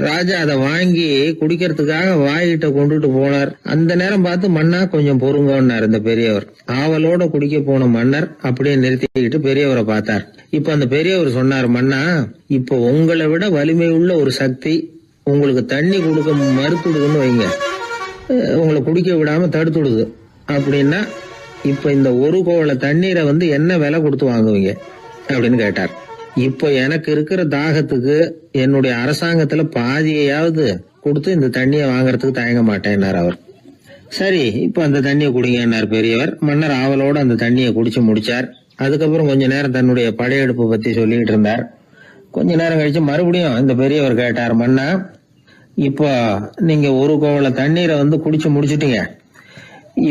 ராஜா அதை வாங்கி குடிக்கிறதுக்காக வாயிட்ட கொண்டுட்டு போனார். அந்த நேரம் பார்த்து, மன்னா கொஞ்சம் பொறுங்கன்னார் இந்த பெரியவர். ஆவலோட குடிக்க போன மன்னர் அப்படியே நிறுத்திக்கிட்டு பெரியவரை பார்த்தார். இப்ப அந்த பெரியவர் சொன்னார், மன்னா இப்ப உங்களை விட வலிமை உள்ள ஒரு சக்தி உங்களுக்கு தண்ணி கொடுக்க மறுத்துடுதுன்னு வைங்க, உங்களை குடிக்க விடாம தடுத்துடுது அப்படின்னா, இப்ப இந்த ஒரு கோவள தண்ணீரை என்ன விலை கொடுத்து வாங்குவீங்க அப்படின்னு கேட்டார். இப்ப எனக்கு இருக்கிற தாகத்துக்கு என்னுடைய அரசாங்கத்துல பாதியையாவது கொடுத்து இந்த தண்ணியை வாங்கறதுக்கு தயங்க மாட்டேன்னார் அவர். சரி இப்ப அந்த தண்ணியை குடிங்கன்னார் பெரியவர். மன்னர் ஆவலோட அந்த தண்ணியை குடிச்சு முடிச்சார். அதுக்கப்புறம் கொஞ்ச நேரம் தன்னுடைய படையெடுப்பு பத்தி சொல்லிட்டு இருந்தார். கொஞ்ச நேரம் கழிச்சு மறுபடியும் இந்த பெரியவர் கேட்டார், மன்னா இப்போ நீங்க ஒரு கோவள தண்ணீரை குடிச்சு முடிச்சுட்டீங்க.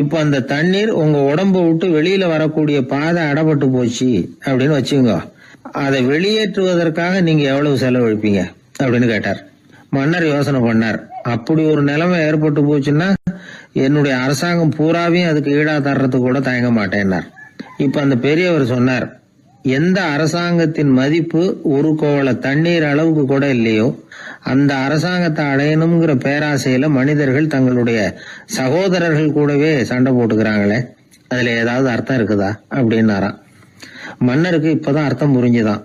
இப்ப அந்த தண்ணீர் உங்க உடம்ப விட்டு வெளியில வரக்கூடிய பாதை அடப்பட்டு போச்சு அப்படின்னு வச்சுங்க, அதை வெளியேற்றுவதற்காக நீங்க எவ்வளவு செலவழிப்பீங்க அப்படின்னு கேட்டார். மன்னர் யோசனை பண்ணார். அப்படி ஒரு நிலைமை ஏற்பட்டு போச்சுன்னா என்னுடைய அரசாங்கம் பூராவையும் அதுக்கு ஈடா தர்றதுக்கு கூட தயங்க மாட்டேன்னார். இப்ப அந்த பெரியவர் சொன்னார், எந்த அரசாங்கத்தின் மதிப்பு ஒரு கோவள தண்ணீர் அளவுக்கு கூட இல்லையோ அந்த அரசாங்கத்தை அடையணுங்கிற பேராசையில மனிதர்கள் தங்களுடைய சகோதரர்கள் கூடவே சண்டை போட்டுக்கிறாங்களே, அதுல ஏதாவது அர்த்தம் இருக்குதா அப்படின்னாராம். மன்னருக்கு இப்பதான் அர்த்தம் புரிஞ்சுதான்.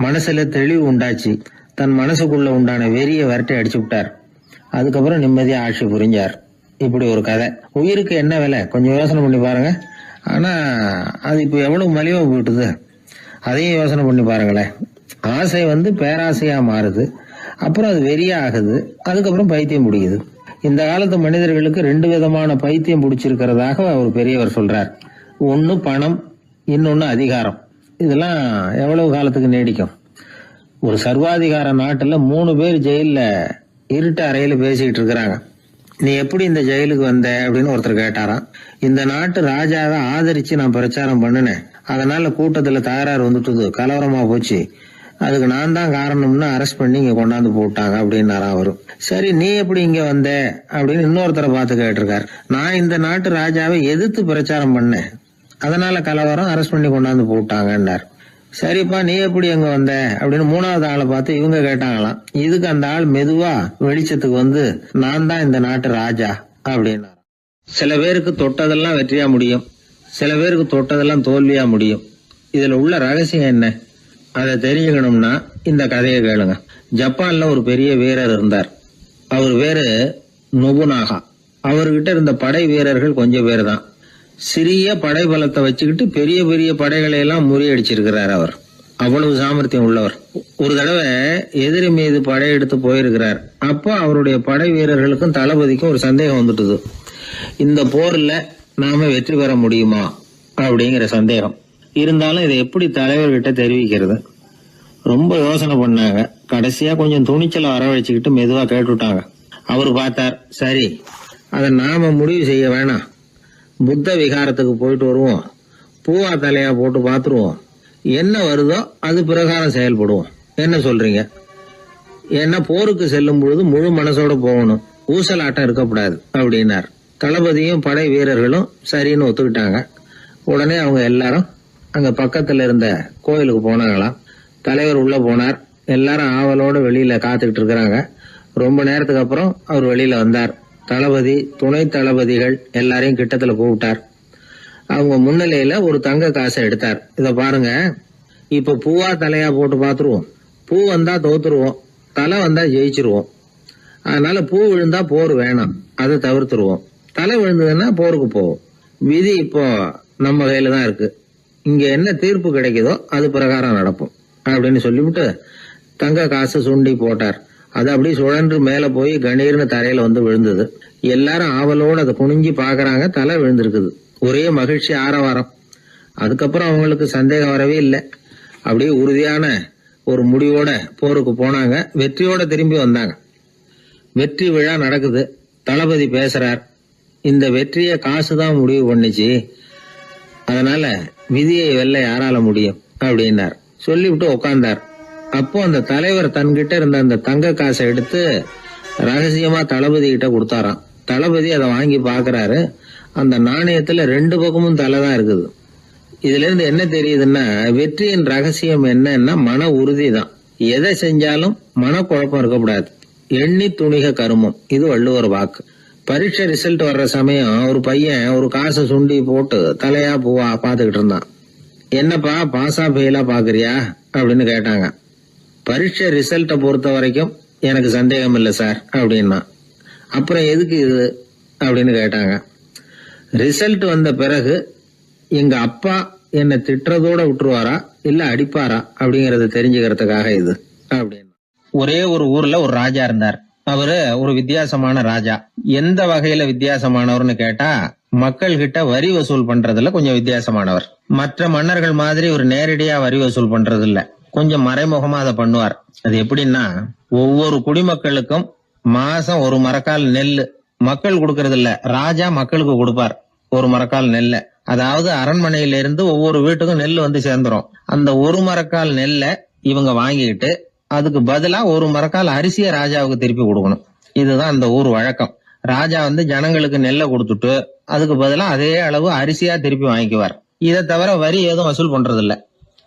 மனசுல தெளிவு உண்டாச்சு. தன் மனசுக்குள்ள உண்டான வெறிய விரட்டி அடிச்சு விட்டார். அதுக்கப்புறம் நிம்மதியா ஆட்சி புரிஞ்சார். இப்படி ஒரு கதை. உயிருக்கு என்ன விலை கொஞ்சம் யோசனை பண்ணி பாருங்க. ஆனா அது இப்ப எவ்வளவு மலிவா போயிட்டுது, அதையும் யோசனை பண்ணி பாருங்களேன். ஆசை பேராசையா மாறுது, அப்புறம் அது வெறியா ஆகுது, அதுக்கப்புறம் பைத்தியம் பிடிக்குது. இந்த காலத்து மனிதர்களுக்கு 2 விதமான பைத்தியம் பிடிச்சிருக்கிறதாக ஒரு பெரியவர் சொல்றார். ஒன்னு பணம், இன்னொன்னு அதிகாரம். இதெல்லாம் எவ்வளவு காலத்துக்கு நீடிக்கும்? ஒரு சர்வாதிகார நாட்டுல 3 பேர் ஜெயில இருட்டு அறையில பேசிக்கிட்டு இருக்கிறாங்க. நீ எப்படி இந்த ஜெயிலுக்கு வந்த அப்படின்னு ஒருத்தர் கேட்டாராம். இந்த நாட்டு ராஜாவை ஆதரிச்சு நான் பிரச்சாரம் பண்ணினேன், அதனால கூட்டத்துல தகராறு வந்துட்டுது, கலவரமா போச்சு, அதுக்கு நான் தான் காரணம்னு அரெஸ்ட் பண்ணி இங்க கொண்டாந்து போட்டாங்க அப்படின்னாராம் அவரு. சரி நீ எப்படி இங்க வந்த அப்படின்னு இன்னொருத்தரை பார்த்து கேட்டிருக்காரு. நான் இந்த நாட்டு ராஜாவை எதிர்த்து பிரச்சாரம் பண்ணேன், அதனால கலவரம், அரெஸ்ட் பண்ணி கொண்டாந்து போட்டாங்கன்னார். சரிப்பா நீ எப்படி அங்க வந்த அப்படின்னு 3வது ஆளை பார்த்து இவங்க கேட்டாங்களாம். இதுக்கு அந்த ஆள் மெதுவா வெளிச்சத்துக்கு நான் தான் இந்த நாட்டு ராஜா அப்படின்னா. சில பேருக்கு தொட்டதெல்லாம் வெற்றியா முடியும், சில பேருக்கு தொட்டதெல்லாம் தோல்வியா முடியும். இதுல உள்ள ரகசியம் என்ன, அதை தெரிஞ்சுக்கணும்னா இந்த கதையை கேளுங்க. ஜப்பான்ல ஒரு பெரிய வீரர் இருந்தார். அவர் பேரு நொபுனாகா. அவர்கிட்ட இருந்த படை வீரர்கள் கொஞ்சம் பேர் தான். சிறிய படை பலத்தை வச்சுக்கிட்டு பெரிய பெரிய படைகளை எல்லாம் முறியடிச்சிருக்கிறார் அவர். அவ்வளவு சாமர்த்தியம் உள்ளவர். ஒரு தடவை எதிரி மீது படையெடுத்து போயிருக்கிறார். அப்போ அவருடைய படை வீரர்களுக்கும் தளபதிக்கும் ஒரு சந்தேகம் வந்துட்டுது. இந்த போர்ல நாம வெற்றி பெற முடியுமா அப்படிங்கிற சந்தேகம் இருந்தாலும் இதை எப்படி தலைவர்கிட்ட தெரிவிக்கிறது? ரொம்ப யோசனை பண்ணாங்க. கடைசியா கொஞ்சம் துணிச்சலை வரவழைச்சுக்கிட்டு மெதுவா கேட்டுட்டாங்க. அவர் பார்த்தார், சரி அதை நாம முடிவு செய்ய வேணாம், புத்த விகாரத்துக்கு போயிட்டு வருவோம், பூவா தலையா போட்டு பாத்துருவோம், என்ன வருதோ அது பிரகாரம் செயல்படுவோம், என்ன சொல்றீங்க? ஏன்னா போருக்கு செல்லும் பொழுது முழு மனசோட போகணும், ஊசலாட்டம் இருக்கக்கூடாது அப்படின்னார். தளபதியும் படை வீரர்களும் சரின்னு ஒத்துக்கிட்டாங்க. உடனே அவங்க எல்லாரும் அங்க பக்கத்துல இருந்த கோயிலுக்கு போனாங்களாம். தலைவர் உள்ள போனார். எல்லாரும் ஆவலோட வெளியில காத்துக்கிட்டு இருக்கிறாங்க. ரொம்ப நேரத்துக்கு அப்புறம் அவர் வெளியில வந்தார். தளபதி, துணை தளபதிகள் எல்லாரையும் கிட்டத்துல கூப்பிட்டார். அவங்க முன்னிலையில ஒரு தங்க காசை எடுத்தார். இத பாருங்க, இப்ப பூவா தலையா போட்டு பாத்துருவோம். பூ வந்தா தோத்துருவோம், தலை வந்தா ஜெயிச்சிருவோம். அதனால பூ விழுந்தா போர் வேணாம், அதை தவிர்த்துருவோம். தலை விழுந்ததுன்னா போருக்கு போவோம். விதி இப்போ நம்ம கையில தான் இருக்கு. இங்க என்ன தீர்ப்பு கிடைக்குதோ அது பிரகாரம் நடப்போம் அப்படின்னு சொல்லிவிட்டு தங்க காசு சுண்டி போட்டார். அது அப்படியே சுழன்று மேல போய் கணீர்னு தரையில வந்து விழுந்தது. எல்லாரும் ஆவலோடு அதை குனிஞ்சி பாக்குறாங்க. தலை விழுந்திருக்குது. ஒரே மகிழ்ச்சி, ஆரவாரம். அதுக்கப்புறம் அவங்களுக்கு சந்தேகம் வரவே இல்லை. அப்படியே உறுதியான ஒரு முடிவோட போருக்கு போனாங்க. வெற்றியோட திரும்பி வந்தாங்க. வெற்றி விழா நடக்குது. தளபதி பேசுறார். இந்த வெற்றியை காசுதான் முடிவு பண்ணிச்சு, அதனால விதியை வெல்ல யாரால முடியும் அப்படின்னார். சொல்லிவிட்டு உட்கார்ந்தார். அப்போ அந்த தலைவர் தன்கிட்ட இருந்த அந்த தங்க காசை எடுத்து ரகசியமா தளபதி கிட்ட கொடுத்தாராம். தளபதி அதை வாங்கி பாக்குறாரு. அந்த நாணயத்துல 2 பக்கமும் தலை தான் இருக்குது. இதுல இருந்து என்ன தெரியுதுன்னா, வெற்றியின் ரகசியம் என்னன்னா மன உறுதி தான். எதை செஞ்சாலும் மனக்குழப்பம் இருக்கக்கூடாது. எண்ணி துணிக கருமம், இது வள்ளுவர் வாக்கு. பரீட்சை ரிசல்ட் வர்ற சமயம் ஒரு பையன் ஒரு காசை சுண்டி போட்டு தலையா பூவா பாத்துக்கிட்டு இருந்தான். என்னப்பா பாஸா ஃபெயிலா பாக்குறியா அப்படின்னு கேட்டாங்க. பரீட்சை ரிசல்ட்டை பொறுத்த வரைக்கும் எனக்கு சந்தேகம் இல்லை சார் அப்படின்னா. அப்புறம் எதுக்கு இது அப்படின்னு கேட்டாங்க. ரிசல்ட் வந்த பிறகு எங்க அப்பா என்னை திட்டுறதோட விட்டுருவாரா இல்ல அடிப்பாரா அப்படிங்கறத தெரிஞ்சுக்கிறதுக்காக இது அப்படின்னு. ஒரே ஒரு ஊர்ல ஒரு ராஜா இருந்தார். அவரு ஒரு வித்தியாசமான ராஜா. எந்த வகையில வித்தியாசமானவர்னு கேட்டா, மக்கள் கிட்ட வரி வசூல் பண்றதுல கொஞ்சம் வித்தியாசமானவர். மற்ற மன்னர்கள் மாதிரி ஒரு நேரடியா வரி வசூல் பண்றது இல்ல, கொஞ்சம் மறைமுகமா அதை பண்ணுவார். அது எப்படின்னா, ஒவ்வொரு குடிமக்களுக்கும் மாசம் ஒரு மரக்கால் நெல்லு மக்கள் கொடுக்கறது இல்ல, ராஜா மக்களுக்கு கொடுப்பார். ஒரு மரக்கால் நெல்ல, அதாவது அரண்மனையில இருந்து ஒவ்வொரு வீட்டுக்கும் நெல் வந்து சேர்ந்துரும். அந்த ஒரு மரக்கால் நெல்லை இவங்க வாங்கிட்டு அதுக்கு பதிலா ஒரு மரக்கால் அரிசியை ராஜாவுக்கு திருப்பி கொடுக்கணும். இதுதான் அந்த ஊர் வழக்கம். ராஜா வந்து ஜனங்களுக்கு நெல்லை கொடுத்துட்டு அதுக்கு பதிலா அதே அளவு அரிசியா திருப்பி வாங்கிக்குவார். இதை தவிர வரி ஏதும் வசூல் பண்றது இல்ல.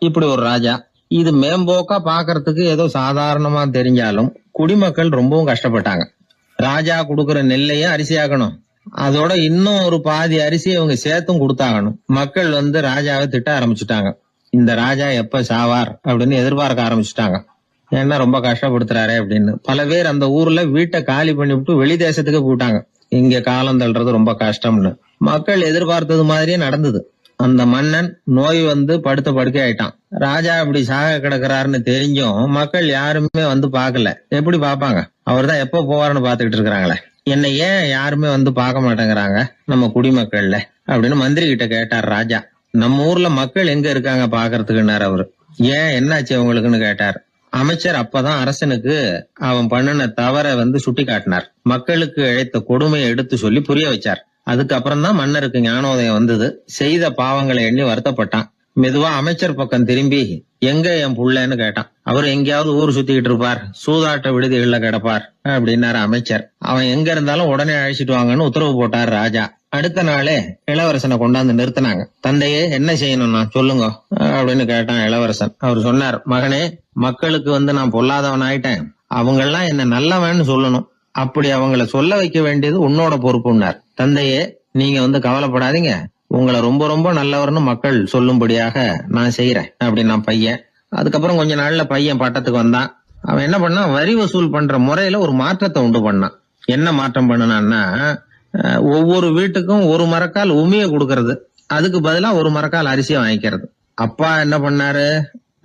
இப்படி ஒரு ராஜா. இது மேம்போக்கா பாக்குறதுக்கு ஏதோ சாதாரணமா தெரிஞ்சாலும் குடிமக்கள் ரொம்பவும் கஷ்டப்பட்டாங்க. ராஜா கொடுக்கற நெல்லையும் அரிசியாக்கணும், அதோட இன்னும் ஒரு பாதி அரிசியை இவங்க சேர்த்தும் கொடுத்தாகணும். மக்கள் வந்து ராஜாவை திட்ட ஆரம்பிச்சுட்டாங்க. இந்த ராஜா எப்ப சாவார் அப்படின்னு எதிர்பார்க்க ஆரம்பிச்சுட்டாங்க. ஏன்னா ரொம்ப கஷ்டப்படுத்துறாரு அப்படின்னு. பல பேர் அந்த ஊர்ல வீட்டை காலி பண்ணிவிட்டு வெளி தேசத்துக்கு போயிட்டாங்க. இங்க காலம் தள்ளுறது ரொம்ப கஷ்டம்னு. மக்கள் எதிர்பார்த்தது மாதிரியே நடந்தது. அந்த மன்னன் நோய் வந்து படுத்த படுக்கை ஆயிட்டான். ராஜா இப்படி சாக கிடக்குறாருன்னு தெரிஞ்சும் மக்கள் யாருமே வந்து பாக்கல. எப்படி பாப்பாங்க? அவர் தான் எப்ப போவாருன்னு பாத்துக்கிட்டு இருக்கிறாங்களே. என்னை ஏன் யாருமே வந்து பார்க்க மாட்டேங்கிறாங்க நம்ம குடிமக்கள்ல அப்படின்னு மந்திரி கிட்ட கேட்டார் ராஜா. நம்ம ஊர்ல மக்கள் எங்க இருக்காங்க பாக்குறதுக்குன்னாரு அவரு. ஏன் என்னாச்சு அவங்களுக்குன்னு கேட்டார். அமைச்சர் அப்பதான் அரசனுக்கு அவன் பண்ணின தவற வந்து சுட்டி காட்டினார். மக்களுக்கு இழைத்த கொடுமையை எடுத்து சொல்லி புரிய வச்சார். அதுக்கப்புறம் தான் மன்னருக்கு ஞானோதயம் வந்தது. செய்த பாவங்களை எண்ணி வருத்தப்பட்டான். மெதுவா அமைச்சர் பக்கம் திரும்பி, எங்க என் புள்ளன்னு கேட்டான். அவர் எங்கேயாவது ஊர் சுத்திக்கிட்டு இருப்பார், சூதாட்ட விடுதிகள்ல கிடப்பார் அப்படின்னாரு அமைச்சர். அவன் எங்க இருந்தாலும் உடனே அழைச்சிட்டு வாங்கன்னு உத்தரவு போட்டார் ராஜா. அடுத்த நாளே இளவரசனை கொண்டாந்து நிறுத்தினாங்க. தந்தையே, என்ன செய்யணும்னா சொல்லுங்க அப்படின்னு கேட்டான் இளவரசன். அவர் சொன்னார், மகனே, மக்களுக்கு வந்து நான் பொல்லாதவன் ஆயிட்டேன், அவங்கெல்லாம் என்ன நல்லவன்னு சொல்லணும். அப்படி அவங்கள சொல்ல வைக்க வேண்டியது உன்னோட பொறுப்புன்னார். தந்தையே, நீங்க வந்து கவலைப்படாதீங்க, உங்களை ரொம்ப ரொம்ப நல்லவர்னு மக்கள் சொல்லும்படியாக நான் செய்யறேன் அப்படின்னு நான் பையன். அதுக்கப்புறம் கொஞ்ச நாள்ல பையன் பட்டத்துக்கு வந்தான். அவன் என்ன பண்ணான், வரி வசூல் பண்ற முறையில ஒரு மாற்றத்தை உண்டு பண்ணான். என்ன மாற்றம் பண்ணனான்னா, ஒவ்வொரு வீட்டுக்கும் ஒரு மரக்கால் உமிய கொடுக்கறது, அதுக்கு பதிலா ஒரு மரக்கால் அரிசியை வாங்கிக்கிறது. அப்பா என்ன பண்ணாரு,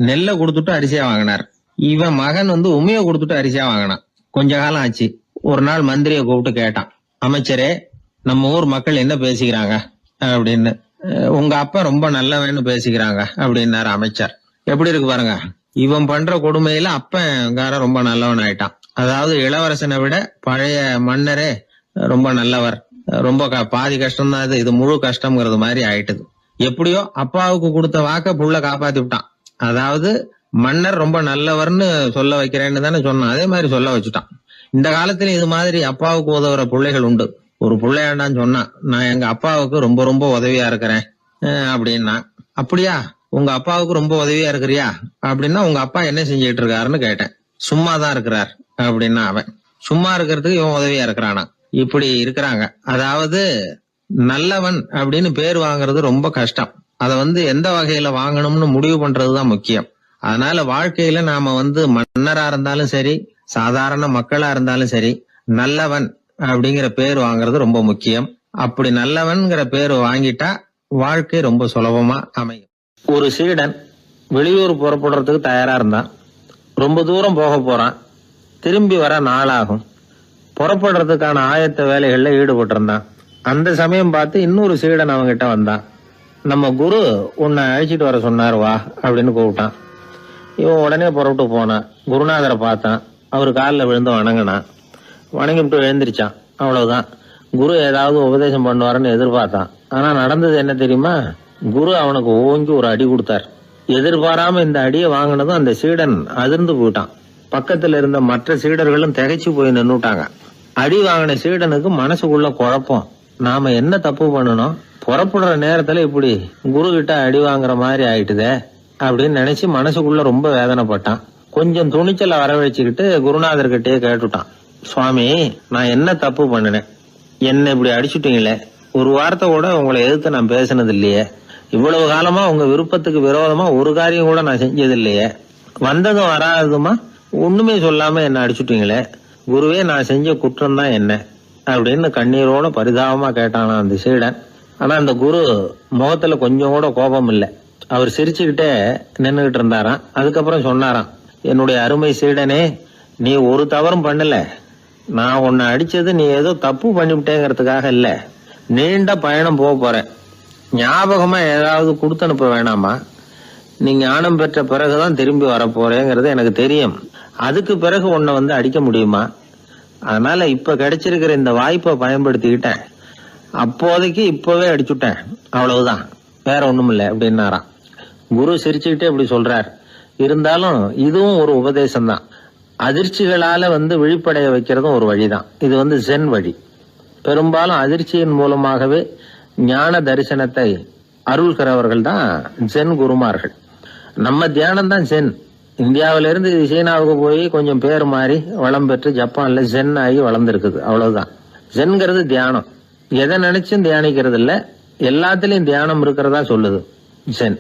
நெல்லை கொடுத்துட்டு அரிசியா வாங்கினார். இவன் மகன் உமிய கொடுத்துட்டு அரிசியா வாங்கினான். கொஞ்ச காலம் ஆச்சு. ஒரு நாள் மந்திரியை கூப்பிட்டு கேட்டான், அமைச்சரே, நம்ம ஊர் மக்கள் என்ன பேசிக்கிறாங்க அப்படின்னு. உங்க அப்பா ரொம்ப நல்லவன்னு பேசிக்கிறாங்க அப்படின்னாரு அமைச்சர். எப்படி இருக்கு பாருங்க, இவன் பண்ற கொடுமையில அப்பன் ரொம்ப நல்லவன் ஆயிட்டான். அதாவது இளவரசனை விட பழைய மன்னரே ரொம்ப நல்லவர், ரொம்ப பாதி கஷ்டம் தான் இது முழு கஷ்டம்ங்கிறது மாதிரி ஆயிட்டுது. எப்படியோ அப்பாவுக்கு கொடுத்த வாக்க புள்ள காப்பாத்தி விட்டான். அதாவது மன்னர் ரொம்ப நல்லவர்னு சொல்ல வைக்கிறேன்னு தானே சொன்னான், அதே மாதிரி சொல்ல வச்சுட்டான். இந்த காலத்துல இது மாதிரி அப்பாவுக்கு உதவுற பிள்ளைகள் உண்டு. ஒரு பிள்ளையாண்டான்னு சொன்னான், நான் எங்க அப்பாவுக்கு ரொம்ப ரொம்ப உதவியா இருக்கிறேன் அப்படின்னா. அப்படியா, உங்க அப்பாவுக்கு ரொம்ப உதவியா இருக்கிறியா அப்படின்னா, உங்க அப்பா என்ன செஞ்சிட்டு இருக்காருன்னு கேட்டேன். சும்மாதான் இருக்கிறார் அப்படின்னா அவன். சும்மா இருக்கிறதுக்கு இவன் உதவியா இருக்கிறானா? இப்படி இருக்கிறாங்க. அதாவது நல்லவன் அப்படின்னு பேர் வாங்குறது ரொம்ப கஷ்டம். அத எந்த வகையில வாங்கணும்னு முடிவு பண்றதுதான் முக்கியம். அதனால வாழ்க்கையில நாம மன்னரா இருந்தாலும் சரி, சாதாரண மக்களா இருந்தாலும் சரி, நல்லவன் அப்படிங்கிற பேர் வாங்குறது ரொம்ப முக்கியம். அப்படி நல்லவன்கிற பேர் வாங்கிட்டா வாழ்க்கை ரொம்ப சுலபமா அமையும். ஒரு சீடன் வெளியூர் புறப்படுறதுக்கு தயாரா இருந்தான். ரொம்ப தூரம் போக போறான். திரும்பி வர நாளாகும். புறப்படுறதுக்கான ஆயத்த வேலைகள்ல ஈடுபட்டு இருந்தான். அந்த சமயம் பார்த்து இன்னொரு சீடன் அவங்கிட்ட வந்தான். நம்ம குரு உன்னை அழைச்சிட்டு வர சொன்னார், வா அப்படின்னு கூப்பிட்டான். இவன் உடனே புறப்பட்டு போனான். குருநாதரை பார்த்தான். அவரு காலில் விழுந்து வணங்கினான். வணங்கிவிட்டு எழுந்திரிச்சான். அவ்வளவுதான். குரு ஏதாவது உபதேசம் பண்ணுவாருன்னு எதிர்பார்த்தான். ஆனா நடந்தது என்ன தெரியுமா? குரு அவனுக்கு ஓங்கி ஒரு அடி கொடுத்தார். எதிர்பாராம இந்த அடியை வாங்கினதும் அந்த சீடன் அதிர்ந்து போயிட்டான். பக்கத்துல இருந்த மற்ற சீடர்களும் திகைச்சு போய் நின்னுட்டாங்க. அடி வாங்கின சீடனுக்கு மனசுக்குள்ள குழப்பம். நாம என்ன தப்பு பண்ணணும், புறப்படுற நேரத்துல இப்படி குரு கிட்ட அடி வாங்குற மாதிரி ஆயிட்டுதே அப்படின்னு நினைச்சு மனசுக்குள்ள ரொம்ப வேதனைப்பட்டான். கொஞ்சம் துணிச்சலை வரவழைச்சுக்கிட்டு குருநாதர்கிட்டயே கேட்டுட்டான், சுவாமி, நான் என்ன தப்பு பண்ணினேன்? என்ன இப்படி அடிச்சுட்டீங்களே, ஒரு வார்த்தை கூட உங்களை எதிர்த்து நான் பேசினது இல்லையே, இவ்வளவு காலமா உங்க விருப்பத்துக்கு விரோதமா ஒரு காரியம் கூட நான் செஞ்சது இல்லையே, வந்ததும் வராததுமா ஒண்ணுமே சொல்லாம என்ன அடிச்சுட்டீங்களே, குருவே, நான் செஞ்ச குற்றம் தான் என்ன அப்படின்னு கண்ணீரோட பரிதாபமா கேட்டானா அந்த சீடன். ஆனா அந்த குரு முகத்துல கொஞ்சம் கூட கோபம் இல்லை. அவர் சிரிச்சுக்கிட்டே நின்னுகிட்டு இருந்தாராம். அதுக்கப்புறம் சொன்னாராம், என்னுடைய அருமை சீடனே, நீ ஒரு தவறும் பண்ணல. நான் உன்னை அடிச்சது நீ ஏதோ தப்பு பண்ணிவிட்டேங்கிறதுக்காக இல்ல. நீண்ட பயணம் போக போறேன், ஞாபகமா ஏதாவது கொடுத்து அனுப்ப வேணாமா? நீ ஞானம் பெற்ற பிறகுதான் திரும்பி வர போறேங்கிறது எனக்கு தெரியும். அதுக்கு பிறகு உன்னை அடிக்க முடியுமா? அதனால இப்ப கிடைச்சிருக்கிற இந்த வாய்ப்பை பயன்படுத்திக்கிட்டேன். அப்போதைக்கு இப்பவே அடிச்சுட்டேன், அவ்வளவுதான், வேற ஒண்ணும் இல்லை அப்படின்னாராம். குரு சிரிச்சுக்கிட்டே இப்படி சொல்றார். இருந்தாலும் இதுவும் ஒரு உபதேசம் தான். அதிர்ச்சிகளால விழிப்படைய வைக்கிறதும் ஒரு வழிதான். இது ஜென் வழி. பெரும்பாலும் அதிர்ச்சியின் மூலமாகவே ஞான தரிசனத்தை அருள்கிறவர்கள் தான் ஜென் குருமார்கள். நம்ம தியானம் தான் ஜென். இந்தியாவிலிருந்து சீனாவுக்கு போய் கொஞ்சம் பேர் மாறி வளம் பெற்று ஜப்பான்ல ஜென் ஆகி வளர்ந்துருக்குது, அவ்வளவுதான். ஜென்கிறது தியானம். எதை நினைச்சும் தியானிக்கிறது இல்ல, எல்லாத்திலையும் தியானம் இருக்கிறதா சொல்லுது ஜென்.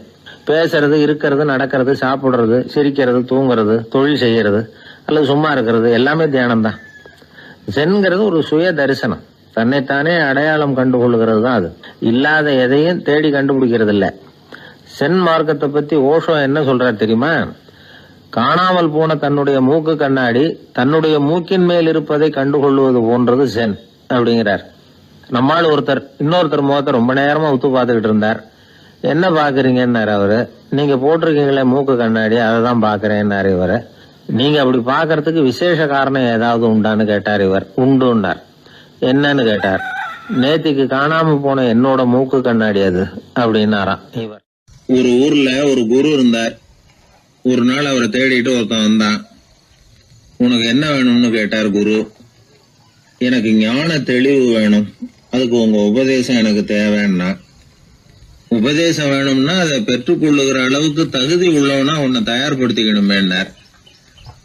பேசுறது, இருக்கிறது, நடக்கிறது, சாப்பிடுறது, சிரிக்கிறது, தூங்குறது, தொழில் செய்யறது அல்லது சும்மா இருக்கிறது எல்லாமே தியானம் தான். ஜென்கிறது ஒரு சுய தரிசனம். தன்னைத்தானே அடையாளம் கண்டுகொள்கிறது தான் அது. இல்லாத எதையும் தேடி கண்டுபிடிக்கிறது இல்ல. சென் மார்க்கத்தை பத்தி ஓஷோ என்ன சொல்றாரு தெரியுமா? காணாமல் போன தன்னுடைய மூக்கு கண்ணாடி தன்னுடைய மூக்கின் மேல் இருப்பதை கண்டுகொள்வது போன்றது சென் அப்படிங்கிறார். நம்மால் ஒருத்தர் இன்னொருத்தர் முகத்தை ரொம்ப நேரமா உத்து பார்த்துக்கிட்டு இருந்தார். என்ன பாக்குறீங்கன்னாரு அவரு. நீங்க போட்டிருக்கீங்களே மூக்கு கண்ணாடி, அதை தான் பாக்குறேன்னாரு இவரு. நீங்க அப்படி பாக்குறதுக்கு விசேஷ காரணம் ஏதாவது உண்டான்னு கேட்டார் இவர். உண்டுன்னார். என்னன்னு கேட்டார். நேத்திக்கு காணாம போன என்னோட மூக்கு கண்ணாடி அது அப்படின்னாராம் இவர். ஒரு ஊர்ல ஒரு குரு இருந்தார். ஒரு நாள் அவரை தேடிட்டு ஒருத்தன் வந்தான். உனக்கு என்ன வேணும்னு கேட்டார் குரு. எனக்கு ஞான தெளிவு வேணும், அதுக்கு உங்க உபதேசம் எனக்கு தேவைன்னா. உபதேசம் வேணும்னா அதை பெற்றுக்கொள்ளுகிற அளவுக்கு தகுதி உள்ளவனா உன்னை தயார்படுத்திக்கணுமேன்னார்.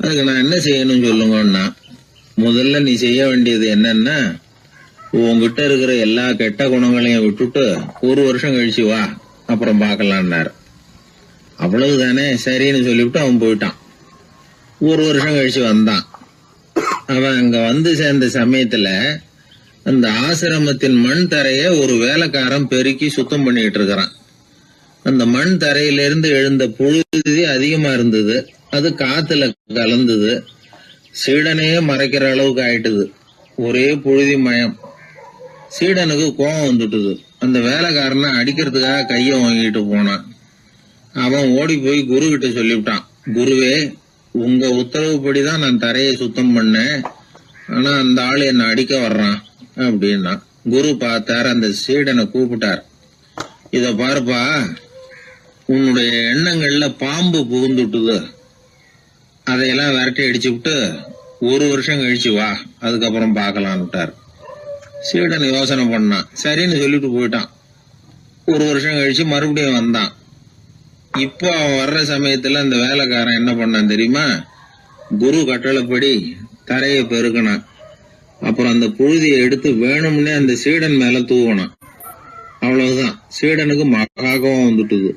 அதுக்கு நான் என்ன செய்யணும் சொல்லுங்கன்னா, முதல்ல நீ செய்ய வேண்டியது என்னன்னா, உங்ககிட்ட இருக்கிற எல்லா கெட்ட குணங்களையும் விட்டுட்டு 1 வருஷம் கழிச்சு வா, அப்புறம் பாக்கலான்னாரு. அவ்வளவுதானே, சரின்னு சொல்லிவிட்டு அவன் போயிட்டான். 1 வருஷம் கழிச்சு வந்தான். அவன் அங்க சேர்ந்த சமயத்துல அந்த ஆசிரமத்தின் மண் தரைய ஒரு வேலைக்காரன் பெருக்கி சுத்தம் பண்ணிட்டு இருக்கிறான். அந்த மண் தரையிலிருந்து எழுந்த புழுதி அதிகமா இருந்தது. அது காத்துல கலந்தது. சீடனையே மறைக்கிற அளவுக்கு ஆயிட்டுது. ஒரே புழுதி மயம். சீடனுக்கு கோபம் வந்துட்டுது. அந்த வேலைக்காரனை அடிக்கிறதுக்காக கைய வாங்கிட்டு போனான். அவன் ஓடி போய் குரு கிட்ட சொல்லிவிட்டான், குருவே, உங்க உத்தரவுப்படிதான் நான் தரையை சுத்தம் பண்ணேன். ஆனா அந்த ஆளு என்ன அடிக்க வர்றான் அப்படின்னா. குரு பார்த்தார். அந்த சீடனை கூப்பிட்டார். இத பாருப்பா, உன்னுடைய எண்ணங்கள்ல பாம்பு புகுந்துட்டுது. அதையெல்லாம் விரட்டி அடிச்சு விட்டு 1 வருஷம் கழிச்சு வா, அதுக்கப்புறம் பார்க்கலான்னுட்டார். சீடன் யோசனை பண்ணான். சரின்னு சொல்லிட்டு போயிட்டான். 1 வருஷம் கழிச்சு மறுபடியும் வந்தான். இப்போ அவன் வர்ற சமயத்துல அந்த வேலைக்காரன் என்ன பண்ணான் தெரியுமா? குரு கட்டளைப்படி தரையை பெருக்கினான். அப்புறம் அந்த புழுதியை எடுத்து வேணும்னே அந்த சீடன் மேல தூவனான். அவ்வளவுதான். சீடனுக்கு மகாகோவம் வந்துட்டுது.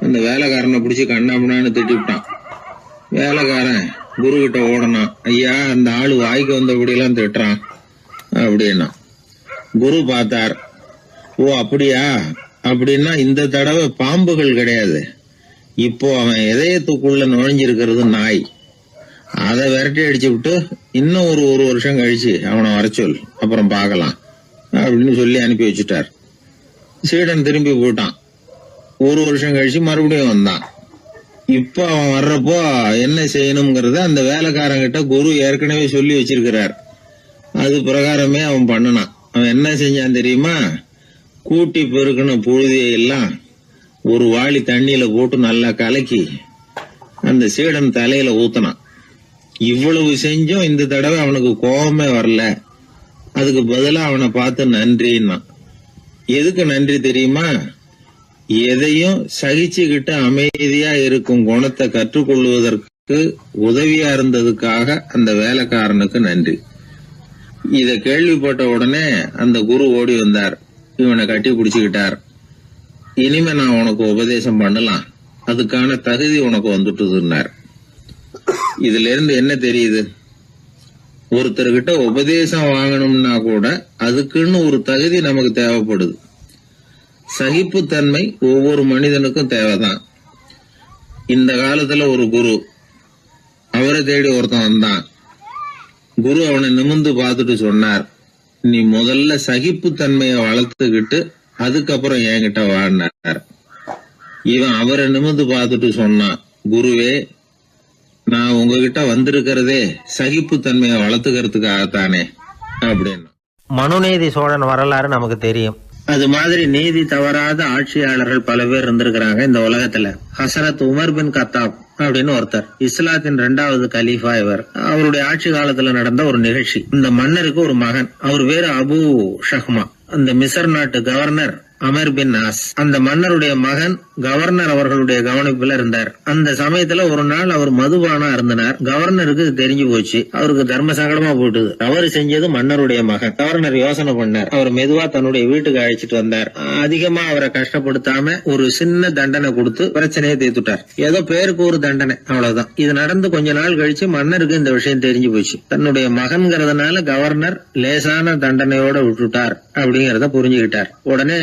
அந்த வேலைக்காரனை பிடிச்சி கண்ணாமண்ணான்னு திட்டிவிட்டான். வேலைக்காரன் குரு கிட்ட ஓடனான். ஐயா, அந்த ஆளு வாய்க்கு வந்தபடி எல்லாம் திட்டுறான் அப்படின்னா. குரு பார்த்தார். ஓ அப்படியா? அப்படின்னா இந்த தடவை பாம்புகள் கிடையாது. இப்போ அவன் இதயத்துக்குள்ள நுழைஞ்சிருக்கிறது நாய். அதை விரட்டி அடிச்சு விட்டு இன்னும் ஒரு வருஷம் கழிச்சு அவனை வர சொல், அப்புறம் பார்க்கலாம் அப்படின்னு சொல்லி அனுப்பி வச்சுட்டார். சீடன் திரும்பி போயிட்டான். 1 வருஷம் கழிச்சு மறுபடியும் வந்தான். இப்ப அவன் வர்றப்போ என்ன செய்யணுங்கிறத அந்த வேலைக்காரங்கிட்ட குரு ஏற்கனவே சொல்லி வச்சிருக்கிறார். அது பிரகாரமே அவன் பண்ணனான். அவன் என்ன செஞ்சான் தெரியுமா? கூட்டி பெருக்கின புழுதியை எல்லாம் ஒரு வாளி தண்ணியில போட்டு நல்லா கலக்கி அந்த சீடன் தலையில ஊத்தினான். இவ்வளவு செஞ்சும் இந்த தடவை அவனுக்கு கோபமே வரல. அதுக்கு பதிலா அவனை பார்த்து நன்றின்னா. எதுக்கு நன்றி தெரியுமா? எதையும் சகிச்சுக்கிட்டு அமைதியா இருக்கும் குணத்தை கற்றுக்கொள்வதற்கு உதவியா இருந்ததுக்காக அந்த வேலைக்காரனுக்கு நன்றி. இத கேள்விப்பட்ட உடனே அந்த குரு ஓடி வந்தார். இவனை கட்டி பிடிச்சுக்கிட்டார். இனிமே நான் உனக்கு உபதேசம் பண்ணலாம், அதுக்கான தகுதி உனக்கு வந்துட்டுதுன்னார். இதுல இருந்து என்ன தெரியுது? ஒருத்தர்கிட்ட உபதேசம் வாங்கணும்னா கூட அதுக்குன்னு ஒரு தகுதி நமக்கு தேவைப்படுது. சகிப்புத்தன்மை ஒவ்வொரு மனிதனுக்கும் தேவைதான். இந்த காலத்துல ஒரு குரு, அவரை தேடி ஒருத்தன் வந்தான். குரு அவனை நிமிர்ந்து பார்த்துட்டு சொன்னார், நீ முதல்ல சகிப்புத்தன்மையை வளர்த்துக்கிட்டு அதுக்கப்புறம் என்கிட்ட வாடினார். இவன் அவரை நிமிர்ந்து பார்த்துட்டு சொன்னான், குருவே, நான் உங்ககிட்ட வந்திருக்கிறதே சகிப்புத்தன்மையை வளர்த்துக்கிறதுக்காகத்தானே அப்படின்னு. மனுநீதி சோழன் வரலாறு நமக்கு தெரியும். அது மாதிரி நீதி தவறாத ஆட்சியாளர்கள் பல பேர் இருந்திருக்கிறாங்க இந்த உலகத்துல. ஹசரத் உமர் பின் கத்தாப் அப்படின்னு ஒருத்தர், இஸ்லாத்தின் 2வது கலீஃபா இவர். அவருடைய ஆட்சி காலத்துல நடந்த ஒரு நிகழ்ச்சி. இந்த மன்னருக்கு ஒரு மகன், அவர் பேரு அபு ஷஹ்மா. அந்த மிசர் நாட்டு கவர்னர் அமர் பின் ஆஸ், அந்த மன்னருடைய மகன் கவர்னர் அவர்களுடைய கவனிப்புல இருந்தார். அந்த சமயத்துல ஒரு நாள் அவர் மதுபானா இருந்தனார். கவர்னருக்கு தெரிஞ்சு போச்சு. அவருக்கு தர்ம சங்கடமா போயிட்டுது. தவறு செஞ்சது மன்னருடைய மகன். கவர்னர் யோசனை பண்ணார். அவர் மெதுவா தன்னுடைய வீட்டுக்கு அழைச்சிட்டு வந்தார். அதிகமா அவரை கஷ்டப்படுத்தாம ஒரு சின்ன தண்டனை கொடுத்து பிரச்சனையை தீர்த்துட்டார். ஏதோ பேருக்கு ஒரு தண்டனை, அவ்வளவுதான். இது நடந்து கொஞ்ச நாள் கழிச்சு மன்னருக்கு இந்த விஷயம் தெரிஞ்சு போச்சு. தன்னுடைய மகன்கிறதுனால கவர்னர் லேசான தண்டனையோட விட்டுட்டார் அப்படிங்கறத புரிஞ்சுக்கிட்டார். உடனே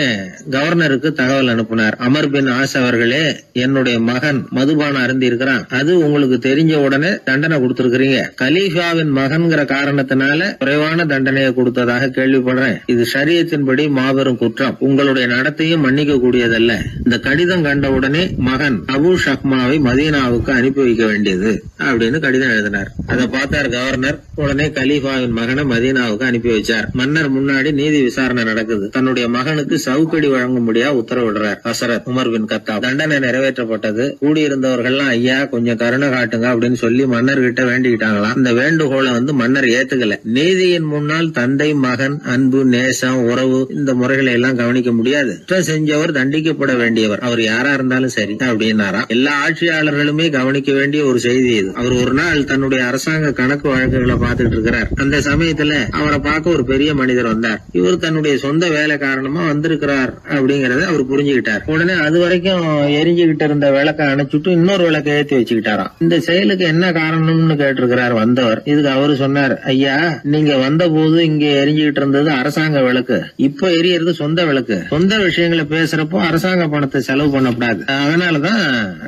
கவர்னருக்கு தகவல் அனுப்பினார். அமர் பின் ஆஸ் அவர்களே, என்னுடைய மகன் மதுபானம் அருந்தி இருக்கிறான். அது உங்களுக்கு தெரிஞ்ச உடனே தண்டனை கொடுத்திருக்கிறீங்க. கலீஃபாவின் மகன்கிற காரணத்தினால குறைவான தண்டனையை கொடுத்ததாக கேள்விப்படுறேன். இது ஷரியத்தின்படி மாபெரும் குற்றம். உங்களுடைய நடத்தையும் மன்னிக்க கூடியதல்ல. இந்த கடிதம் கண்ட உடனே மகன் அபு ஷஹ்மாவை மதீனாவுக்கு அனுப்பி வைக்க வேண்டியது அப்படின்னு கடிதம் எழுதினார். அதை பார்த்தார் கவர்னர். உடனே கலீஃபாவின் மகனை மதீனாவுக்கு அனுப்பி வச்சார். மன்னர் முன்னாடி நீதி விசாரணை நடக்குது. தன்னுடைய மகனுக்கு சவுக்கடி வழங்கும்படியா உத்தரவிடுறார் ஹசரத் உமர் பின் கத்தாப். தண்டனை நிறைவேற்றப்பட்டது. கூடியிருந்தவர்கள் ஐயா கொஞ்சம் கருணை காட்டுங்க அப்படின்னு சொல்லி மன்னர் கிட்ட வேண்டிக்கிட்டாங்களாம். அந்த வேண்டுகோளை மன்னர் ஏத்துக்கல. நீதியின் முன்னால் தந்தை மகன் அன்பு நேசம் உறவு இந்த முறைகளை எல்லாம் கவனிக்க முடியாது. குற்றம் செஞ்சவர் தண்டிக்கப்பட வேண்டியவர், அவர் யாரா இருந்தாலும் சரி அப்படின்னாராம். எல்லா ஆட்சியாளர்களுமே கவனிக்க வேண்டிய ஒரு செய்தி இது. அவர் ஒரு நாள் தன்னுடைய அரசாங்க கணக்கு வழக்குகளை பார்த்துட்டு இருக்கிறார். அந்த சமயத்துல அவரை பார்க்க ஒரு பெரிய மனிதர் வந்தார். இவர் தன்னுடைய சொந்த வேலை காரணமா வந்திருக்கிறார் சொன்னார் அப்படிங்கறத அவர் புரிஞ்சுக்கிட்டார். உடனே அது வரைக்கும் எரிஞ்சுகிட்டு இருந்த விளக்க அணைச்சுட்டு இன்னொரு விளக்க ஏற்றி வச்சுக்கிட்டாராம். இந்த செயலுக்கு என்ன காரணம்னு கேட்டிருக்கிறார் வந்தவர். இதுக்கு அவரு சொன்னார், ஐயா நீங்க வந்த போது இங்க எரிஞ்சுகிட்டு இருந்தது அரசாங்க விளக்கு, இப்ப எரியறது சொந்த விளக்கு. சொந்த விஷயங்களை பேசுறப்போ அரசாங்க பணத்தை செலவு பண்ணக்கூடாது, அதனாலதான்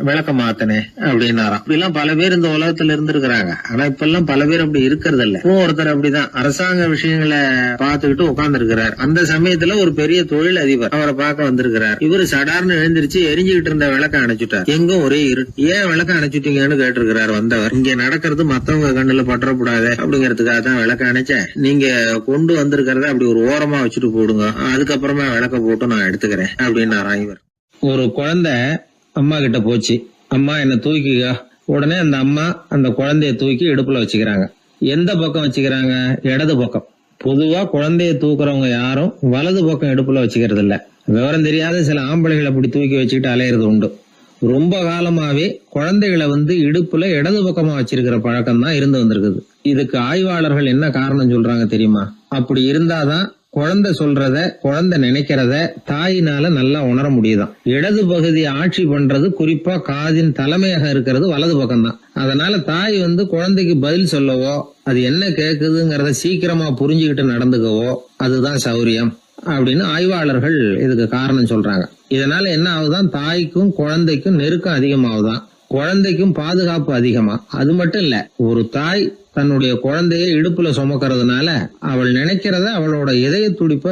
விளக்க மாத்தனே அப்படின்னாராம். இப்படிலாம் பல பேர் இந்த உலகத்துல இருந்திருக்கிறாங்க. ஆனா இப்ப எல்லாம் பல பேர் அப்படி இருக்கிறது இல்ல. ஒருத்தர் அப்படிதான் அரசாங்க விஷயங்களை பார்த்துக்கிட்டு உட்கார்ந்து இருக்கிறார். அந்த சமயத்துல ஒரு பெரிய தொழில் அதிபர் அவரை பார்க்க வந்திருக்கிறார். இவரு சடார்னு எழுந்திருச்சு எரிஞ்சுகிட்டு இருந்த விளக்க அணைச்சுட்டார். எங்கும் ஒரே இருட்டு. ஏன் விளக்க அணைச்சுட்டீங்கன்னு கேட்டிருக்கிறார் வந்தவர். இங்க நடக்கிறது மத்தவங்க கண்ணுல பற்றக்கூடாது அப்படிங்கறதுக்காக தான் விளக்க அணைச்சேன். நீங்க கொண்டு வந்திருக்கிறத அப்படி ஒரு ஓரமா வச்சுட்டு போடுங்க, அதுக்கப்புறமா விளக்க போட்டு நான் எடுத்துக்கிறேன் அப்படின்னாராம் இவர். ஒரு குழந்தை அம்மா கிட்ட போச்சு, அம்மா என்ன தூக்கிக்க. உடனே அந்த அம்மா அந்த குழந்தைய தூக்கி இடுப்புல வச்சுக்கிறாங்க. எந்த பக்கம் வச்சுக்கிறாங்க? இடது பக்கம். பொதுவா குழந்தைய தூக்குறவங்க யாரும் வலது பக்கம் இடுப்புல வச்சுக்கிறது இல்ல. விவரம் தெரியாத சில ஆம்பளைகளை அப்படி தூக்கி வச்சுக்கிட்டு அலையிறது உண்டு. ரொம்ப காலமாவே குழந்தைகளை இடுப்புல இடது பக்கமா வச்சிருக்கிற பழக்கம் தான் இருந்து வந்திருக்குது. இதுக்கு ஆய்வாளர்கள் என்ன காரணம் சொல்றாங்க தெரியுமா? அப்படி இருந்தாதான் குழந்தை சொல்றத, குழந்தை நினைக்கிறத தாயினால நல்லா உணர முடியுதாம். இடது பகுதி ஆட்சி பண்றது, குறிப்பா காதின் தலைமையாக இருக்கிறது வலது பக்கம் தான். அதனால தாய் குழந்தைக்கு பதில் சொல்லவோ, அது என்ன கேக்குதுங்கிறத சீக்கிரமா புரிஞ்சுக்கிட்டு நடந்துக்கவோ அதுதான் சௌரியம் அப்படின்னு ஆய்வாளர்கள் இதுக்கு காரணம் சொல்றாங்க. இதனால என்ன ஆகுதான், தாய்க்கும் குழந்தைக்கும் நெருக்கம் அதிகமாகுதான், குழந்தைக்கும் பாதுகாப்பு அதிகமா. அது மட்டும் இல்ல, ஒரு தாய் தன்னுடைய குழந்தைய இடுப்புல சுமக்கிறதுனால அவள் நினைக்கிறத, அவளோட இதய துடிப்ப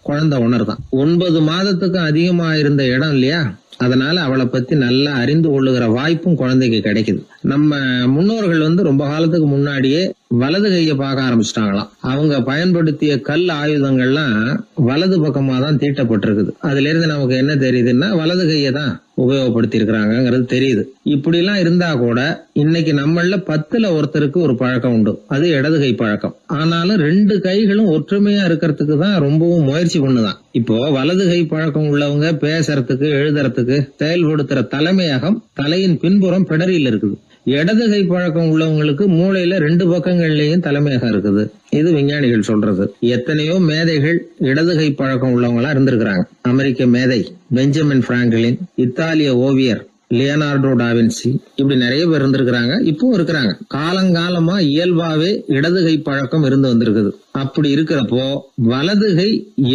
குழந்தை உணர்தான். 9 மாதத்துக்கு அதிகமா இருந்த இடம் இல்லையா, அதனால அவளை பத்தி நல்லா அறிந்து கொள்ளுகிற வாய்ப்பும் குழந்தைக்கு கிடைக்குது. நம்ம முன்னோர்கள் ரொம்ப காலத்துக்கு முன்னாடியே வலது கையை பார்க்க ஆரம்பிச்சிட்டாங்களாம். அவங்க பயன்படுத்திய கல் ஆயுதங்கள்லாம் வலது பக்கமா தான் தீட்டப்பட்டிருக்குது. அதுல இருந்து நமக்கு என்ன தெரியுதுன்னா, வலது கையை தான் உபயோகப்படுத்தி இருக்கிறாங்கிறது தெரியுது. இப்படி எல்லாம் இருந்தா கூட இன்னைக்கு நம்மள 10ல் ஒருத்தருக்கு ஒரு பழக்கம் உண்டு, அது இடது கை பழக்கம். ஆனாலும் 2 கைகளும் ஒற்றுமையா இருக்கிறதுக்கு தான் ரொம்பவும் முயற்சி பண்ணுதான். இப்போ வலது கை பழக்கம் உள்ளவங்க பேசுறதுக்கு, எழுதுறதுக்கு செயல்படுத்துற தலைமையகம் தலையின் பின்புறம் பிடரியில் இருக்குது. இடது கை பழக்கம் உள்ளவங்களுக்கு மூளையில 2 பக்கங்கள்லயும் தலைமையகம் இருக்குது. இது விஞ்ஞானிகள் சொல்றது. எத்தனையோ மேதைகள் இடது கை பழக்கம் உள்ளவங்களா இருந்திருக்கிறாங்க. அமெரிக்க மேதை பெஞ்சமின் பிராங்க்லின், இத்தாலிய ஓவியர் லியோனார்டோ டாவின்சி, இப்படி நிறைய பேர் இருந்திருக்கிறாங்க, இப்பவும் இருக்கிறாங்க. காலங்காலமா இயல்பாவே இடது கை பழக்கம் இருந்து வந்திருக்குது. அப்படி இருக்கிறப்போ வலது கை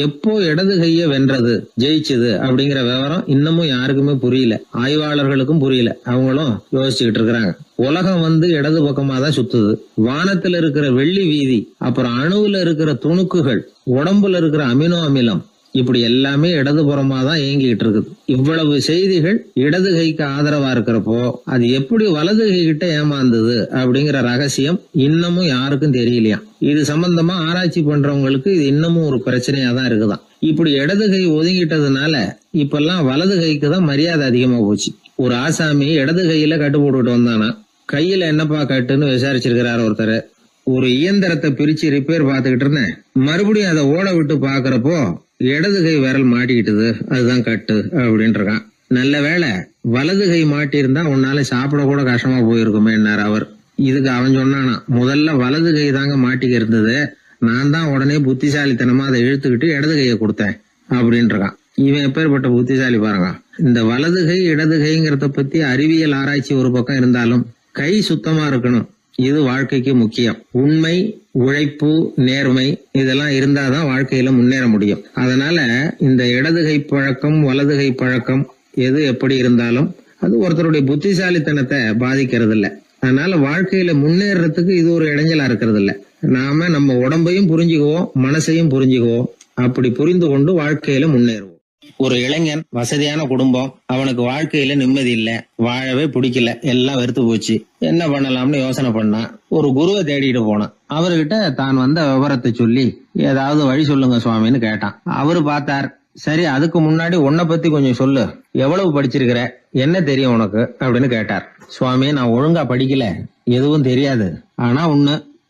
எப்போ இடது கைய வென்றது, ஜெயிச்சது அப்படிங்கிற விவரம் இன்னமும் யாருக்குமே புரியல, ஆய்வாளர்களுக்கும் புரியல. அவங்களும் யோசிச்சுக்கிட்டு இருக்கிறாங்க. உலகம் இடது பக்கமா தான் சுத்துது. வானத்துல இருக்கிற வெள்ளி வீதி, அப்புறம் அணுவுல இருக்கிற துணுக்குகள், உடம்புல இருக்கிற அமினோ அமிலம், இப்படி எல்லாமே இடதுபுறமா தான் இயங்கிட்டு இருக்குது. இவ்வளவு செய்திகள் இடது கைக்கு ஆதரவா இருக்கிறப்போ அது எப்படி வலது கை கிட்ட ஏமாந்தது அப்படிங்கிற ரகசியம் இன்னமும் யாருக்கும் தெரியலையா. இது சம்பந்தமா ஆராய்ச்சி பண்றவங்களுக்கு இது இன்னமும் ஒரு பிரச்சனையா தான் இருக்குதாம். இப்படி இடது கை ஒதுங்கிட்டதுனால இப்பெல்லாம் வலது கைக்கு தான் மரியாதை அதிகமா போச்சு. ஒரு ஆசாமி இடது கையில கட்டு போட்டுட்டு வந்தானா, கையில என்னப்பா கட்டுன்னு விசாரிச்சிருக்கிறார் ஒருத்தர். ஒரு இயந்திரத்தை பிரிச்சு ரிப்பேர் பார்த்துக்கிட்டு இருந்தேன், மறுபடியும் அதை ஓட விட்டு பாக்குறப்போ இடது கை விரல் மாட்டிக்கிட்டது, அதுதான் கட்டு அப்படின்ட்டு இருக்கான். நல்ல வேளை வலது கை மாட்டியிருந்தா உன்னால சாப்பிட கூட கஷ்டமா போயிருக்குமே என்னார் அவர். இதுக்கு அவன் சொன்னானா, முதல்ல வலது கை தாங்க மாட்டிக்க இருந்தது, நான் தான் உடனே புத்திசாலித்தனமா அதை இழுத்துக்கிட்டு இடது கையை கொடுத்தேன் அப்படின்ட்டு இருக்கான். இவன் எப்பேற்பட்ட புத்திசாலி பாருங்க. இந்த வலது கை இடது கைங்கிறத பத்தி அறிவியல் ஆராய்ச்சி ஒரு பக்கம் இருந்தாலும் கை சுத்தமா இருக்கணும், இது வாழ்க்கைக்கு முக்கியம். உண்மை, உழைப்பு, நேர்மை இதெல்லாம் இருந்தாதான் வாழ்க்கையில முன்னேற முடியும். அதனால இந்த இடது கை பழக்கம், வலது கை பழக்கம் எது எப்படி இருந்தாலும் அது ஒருத்தருடைய புத்திசாலித்தனத்தை பாதிக்கிறது இல்ல. அதனால வாழ்க்கையில முன்னேறதுக்கு இது ஒரு இடைஞ்சலா இருக்கிறது இல்ல. நாம நம்ம உடம்பையும் புரிஞ்சுக்குவோம், மனசையும் புரிஞ்சுக்குவோம். அப்படி புரிந்து கொண்டு வாழ்க்கையில முன்னேறுவோம். ஒரு இளைஞன், வசதியான குடும்பம், அவனுக்கு வாழ்க்கையில நிம்மதி இல்ல, வாழவே பிடிக்கல, எல்லாம் வெறுத்து போச்சு. என்ன பண்ணலாம்னு யோசனை பண்ணான். ஒரு குருவை தேடிட்டு போனான். அவர்கிட்ட தான் வந்த விவரத்தை சொல்லி ஏதாவது வழி சொல்லுங்க சுவாமின்னு கேட்டான். அவரு பார்த்தார், சரி அதுக்கு முன்னாடி உன்னை பத்தி கொஞ்சம் சொல்லு, எவ்வளவு படிச்சிருக்கிற, என்ன தெரியும் உனக்கு அப்படின்னு கேட்டார். சுவாமி, நான் ஒழுங்கா படிக்கல, எதுவும் தெரியாது, ஆனா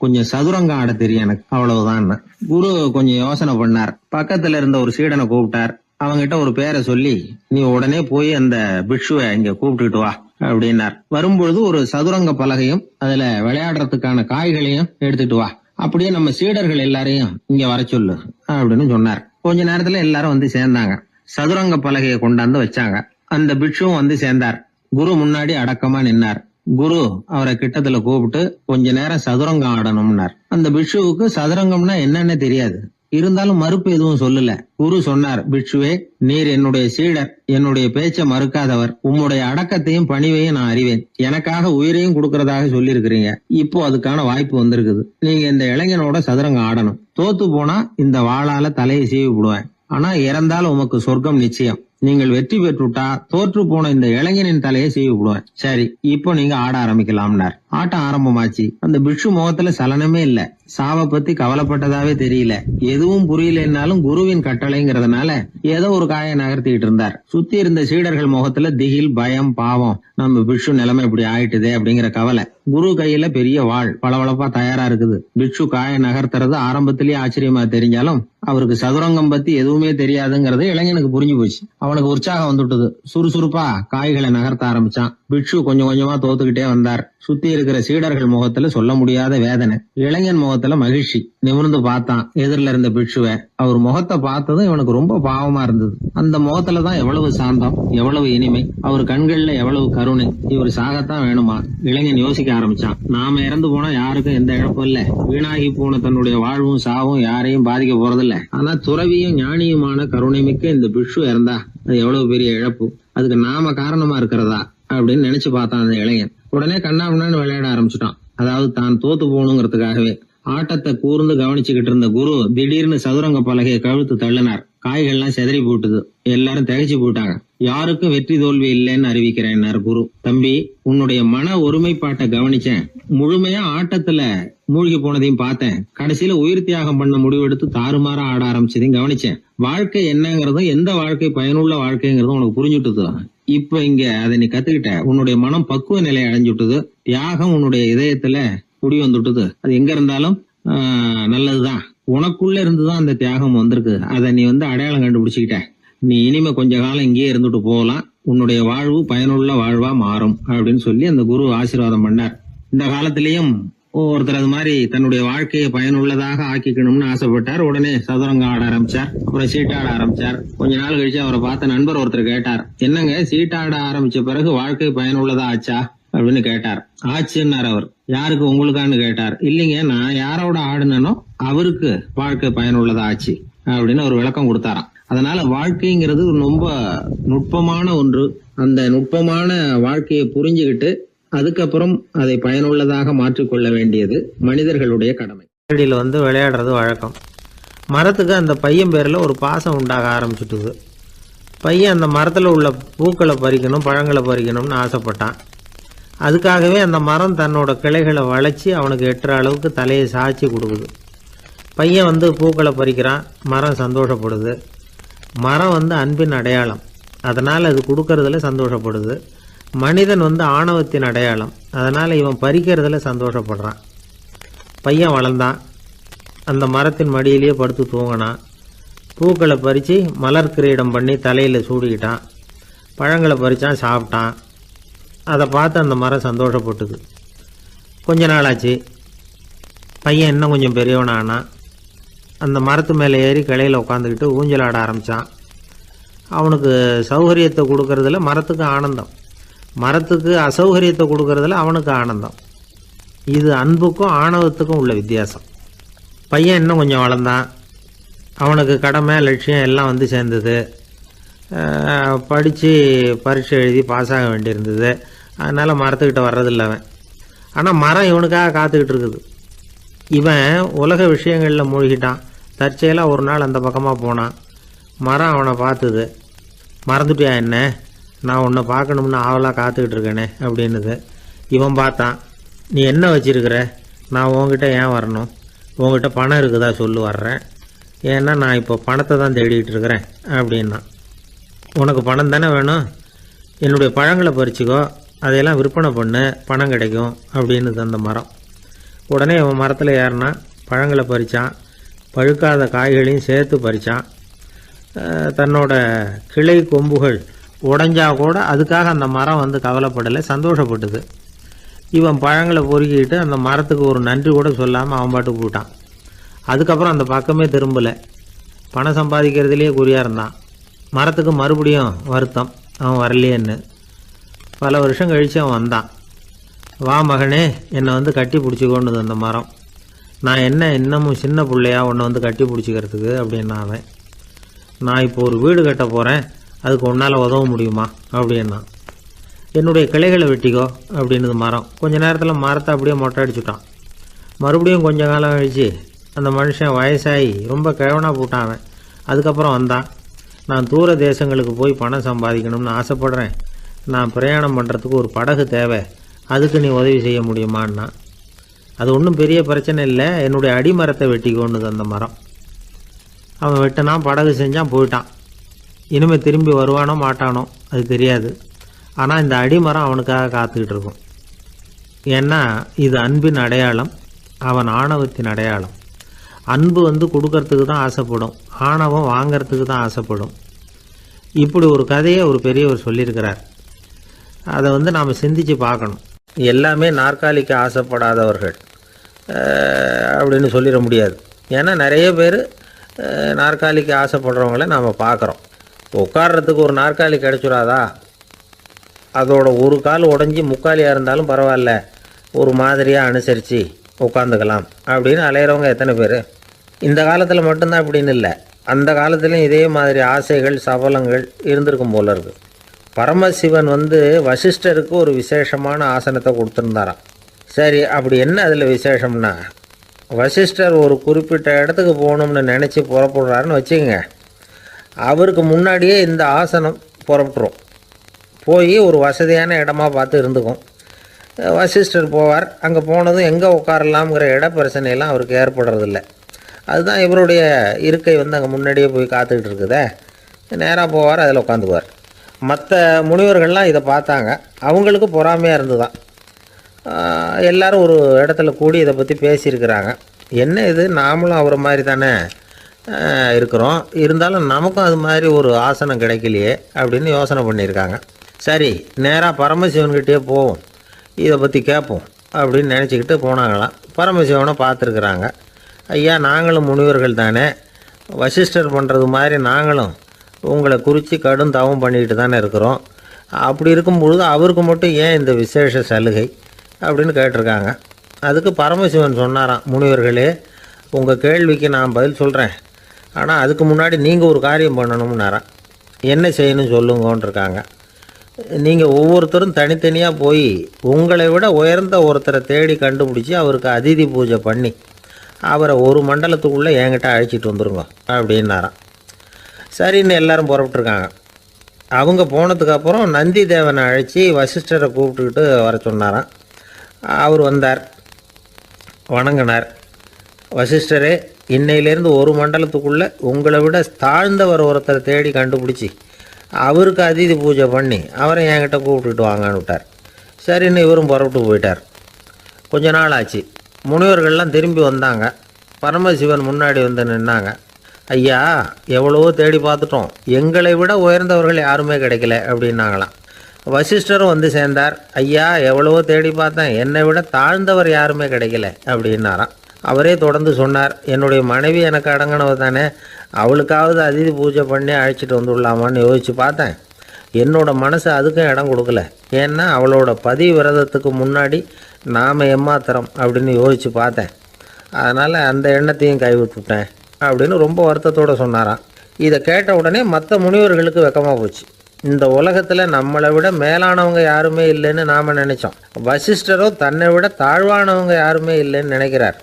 கொஞ்சம் சதுரங்கம் ஆட தெரியும் எனக்கு, அவ்வளவுதான். குரு கொஞ்சம் யோசனை பண்ணார். பக்கத்துல இருந்த ஒரு சீடனை கூப்பிட்டார். அவங்கிட்ட ஒரு பேரை சொல்லி, நீ உடனே போய் அந்த பிக்ஷுவை இங்க கூப்பிட்டுட்டு வா அப்படின்னார். வரும்பொழுது ஒரு சதுரங்க பலகையும் அதுல விளையாடுறதுக்கான காய்களையும் எடுத்துட்டு வா, அப்படியே நம்ம சீடர்கள் எல்லாரையும் இங்க வர சொல்லு அப்படின்னு சொன்னார். கொஞ்ச நேரத்துல எல்லாரும் வந்து சேர்ந்தாங்க. சதுரங்க பலகையை கொண்டாந்து வச்சாங்க. அந்த பிட்சுவும் வந்து சேர்ந்தார். குரு முன்னாடி அடக்கமா நின்னார். குரு அவரை கிட்டத்துல கூப்பிட்டு கொஞ்ச நேரம் சதுரங்கம் ஆடணும்னார். அந்த பிட்சுவுக்கு சதுரங்கம்னா என்னன்னு தெரியாது. இருந்தாலும் மறுப்பு எதுவும் சொல்லல. குரு சொன்னார், பிட்சுவே, நீர் என்னுடைய சீடர், என்னுடைய பேச்சை மறுக்காதவர். உம்முடைய அடக்கத்தையும் பணிவையும் நான் அறிவேன். எனக்காக உயிரையும் கொடுக்கறதாக சொல்லியிருக்கிறீங்க. இப்போ அதுக்கான வாய்ப்பு வந்திருக்குது. நீங்க இந்த இளைஞனோட சதுரங்கம் ஆடணும். தோத்து போனா இந்த வாளால தலையை சீவி விடுவேன். ஆனா இறந்தால் உமக்கு சொர்க்கம் நிச்சயம். நீங்கள் வெற்றி பெற்றுட்டா தோற்று போன இந்த இளைஞனின் தலையை சீவி விடுவேன். சரி, இப்போ நீங்க ஆட ஆரம்பிக்கலாம்னார். ஆட்டம் ஆரம்பமாச்சு. அந்த பிட்சு முகத்துல சலனமே இல்ல. சாவை பத்தி கவலைப்பட்டதாவே தெரியல. எதுவும் புரியலன்னாலும் குருவின் கட்டளைங்கிறதுனால ஏதோ ஒரு காயை நகர்த்திட்டு இருந்தார். சுத்தி இருந்த சீடர்கள் முகத்துல திகில், பயம், பாவம், நம்ம பிட்சு நிலைமை இப்படி ஆயிட்டுதே அப்படிங்கிற கவலை. குரு கையில பெரிய வாள் பளபளப்பா தயாரா இருக்குது. பிட்சு காயை நகர்த்துறது ஆரம்பத்திலேயே ஆச்சரியமா தெரிஞ்சாலும் அவருக்கு சதுரங்கம் பத்தி எதுவுமே தெரியாதுங்கிறது இளைஞனுக்கு புரிஞ்சு போச்சு. அவனுக்கு உற்சாகம் வந்துட்டது. சுறுசுறுப்பா காய்களை நகர்த்த ஆரம்பிச்சான். பிட்சு கொஞ்சம் கொஞ்சமா தோத்துக்கிட்டே வந்தார். சுத்தி இருக்கிற சீடர்கள் முகத்துல சொல்ல முடியாத வேதனை. இளைஞன் முகத்துல மகிழ்ச்சி. நிமிர்ந்து பார்த்தான் எதிரில இருந்த பிட்சுவை. அவர் முகத்தை பார்த்ததும் இவனுக்கு ரொம்ப பாவமா இருந்தது. அந்த முகத்துலதான் எவ்வளவு சாந்தம், எவ்வளவு இனிமை, அவர் கண்கள்ல எவ்வளவு கருணை. இவர் சாகத்தான் வேணுமா? இளைஞன் யோசிக்க ஆரம்பிச்சான். நாம இறந்து போனா யாருக்கும் எந்த இழப்பும் இல்ல. வீணாகி போன தன்னுடைய வாழ்வும் சாவும் யாரையும் பாதிக்க போறதில்ல. ஆனா துறவியும் ஞானியுமான கருணை மிக்க இந்த பிட்சு இறந்தா அது எவ்வளவு பெரிய இழப்பு. அதுக்கு நாம காரணமா இருக்கிறதா அப்படின்னு நினைச்சு பார்த்தான் அந்த இளைஞன். உடனே கண்ணாமண்ணான்னு விளையாட ஆரம்பிச்சுட்டான். அதாவது தான் தோத்து போகணுங்கிறதுக்காகவே. ஆட்டத்தை கூர்ந்து கவனிச்சுக்கிட்டு இருந்த குரு திடீர்னு சதுரங்க பலகையை கழுத்து தள்ளினார். காய்கள்லாம் செதறி போட்டுது. எல்லாரும் திகைச்சு போட்டாங்க. யாருக்கும் வெற்றி தோல்வி இல்லைன்னு அறிவிக்கிறேன் குரு. தம்பி, உன்னுடைய மன ஒருமைப்பாட்டை கவனிச்சேன். முழுமையா ஆட்டத்துல மூழ்கி போனதையும் பார்த்தேன். கடைசியில உயிர் தியாகம் பண்ண முடிவெடுத்து தாறுமாறா ஆட ஆரம்பிச்சதையும் கவனிச்சேன். வாழ்க்கை என்னங்கிறதும் எந்த வாழ்க்கை பயனுள்ள வாழ்க்கைங்கிறதும் உனக்கு புரிஞ்சுட்டுது. இப்ப இங்க அதை நீ கத்துக்கிட்ட. உன்னுடைய மனம் பக்குவ நிலை அடைஞ்சுட்டுது. தியாகம் உன்னுடைய இதயத்துல குடி வந்துட்டுது. அது எங்க இருந்தாலும் நல்லதுதான். உனக்குள்ள இருந்துதான் அந்த தியாகம் வந்திருக்கு. அதை நீ அடையாளம் கண்டுபிடிச்சுக்கிட்ட. நீ இனிமே கொஞ்ச காலம் இங்கேயே இருந்துட்டு போகலாம். உன்னுடைய வாழ்வு பயனுள்ள வாழ்வா மாறும் அப்படின்னு சொல்லி அந்த குரு ஆசீர்வாதம் பண்ணார். இந்த காலத்திலயும் ஒருத்தர் அது மாதிரி தன்னுடைய வாழ்க்கையை பயனுள்ளதாக ஆக்கிக்கணும்னு ஆசைப்பட்டார். உடனே சதுரங்கம் ஆட ஆரம்பிச்சார். அப்புறம் சீட்டாட ஆரம்பிச்சார். கொஞ்ச நாள் கழிச்சு அவரை பார்த்த நண்பர் ஒருத்தர் கேட்டார், என்னங்க சீட்டாட ஆரம்பிச்ச பிறகு வாழ்க்கை பயனுள்ளதா ஆச்சா அப்படின்னு கேட்டார். ஆச்சுன்னார் அவர். யாருக்கு, உங்களுக்கான்னு கேட்டார். இல்லைங்க, நான் யாரோட ஆடுனோ அவருக்கு வாழ்க்கை பயனுள்ளதா ஆச்சு அப்படின்னு ஒரு விளக்கம் கொடுத்தாராம். அதனால வாழ்க்கைங்கிறது ரொம்ப நுட்பமான ஒன்று. அந்த நுட்பமான வாழ்க்கையை புரிஞ்சுக்கிட்டு அதுக்கப்புறம் அதை பயனுள்ளதாக மாற்றிக்கொள்ள வேண்டியது மனிதர்களுடைய கடமை. விளையாடுறது வழக்கம். மரத்துக்கு அந்த பையன் பேரில் ஒரு பாசம் உண்டாக ஆரம்பிச்சுட்டுது. பையன் அந்த மரத்தில் உள்ள பூக்களை பறிக்கணும், பழங்களை பறிக்கணும்னு ஆசைப்பட்டான். அதுக்காகவே அந்த மரம் தன்னோட கிளைகளை வளைச்சி அவனுக்கு எட்டுற அளவுக்கு தலையை சாய்ச்சி கொடுக்குது. பையன் பூக்களை பறிக்கிறான். மரம் சந்தோஷப்படுது. மரம் அன்பின் அடையாளம். அதனால் அது கொடுக்கறதுல சந்தோஷப்படுது. மனிதன் ஆணவத்தின் அடையாளம். அதனால் இவன் பறிக்கிறதுல சந்தோஷப்படுறான். பையன் வளர்ந்தான். அந்த மரத்தின் மடியிலேயே படுத்து தூங்கினான். பூக்களை பறித்து மலர் கிரீடம் பண்ணி தலையில் சூடிக்கிட்டான். பழங்களை பறித்தான், சாப்பிட்டான். அதை பார்த்து அந்த மரம் சந்தோஷப்பட்டுது. கொஞ்ச நாளாச்சு. பையன் இன்னும் கொஞ்சம் பெரியவனானான். அந்த மரத்து மேலே ஏறி கிளையில் உட்காந்துக்கிட்டு ஊஞ்சல் ஆட ஆரம்பித்தான். அவனுக்கு சௌகரியத்தை கொடுக்கறதுல மரத்துக்கு ஆனந்தம், மரத்துக்கு அசௌகரியத்தை கொடுக்கறதுல அவனுக்கு ஆனந்தம். இது அன்புக்கும் ஆணவத்துக்கும் உள்ள வித்தியாசம். பையன் இன்னும் கொஞ்சம் வளர்ந்தான். அவனுக்கு கடமை, லட்சியம் எல்லாம் சேர்ந்தது. படித்து பரீட்சை எழுதி பாஸ் ஆக வேண்டியிருந்தது. அதனால் மரத்துக்கிட்ட வர்றதில்லை அவன். ஆனால் மரம் இவனுக்காக காத்துக்கிட்டு இருக்குது. இவன் உலக விஷயங்களில் மூழ்கிட்டான். தற்செயலாக ஒரு நாள் அந்த பக்கமாக போனான். மரம் அவனை பார்த்தது. மறந்துட்டியா என்ன, நான் உன்னை பார்க்கணும்னு ஆவலாக காத்துக்கிட்டு இருக்கேனே அப்படின்னுது. இவன் பார்த்தான். நீ என்ன வச்சிருக்கிற, நான் உங்ககிட்ட ஏன் வரணும், உங்ககிட்ட பணம் இருக்குதா சொல்லு, வர்றேன். ஏன்னா நான் இப்போ பணத்தை தான் தேடிக்கிட்டு இருக்கிறேன் அப்படின்னா. உனக்கு பணம் தானே வேணும், என்னுடைய பழங்களை பறிச்சிக்கோ, அதையெல்லாம் விற்பனை பண்ணு, பணம் கிடைக்கும் அப்படின்னு அந்த மரம். உடனே இவன் மரத்தில் ஏறினான். பழங்களை பறித்தான். பழுக்காத காய்களையும் சேர்த்து பறித்தான். தன்னோட கிளை கொம்புகள் உடஞ்சா கூட அதுக்காக அந்த மரம் கவலைப்படலை, சந்தோஷப்பட்டுது. இவன் பழங்களை பொறுக்கிட்டு அந்த மரத்துக்கு ஒரு நன்றி கூட சொல்லாமல் அவன் பாட்டுக்கு போட்டான். அதுக்கப்புறம் அந்த பக்கமே திரும்பலை. பணம் சம்பாதிக்கிறதுலேயே குறியாக இருந்தான். மரத்துக்கு மறுபடியும் வருத்தம், அவன் வரலையேன்னு. பல வருஷம் கழித்து அவன் வந்தான். வா மகனே, என்னை வந்து கட்டி பிடிச்சிக்கொண்டு அந்த மரம். நான் என்ன இன்னமும் சின்ன பிள்ளையா உன்னை வந்து கட்டி பிடிச்சிக்கிறதுக்கு அப்படின்னா அவன். நான் இப்போ ஒரு வீடு கட்ட போகிறேன், அதுக்கு உன்னால் உதவ முடியுமா அப்படின்னா. என்னுடைய கிளைகளை வெட்டிக்கோ அப்படின்னுது மரம். கொஞ்ச நேரத்தில் மரத்தை அப்படியே மொட்டை அடிச்சுட்டான். மறுபடியும் கொஞ்ச காலம் கழிச்சு அந்த மனுஷன் வயசாகி ரொம்ப கிழவனாக போட்டான் அவன். அதுக்கப்புறம் வந்தான். நான் தூர தேசங்களுக்கு போய் பணம் சம்பாதிக்கணும்னு ஆசைப்பட்றேன். நான் பிரயாணம் பண்ணுறதுக்கு ஒரு படகு தேவை, அதுக்கு நீ உதவி செய்ய முடியுமான்னா. அது ஒன்றும் பெரிய பிரச்சனை இல்லை, என்னுடைய அடிமரத்தை வெட்டிக்கோன்னுது அந்த மரம். அவன் வெட்டினான், படகு செஞ்சான், போயிட்டான். இனிமேல் திரும்பி வருவானோ மாட்டானோ அது தெரியாது. ஆனால் இந்த அடிமரம் அவனுக்காக காத்துக்கிட்டு இருக்கும். ஏன்னா இது அன்பின் அடையாளம், அவன் ஆணவத்தின் அடையாளம். அன்பு வந்து கொடுக்கறதுக்கு தான் ஆசைப்படும், ஆணவம் வாங்கிறதுக்கு தான் ஆசைப்படும். இப்படி ஒரு கதையை ஒரு பெரியவர் சொல்லியிருக்கிறார். அதை வந்து நாம் சிந்திச்சு பார்க்கணும். எல்லாமே நாற்காலிக்கு ஆசைப்படாதவர்கள் அப்படின்னு சொல்லிட முடியாது. ஏன்னா நிறைய பேர் நாற்காலிக்கு ஆசைப்படுறவங்கள நாம் பார்க்குறோம். உட்கார்றதுக்கு ஒரு நாற்காலி கிடைச்சிடாதா, அதோட ஒரு கால் உடஞ்சி முக்காலியாக இருந்தாலும் பரவாயில்ல, ஒரு மாதிரியாக அனுசரித்து உட்காந்துக்கலாம் அப்படின்னு அலையிறவங்க எத்தனை பேர்? இந்த காலத்தில் மட்டும்தான் அப்படின்னு இல்லை, அந்த காலத்துலேயும் இதே மாதிரி ஆசைகள் சபலங்கள் இருந்திருக்கும் போல இருக்குது. பரமசிவன் வந்து வசிஷ்டருக்கு ஒரு விசேஷமான ஆசனத்தை கொடுத்துருந்தாராம். சரி, அப்படி என்ன அதில் விசேஷம்னா, வசிஷ்டர் ஒரு குறிப்பிட்ட இடத்துக்கு போகணும்னு நினச்சி புறப்படுறாருன்னு வச்சுக்கோங்க. அவருக்கு முன்னாடியே இந்த ஆசனம் புறப்பட்டுரும். போய் ஒரு வசதியான இடமா பார்த்து இருந்துக்கும். வசிஷ்டர் போவார். அங்கே போனதும் எங்கே உட்காரலாம்ங்கிற இட பிரச்சனையெல்லாம் அவருக்கு ஏற்படுறதில்ல. அதுதான் இவருடைய இருக்கை வந்து அங்கே முன்னாடியே போய் காத்துக்கிட்டு இருக்குதே. நேராக போவார், அதில் உட்காந்துக்குவார். மற்ற முனிவர்கள்லாம் இதை பார்த்தாங்க. அவங்களுக்கு பொறாமையாக இருந்துதான். எல்லாரும் ஒரு இடத்துல கூடி இதை பற்றி பேசியிருக்கிறாங்க. என்ன இது, நாமளும் அவரை மாதிரி தானே இருக்கிறோம், இருந்தாலும் நமக்கும் அது மாதிரி ஒரு ஆசனம் கிடைக்கலையே அப்படின்னு யோசனை பண்ணியிருக்காங்க. சரி, நேராக பரமசிவன்கிட்டே போவோம், இதை பற்றி கேட்போம் அப்படின்னு நினச்சிக்கிட்டு போனாங்களாம். பரமசிவனை பார்த்துருக்குறாங்க. ஐயா, நாங்களும் முனிவர்கள் தானே, வசிஷ்டர் பண்ணுறது மாதிரி நாங்களும் உங்களை குறித்து கடும் தவம் பண்ணிக்கிட்டு தானே இருக்கிறோம். அப்படி இருக்கும்பொழுது அவருக்கு மட்டும் ஏன் இந்த விசேஷ சலுகை அப்படின்னு கேட்டிருக்காங்க. அதுக்கு பரமசிவன் சொன்னாராம், முனிவர்களே, உங்கள் கேள்விக்கு நான் பதில் சொல்கிறேன், ஆனால் அதுக்கு முன்னாடி நீங்கள் ஒரு காரியம் பண்ணணும்னாராம். என்ன செய்யணும் சொல்லுங்கன்றிருக்காங்க. நீங்கள் ஒவ்வொருத்தரும் தனித்தனியாக போய் உங்களை விட உயர்ந்த ஒருத்தரை தேடி கண்டுபிடிச்சி அவருக்கு அதிதி பூஜை பண்ணி அவரை ஒரு மண்டலத்துக்குள்ளே என்கிட்ட அழைச்சிட்டு வந்துருங்க அப்படின்னாராம். சரின்னு எல்லாரும் புறப்பட்டுருக்காங்க. அவங்க போனதுக்கப்புறம் நந்தி தேவனை அழைச்சி வசிஷ்டரை கூப்பிட்டுக்கிட்டு வர சொன்னாராம். அவர் வந்தார், வணங்கினார். வசிஷ்டரே, இன்னையிலேருந்து ஒரு மண்டலத்துக்குள்ளே உங்களை விட தாழ்ந்தவர் ஒருத்தரை தேடி கண்டுபிடிச்சி அவருக்கு அதிதி பூஜை பண்ணி அவரை என்கிட்ட கூப்பிட்டுட்டு வாங்கன்னு விட்டார். சரின்னு இவரும் புறப்பட்டு போயிட்டார். கொஞ்ச நாள் ஆச்சு. முனிவர்கள்லாம் திரும்பி வந்தாங்க. பரமசிவன் முன்னாடி வந்து நின்னாங்க. ஐயா, எவ்வளவோ தேடி பார்த்துட்டோம், எங்களை விட உயர்ந்தவர்கள் யாருமே கிடைக்கல அப்படின்னாங்களாம். வசிஷ்டரும் வந்து சேர்ந்தார். ஐயா, எவ்வளவோ தேடி பார்த்தேன், என்னை விட தாழ்ந்தவர் யாருமே கிடைக்கல அப்படின்னாராம். அவரே தொடர்ந்து சொன்னார், என்னுடைய மனைவி எனக்கு அடங்கினவ தானே, அவளுக்காவது அதிதி பூஜை பண்ணி அழைச்சிட்டு வந்துடலாமான்னு யோசித்து பார்த்தேன். என்னோட மனசு அதுக்கும் இடம் கொடுக்கல. ஏன்னா அவளோட பதி விரதத்துக்கு முன்னாடி நாம் ஏமாத்திரம் அப்படின்னு யோசித்து பார்த்தேன். அதனால் அந்த எண்ணத்தையும் கைவிட்டுவிட்டேன் அப்படின்னு ரொம்ப வருத்தத்தோடு சொன்னாராம். இதை கேட்ட உடனே மற்ற முனிவர்களுக்கு வெக்கமாக போச்சு. இந்த உலகத்தில் நம்மளை விட மேலானவங்க யாருமே இல்லைன்னு நாம் நினச்சோம். வசிஷ்டரோ தன்னை விட தாழ்வானவங்க யாருமே இல்லைன்னு நினைக்கிறார்.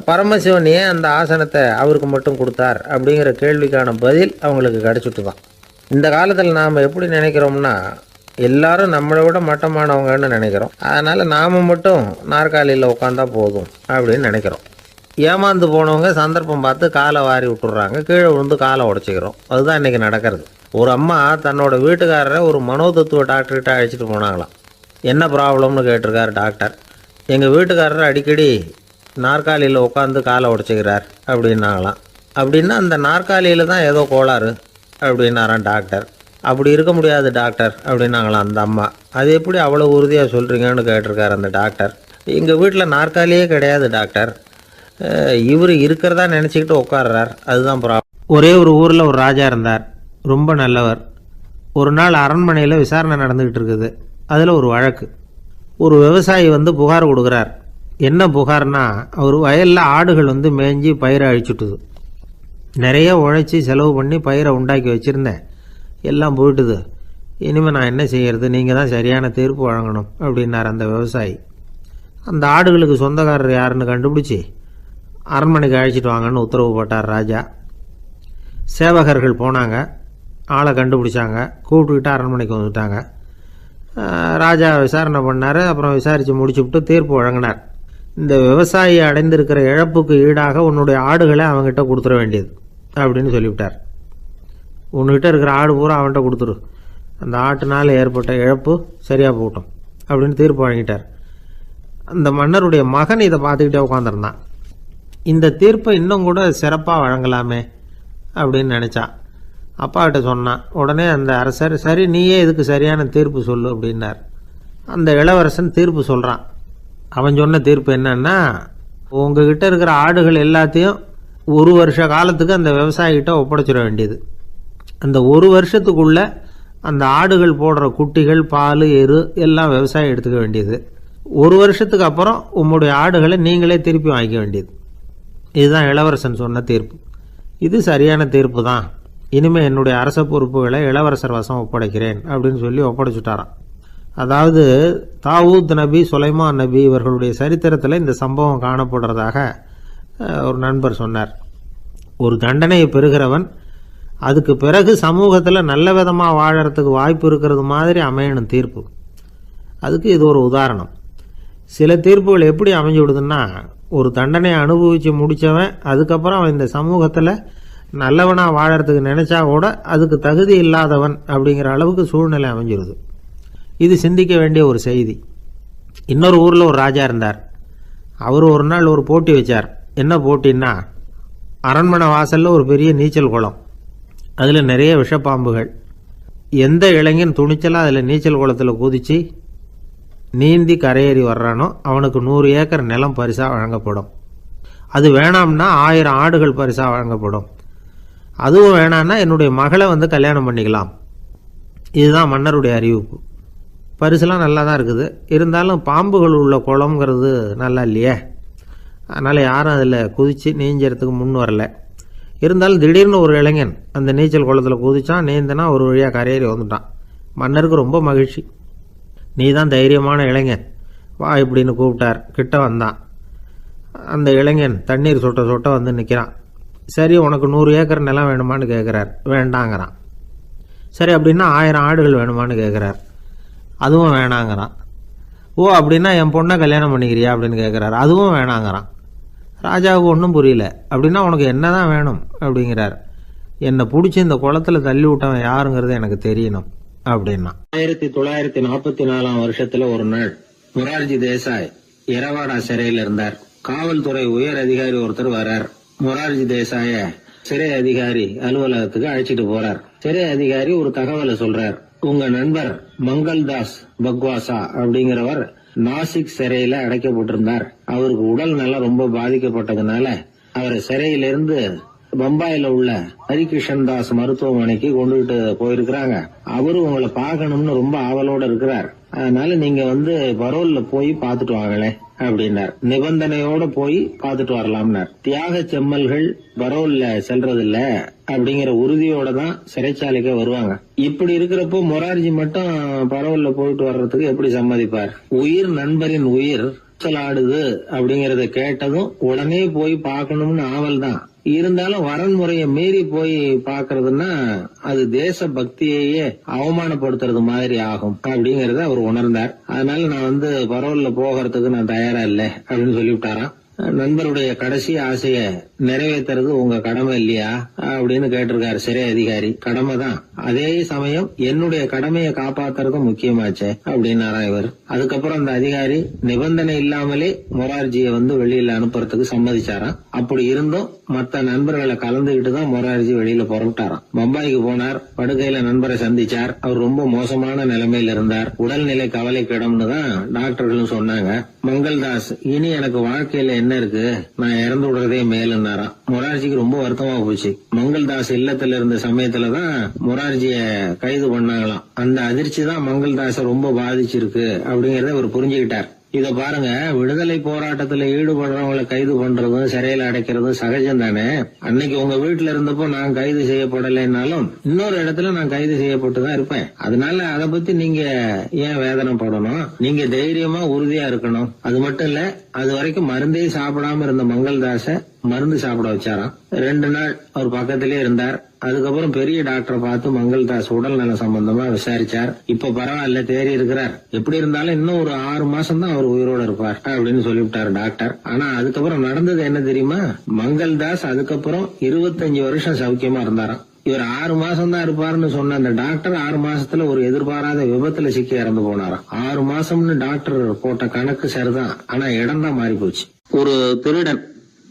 பரமசிவன் ஏன் அந்த ஆசனத்தை அவருக்கு மட்டும் கொடுத்தார் அப்படிங்கிற கேள்விக்கான பதில் அவங்களுக்கு கிடச்சிட்டு தான். இந்த காலத்தில் நாம் எப்படி நினைக்கிறோம்னா, எல்லாரும் நம்மளை விட மட்டமானவங்கன்னு நினைக்கிறோம். அதனால் நாம் மட்டும் நாற்காலியில் உட்காந்தா போதும் அப்படின்னு நினைக்கிறோம். ஏமாந்து போனவங்க சந்தர்ப்பம் பார்த்து காலை வாரி விட்டுடுறாங்க, கீழே விழுந்து காலை உடச்சிக்கிறோம். அதுதான் இன்றைக்கி நடக்கிறது. ஒரு அம்மா தன்னோட வீட்டுக்காரரை ஒரு மனோதத்துவ டாக்டர்கிட்ட அழைச்சிட்டு போனாங்களாம். என்ன ப்ராப்ளம்னு கேட்டிருக்கார் டாக்டர். எங்கள் வீட்டுக்காரர் அடிக்கடி நாற்காலியில் உட்காந்து காலை உடச்சிக்கிறார் அப்படின்னாங்களாம். அப்படின்னா அந்த நாற்காலியில் தான் ஏதோ கோளாறு அப்படின்னாரான் டாக்டர். அப்படி இருக்க முடியாது டாக்டர் அப்படின்னாங்களாம் அந்த அம்மா. அது எப்படி அவ்வளோ உறுதியாக சொல்கிறீங்கன்னு கேட்டிருக்கார் அந்த டாக்டர். எங்கள் வீட்டில் நாற்காலியே கிடையாது டாக்டர், இவர் இருக்கிறதா நினச்சிக்கிட்டு உட்கார்றார், அதுதான் ப்ராப்ளம். ஒரே ஒரு ஊரில் ஒரு ராஜா இருந்தார், ரொம்ப நல்லவர். ஒரு நாள் அரண்மனையில் விசாரணை நடந்துக்கிட்டு இருக்குது. அதில் ஒரு வழக்கு. ஒரு விவசாயி புகார் கொடுக்குறார். என்ன புகார்னா, அவர் வயலில் ஆடுகள் மேய்ஞ்சி பயிரை அழிச்சுட்டுது. நிறைய உழைச்சி செலவு பண்ணி பயிரை உண்டாக்கி வச்சுருந்தேன், எல்லாம் போயிட்டுது. இனிமேல் நான் என்ன செய்யறது, நீங்கள் தான் சரியான தீர்ப்பு வழங்கணும் அப்படின்னார் அந்த விவசாயி. அந்த ஆடுகளுக்கு சொந்தக்காரர் யாருன்னு கண்டுபிடிச்சி அரண்மனைக்கு அழைச்சிட்டு வாங்கன்னு உத்தரவு போட்டார் ராஜா. சேவகர்கள் போனாங்க, ஆளை கண்டுபிடிச்சாங்க, கூப்பிட்டுக்கிட்டு அரண்மனைக்கு வந்துட்டாங்க. ராஜா விசாரணை பண்ணார். அப்புறம் விசாரித்து முடிச்சுவிட்டு தீர்ப்பு வழங்கினார். இந்த விவசாயி அடைந்திருக்கிற இழப்புக்கு ஈடாக உன்னுடைய ஆடுகளை அவங்ககிட்ட கொடுத்துட வேண்டியது அப்படின்னு சொல்லிவிட்டார். உன்கிட்ட இருக்கிற ஆடு பூரா அவன்கிட்ட கொடுத்துரு, அந்த ஆட்டுனால் ஏற்பட்ட இழப்பு சரியாக போகட்டும் அப்படின்னு தீர்ப்பு வழங்கிட்டார். அந்த மன்னருடைய மகன் இதை பார்த்துக்கிட்டே உட்காந்துருந்தான். இந்த தீர்ப்பை இன்னும் கூட சிறப்பாக வழங்கலாமே அப்படின்னு நினச்சான். அப்பாக்கிட்ட சொன்னான். உடனே அந்த அரசர், சரி நீயே இதுக்கு சரியான தீர்ப்பு சொல்லு அப்படின்னார். அந்த இளவரசன் தீர்ப்பு சொல்கிறான். அவன் சொன்ன தீர்ப்பு என்னன்னா, உங்ககிட்ட இருக்கிற ஆடுகள் எல்லாத்தையும் ஒரு வருஷ காலத்துக்கு அந்த விவசாயிகிட்ட ஒப்படைச்சிட வேண்டியது. அந்த ஒரு வருஷத்துக்குள்ள அந்த ஆடுகள் போடுற குட்டிகள், பால், எரு எல்லாம் விவசாயி எடுத்துக்க வேண்டியது. ஒரு வருஷத்துக்கு அப்புறம் உங்களுடைய ஆடுகளை நீங்களே திருப்பி வாங்கிக்க வேண்டியது. இதுதான் இளவரசன் சொன்ன தீர்ப்பு. இது சரியான தீர்ப்பு தான். இனிமேல் என்னுடைய அரச பொறுப்புகளை இளவரசர் வசம் ஒப்படைக்கிறேன் அப்படின்னு சொல்லி ஒப்படைச்சுட்டாராம். அதாவது தாவூத் நபி, சுலைமான் நபி இவர்களுடைய சரித்திரத்தில் இந்த சம்பவம் காணப்படுறதாக ஒரு நண்பர் சொன்னார். ஒரு தண்டனையை பெறுகிறவன் அதுக்கு பிறகு சமூகத்தில் நல்ல விதமாக வாழறதுக்கு வாய்ப்பு இருக்கிறது மாதிரி அமையணும் தீர்ப்பு. அதுக்கு இது ஒரு உதாரணம். சில தீர்ப்புகள் எப்படி அமைஞ்சு விடுதுன்னா, ஒரு தண்டனையை அனுபவித்து முடித்தவன் அதுக்கப்புறம் அவன் இந்த சமூகத்தில் நல்லவனாக வாழறதுக்கு நினச்சா கூட அதுக்கு தகுதி இல்லாதவன் அப்படிங்கிற அளவுக்கு சூழ்நிலை அமைஞ்சிருது. இது சிந்திக்க வேண்டிய ஒரு செய்தி. இன்னொரு ஊரில் ஒரு ராஜா இருந்தார். அவர் ஒரு நாள் ஒரு போட்டி வச்சார். என்ன போட்டின்னா, அரண்மனை வாசலில் ஒரு பெரிய நீச்சல் குளம், அதில் நிறைய விஷப்பாம்புகள். எந்த இளைஞன் துணிச்சலாக அதில் நீச்சல் குளத்தில் குதித்து நீந்தி கரையேறி வர்றானோ அவனுக்கு 100 ஏக்கர் நிலம் பரிசாக வழங்கப்படும். அது வேணாம்னா 1000 ஆடுகள் பரிசாக வழங்கப்படும். அதுவும் வேணான்னா என்னுடைய மகளை கல்யாணம் பண்ணிக்கலாம். இதுதான் மன்னருடைய அறிவிப்பு. பரிசுலாம் நல்லா தான் இருக்குது. இருந்தாலும் பாம்புகள் உள்ள குளம்ங்கிறது நல்லா இல்லையே. அதனால் யாரும் அதில் குதித்து நீஞ்சறதுக்கு முன் வரல. இருந்தாலும் திடீர்னு ஒரு இளைஞன் அந்த நீச்சல் குளத்தில் குதித்தான், நீந்தனா ஒரு வழியாக கரையேறி வந்துட்டான். மன்னருக்கு ரொம்ப மகிழ்ச்சி. நீ தான் தைரியமான இளைஞன், வா இப்படின்னு கூப்பிட்டார். கிட்ட வந்தான். அந்த இளைஞன் தண்ணீர் சொட்ட சொட்ட நிற்கிறான். சரி, உனக்கு 100 ஏக்கர் நிலம் வேணுமான்னு கேட்குறார். வேண்டாங்கிறான். சரி, அப்படின்னா 1000 ஆடுகள் வேணுமான்னு கேட்குறார். அதுவும் வேணாங்கிறான். ஓ, அப்படின்னா என் பொண்ணை கல்யாணம் பண்ணிக்கிறியா அப்படின்னு கேட்குறாரு. அதுவும் வேணாங்கிறான். ராஜாவுக்கு ஒன்றும் புரியல. அப்படின்னா உனக்கு என்ன தான் வேணும் அப்படிங்கிறார். என்னை பிடிச்சி இந்த குளத்தில் தள்ளி விட்டவன் யாருங்கிறது எனக்கு தெரியணும் அப்படின்னா. 1944 வருஷத்துல ஒரு நாள் மொரார்ஜி தேசாய் எரவாடா சிறையில் இருந்தார். காவல்துறை உயர் அதிகாரி ஒருத்தர் வரார். மொரார்ஜி தேசாய சிறை அதிகாரி அலுவலகத்துக்கு அழைச்சிட்டு போறார். சிறை அதிகாரி ஒரு தகவலை சொல்றார். உங்க நண்பர் மங்கள்தாஸ் பக்வாசா அப்படிங்கிறவர் நாசிக் சிறையில அடைக்கப்பட்டிருந்தார். அவருக்கு உடல் நலம் ரொம்ப பாதிக்கப்பட்டதுனால அவரை சிறையிலிருந்து பம்பாயில உள்ள ஹரிகிருஷ்ணன் தாஸ் மருத்துவமனைக்கு கொண்டுகிட்டு போயிருக்கிறாங்க. அவரு உங்களை பார்க்கணும்னு ரொம்ப ஆவலோட இருக்கிறார். அதனால நீங்க பரோல்ல போய் பாத்துட்டு வாங்களே அப்படின்னார். நிபந்தனையோட போய் பாத்துட்டு வரலாம்னார். தியாக செம்மல்கள் பரோல்ல செல்றது இல்ல அப்படிங்கிற உறுதியோட தான் சிறைச்சாலைக்கு வருவாங்க. இப்படி இருக்கிறப்போ மொரார்ஜி மட்டும் பரோல்ல போயிட்டு வர்றதுக்கு எப்படி சம்மதிப்பார்? உயிர் நண்பரின் உயிர் ஆடுது அப்படிங்கறத கேட்டதும் உடனே போய் பார்க்கணும்னு ஆவல் தான். இருந்தாலும் வரன்முறையை மீறி போய் பாக்குறதுன்னா அது தேச பக்தியையே அவமானப்படுத்துறது மாதிரி ஆகும் அப்படிங்கறத அவர் உணர்ந்தார். அதனால நான் பரோல்ல போகிறதுக்கு நான் தயாரா இல்லை அப்படின்னு சொல்லிவிட்டாராம். நண்பருடைய கடைசி ஆசைய நிறைவேற்றுறது உங்க கடமை இல்லையா அப்படின்னு கேட்டிருக்காரு சிறை அதிகாரி. கடமை தான், அதே சமயம் என்னுடைய கடமையை காப்பாத்துறதும் முக்கியமாச்சே அப்படின்னாரா இவர். அதுக்கப்புறம் அந்த அதிகாரி நிபந்தனை இல்லாமலே மொரார்ஜியை வெளியில அனுப்புறதுக்கு சம்மதிச்சாராம். அப்படி இருந்தும் மத்த நண்பர்களை கலந்துகிட்டு தான் மொரார்ஜி வெளியில புறப்பட்டாராம். பம்பாய்க்கு போனார். படுக்கையில நண்பரை சந்திச்சார். அவர் ரொம்ப மோசமான நிலைமையில இருந்தார். உடல்நிலை கவலைக்கிடம்னு தான் டாக்டர்களும் சொன்னாங்க. மங்கள்தாஸ், இனி எனக்கு வாழ்க்கையில என்ன இருக்கு, நான் இறந்து விடுறதே மேலுன்னாராம். மொரார்ஜிக்கு ரொம்ப வருத்தமா போச்சு. மங்கள்தாஸ் இல்லத்துல இருந்த சமயத்துலதான் மொரார்ஜிய கைது பண்ணாங்களாம். அந்த அதிர்ச்சி தான் மங்கள்தாஸ ரொம்ப பாதிச்சிருக்கு அப்படிங்கறத அவர் புரிஞ்சுக்கிட்டார். இத பாருங்க, விடுதலை போராட்டத்துல ஈடுபடுறவங்களை கைது பண்றதும் சிறையில அடைக்கிறதும் சகஜம் தானே. அன்னைக்கு உங்க வீட்டுல இருந்தப்போ நான் கைது செய்யப்படலைன்னாலும் இன்னொரு இடத்துல நான் கைது செய்யப்பட்டுதான் இருப்பேன். அதனால அதை பத்தி நீங்க ஏன் வேதனைப்படணும்? நீங்க தைரியமா உறுதியா இருக்கணும். அது மட்டும் இல்ல, அது வரைக்கும் மருந்தே சாப்பிடாம இருந்த மங்கள்தாஸ மருந்து சாப்பிட வச்சாராம். 2 நாள் அவர் பக்கத்திலே இருந்தார். அதுக்கப்புறம் பெரிய டாக்டரை பார்த்து மங்கள்தாஸ் உடல் நல சம்பந்தமா விசாரிச்சார். இப்ப பரவாயில்ல, தேறி இருக்கிறார். எப்படி இருந்தாலும் இன்னும் ஒரு 6 மாசம் தான் அவர் உயிரோட இருப்பார் அப்படின்னு சொல்லிவிட்டாரு டாக்டர். ஆனா அதுக்கப்புறம் நடந்தது என்ன தெரியுமா? மங்கள்தாஸ் அதுக்கப்புறம் 25 வருஷம் சௌக்கியமா இருந்தாராம். இவர் 6 மாசம் தான் இருப்பாருன்னு சொன்ன அந்த டாக்டர் 6 மாசத்துல ஒரு எதிர்பாராத விபத்துல சிக்கி இறந்து போனாராம். 6 மாசம்னு டாக்டர் போட்ட கணக்கு சரிதான், ஆனா இடம் தான் மாறி போச்சு. ஒரு திருடன்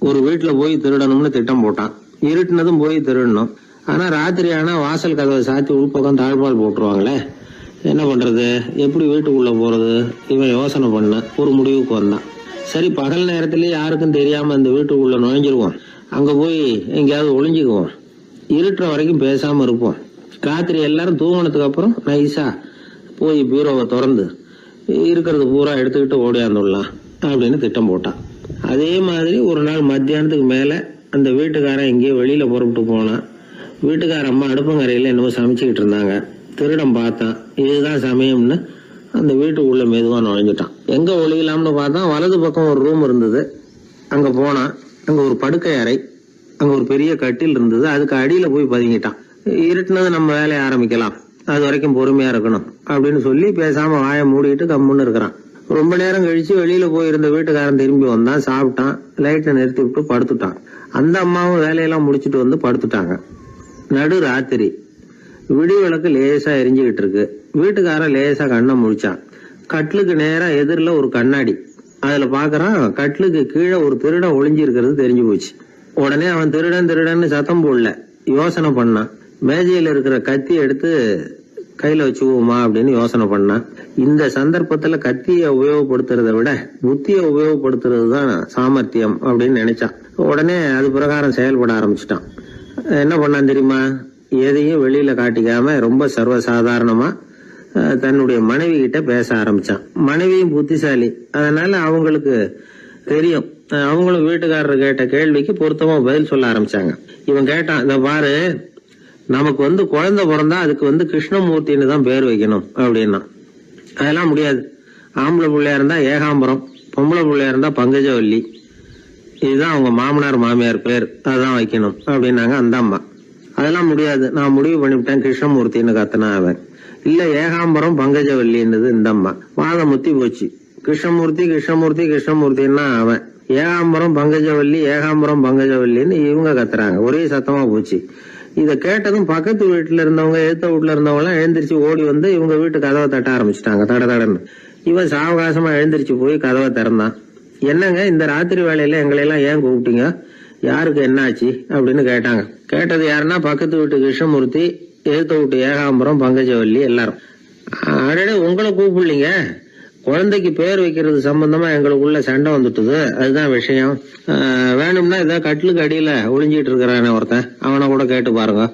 ஒரு வீட்டுல போய் திருடணும்னு திட்டம் போட்டான். இருட்டுனதும் போய் திருடணும். ஆனா ராத்திரி ஆனா வாசல் கதவை சாத்தி உள்பக்கம் தாழ்பால் போட்டுருவாங்களே, என்ன பண்றது, எப்படி வீட்டுக்குள்ள போறது? இவன் யோசனை பண்ண ஒரு முடிவுக்கு வந்தான். சரி, பகல் நேரத்திலேயே யாருக்கும் தெரியாம அந்த வீட்டுக்குள்ள நுழைஞ்சிருவோம். அங்க போய் எங்கேயாவது ஒளிஞ்சுக்குவோம். இருட்டுற வரைக்கும் பேசாம இருப்போம். ராத்திரி எல்லாரும் தூங்கினதுக்கு அப்புறம் நைஸா போய் பீரோவை திறந்து இருக்கிறது பூரா எடுத்துக்கிட்டு ஓடியாந்துடலாம் அப்படின்னு திட்டம் போட்டான். அதே மாதிரி ஒரு நாள் மத்தியானத்துக்கு மேல அந்த வீட்டுக்காரன் எங்கேயோ வெளியில புறப்பட்டு போனான். வீட்டுக்கார அம்மா அடுப்பங்கரையில என்னவோ சமைச்சுக்கிட்டு இருந்தாங்க. திருடன் பார்த்தான். இதுதான் சமயம்னு அந்த வீட்டுக்குள்ள மெதுவா நுழைஞ்சிட்டான். எங்க ஒளியலாம்னு பார்த்தா வலது பக்கம் ஒரு ரூம் இருந்தது. அங்க போனான். அங்க ஒரு படுக்கை அறை, அங்க ஒரு பெரிய கட்டில் இருந்தது. அதுக்கு அடியில போய் பதுங்கிட்டான். இருட்டுனது நம்ம வேலையை ஆரம்பிக்கலாம், அது வரைக்கும் பொறுமையா இருக்கணும் அப்படின்னு சொல்லி பேசாம வாயை மூடிட்டு கம்முன்னு இருக்கிறான். ரொம்ப நேரம் கழிச்சு வெளியில போயிருந்த வீட்டுக்காரன் திரும்பி வந்தான். சாப்பிட்டான். லைட்டை நிறுத்தி விட்டு படுத்துட்டான். அந்த அம்மாவும் வேலையெல்லாம் முடிச்சிட்டு வந்து படுத்துட்டாங்க. நடு ராத்திரி. விடி விளக்கு லேசா எரிஞ்சுகிட்டு இருக்கு. வீட்டுக்காரன் லேசா கண்ணை முழிச்சான். கட்லுக்கு நேரா எதிரில ஒரு கண்ணாடி. அதுல பாக்குறான், கட்லுக்கு கீழே ஒரு திருடன் ஒளிஞ்சு இருக்கிறது தெரிஞ்சு போச்சு. உடனே அவன் திருடன் திருடன்னு சத்தம் போடல, யோசனை பண்ணான். மேஜையில இருக்கிற கத்தி எடுத்து கையில வச்சுக்குவோமா அப்படின்னு யோசனை பண்ணான். இந்த சந்தர்ப்பத்துல கத்திய உபயோகப்படுத்துறத விட புத்திய உபயோகப்படுத்துறது தான் சாமர்த்தியம் அப்படின்னு நினைச்சான். உடனே அது பிரகாரம் செயல்பட ஆரம்பிச்சுட்டான். என்ன பண்ணான் தெரியுமா? எதையும் வெளியில காட்டிக்காம ரொம்ப சர்வசாதாரணமா தன்னுடைய மனைவி கிட்ட பேச ஆரம்பிச்சான். மனைவியும் புத்திசாலி, அதனால அவங்களுக்கு தெரியும். அவங்களும் வீட்டுக்காரர் கேட்ட கேள்விக்கு பொருத்தமா பதில் சொல்ல ஆரம்பிச்சாங்க. இவன் கேட்டான், இந்த பாரு, நமக்கு குழந்தை பிறந்தா அதுக்கு கிருஷ்ணமூர்த்தின்னு தான் பேர் வைக்கணும் அப்படின்னா. அதெல்லாம் முடியாது. ஆம்பளை பிள்ளையா இருந்தா ஏகாம்பரம், பொம்பளை பிள்ளையா இருந்தா பங்கஜவல்லி, இதுதான் அவங்க மாமனார் மாமியார் பேர், அதான் வைக்கணும் அப்படின்னாங்க அந்த அம்மா. அதெல்லாம் முடியாது, நான் முடிவு பண்ணிவிட்டேன் கிருஷ்ணமூர்த்தின்னு கத்தனா அவன். இல்ல ஏகாம்பரம் பங்கஜவல்லின்றது இந்த அம்மா. வாதம் முத்தி போச்சு. கிருஷ்ணமூர்த்தி கிருஷ்ணமூர்த்தி கிருஷ்ணமூர்த்தின்னா அவன். ஏகாம்பரம் பங்கஜவல்லி ஏகாம்பரம் பங்கஜவல்லின்னு இவங்க கத்துறாங்க. ஒரே சத்தமா போச்சு. இத கேட்டதும் பக்கத்து வீட்டுல இருந்தவங்க, எழுத்த வீட்டுல இருந்தவங்க எல்லாம் எழுந்திரிச்சு ஓடி வந்து இவங்க வீட்டு கதவை தட்ட ஆரம்பிச்சுட்டாங்க. தட தடன்னு. இவன் சாவகாசமா எழுந்திரிச்சு போய் கதவை திறந்தான். என்னங்க, இந்த ராத்திரி வேலையில எங்களை எல்லாம் ஏன் கூப்பிட்டீங்க, யாருக்கு என்னாச்சு அப்படின்னு கேட்டாங்க. கேட்டது யாருன்னா பக்கத்து வீட்டு கிருஷ்ணமூர்த்தி, எழுத்த வீட்டு ஏகாம்பரம் பங்கஜவல்லி எல்லாரும். அடடே, உங்களை கூப்பிடலீங்க, குழந்தைக்கு பேர் வைக்கிறது சம்பந்தமா எங்களுக்குள்ள சண்டை வந்துட்டுது, அதுதான் விஷயம். வேணும்னா இதை கட்டிலுக்கு அடியில ஒளிஞ்சிட்டு இருக்கிறானே ஒருத்தன், அவனை கூட கேட்டு பாருங்க,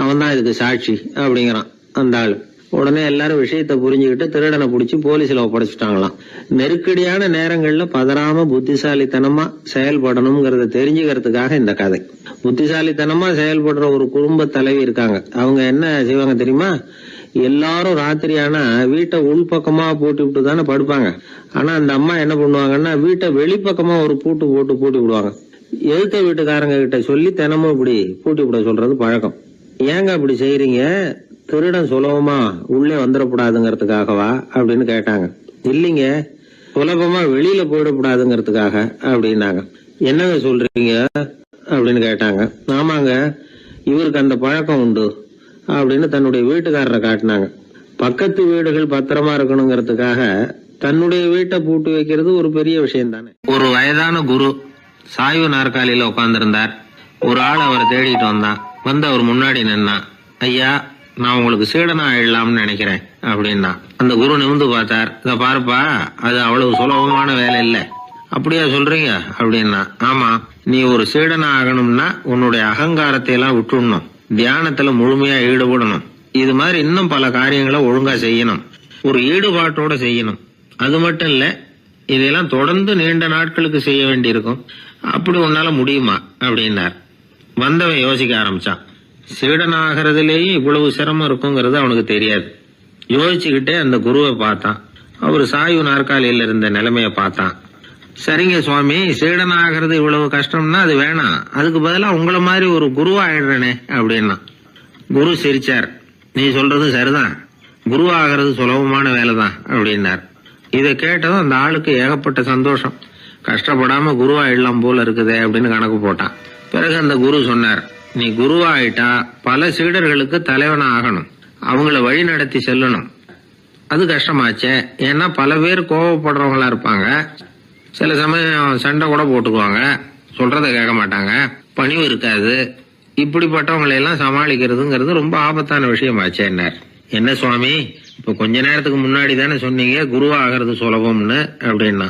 அவன் தான் இதுக்கு சாட்சி அப்படிங்கிறான் அந்த ஆளு. உடனே எல்லாரும் விஷயத்த புரிஞ்சுக்கிட்டு திருடனை பிடிச்சி போலீஸ்ல ஒப்படைச்சிட்டாங்களாம். நெருக்கடியான நேரங்கள்ல பதறாம புத்திசாலித்தனமா செயல்படணுங்கிறத தெரிஞ்சுக்கிறதுக்காக இந்த கதை. புத்திசாலித்தனமா செயல்படுற ஒரு குடும்ப தலைவி இருக்காங்க. அவங்க என்ன செய்வாங்க தெரியுமா? எல்லாரும் ராத்திரியானா வீட்டை உள்பக்கமா போட்டு விட்டு தானே படுப்பாங்க. ஆனா அந்த அம்மா என்ன பண்ணுவாங்கன்னா, வீட்டை வெளிப்பக்கமா ஒரு பூட்டு போட்டு பூட்டி விடுவாங்க. எழுத்த வீட்டுக்காரங்க கிட்ட சொல்லி தினமும் இப்படி பூட்டி விட சொல்றது பழக்கம். ஏங்க அப்படி செய்யறீங்க, திருடன் சுலபமா உள்ளே வந்துடக்கூடாதுங்கிறதுக்காகவா அப்படின்னு கேட்டாங்க. இல்லைங்க, சுலபமா வெளியில போயிடக்கூடாதுங்கிறதுக்காக அப்படின்னாங்க. என்னங்க சொல்றீங்க அப்படின்னு கேட்டாங்க. ஆமாங்க, இவருக்கு அந்த பழக்கம் உண்டு அப்படின்னு தன்னுடைய வீட்டுக்காரரை காட்டினாங்க. பக்கத்து வீடுகள் பத்திரமா இருக்கணுங்கிறதுக்காக தன்னுடைய வீட்டை பூட்டி வைக்கிறது ஒரு பெரிய விஷயம் தானே. ஒரு வயதான குரு சாய்வு நாற்காலியில உட்கார்ந்திருந்தார். ஒரு ஆள் அவரை தேடிட்டு வந்தான். வந்து அவர் முன்னாடி நின்னான். ஐயா, நான் உங்களுக்கு சீடனா ஆயிடலாம்னு நினைக்கிறேன் அப்படின்னா. அந்த குரு நிமிந்து பார்த்தார். இத பாருப்பா, அது அவ்வளவு சுலபமான வேலை இல்லை. அப்படியா சொல்றீங்க அப்படின்னா. ஆமா, நீ ஒரு சீடனா ஆகணும்னா உன்னுடைய அகங்காரத்தை எல்லாம் விட்டுடணும், தியானத்துல முழுமையா ஈடுபடணும், இது மாதிரி இன்னும் பல காரியங்களை ஒழுங்கா செய்யணும், ஒரு ஈடுபாட்டோட செய்யணும். அது மட்டும் இல்ல, இதெல்லாம் தொடர்ந்து நீண்ட நாட்களுக்கு செய்ய வேண்டியிருக்கும். அப்படி உன்னால முடியுமா அப்படின்னார். வந்தவன் யோசிக்க ஆரம்பிச்சான். சீடனாகிறதுலேயே இவ்வளவு சிரமம் இருக்குங்கிறது அவனுக்கு தெரியாது. யோசிச்சுக்கிட்டே அந்த குருவை பார்த்தான். அவர் சாய்வு நாற்காலியில் இருந்த நிலைமைய பார்த்தான். சரிங்க சுவாமி, சீடனாகிறது இவ்வளவு கஷ்டம்னா அது வேணாம், அதுக்கு பதிலா உங்களை மாதிரி ஒரு குருவா ஆயிடுறேனே அப்படின்னா. குரு சிரிச்சார். நீ சொல்றது சரிதான், குருவாகிறது சுலபமான வேலைதான் அப்படின்னார். இதை கேட்டதும் அந்த ஆளுக்கு ஏகப்பட்ட சந்தோஷம். கஷ்டப்படாம குருவாயிடலாம் போல இருக்குதே அப்படின்னு கணக்கு போட்டான். பிறகு அந்த குரு சொன்னார், நீ குருவாயிட்டா பல சீடர்களுக்கு தலைவனா ஆகணும், அவங்கள வழி நடத்தி செல்லணும். அது கஷ்டமாச்சே. ஏன்னா பல பேர் கோவப்படுறவங்களா இருப்பாங்க, சில சமயம் சண்டை கூட போட்டுக்குவாங்க, சொல்றத கேட்க மாட்டாங்க, பணிவு இருக்காது. இப்படிப்பட்டவங்களை எல்லாம் சமாளிக்கிறதுங்கிறது ரொம்ப ஆபத்தான விஷயமாச்சேன்னார். என்ன சுவாமி, இப்ப கொஞ்ச நேரத்துக்கு முன்னாடி தானே சொன்னீங்க குருவாகிறது சுலபம்னு அப்படின்னா.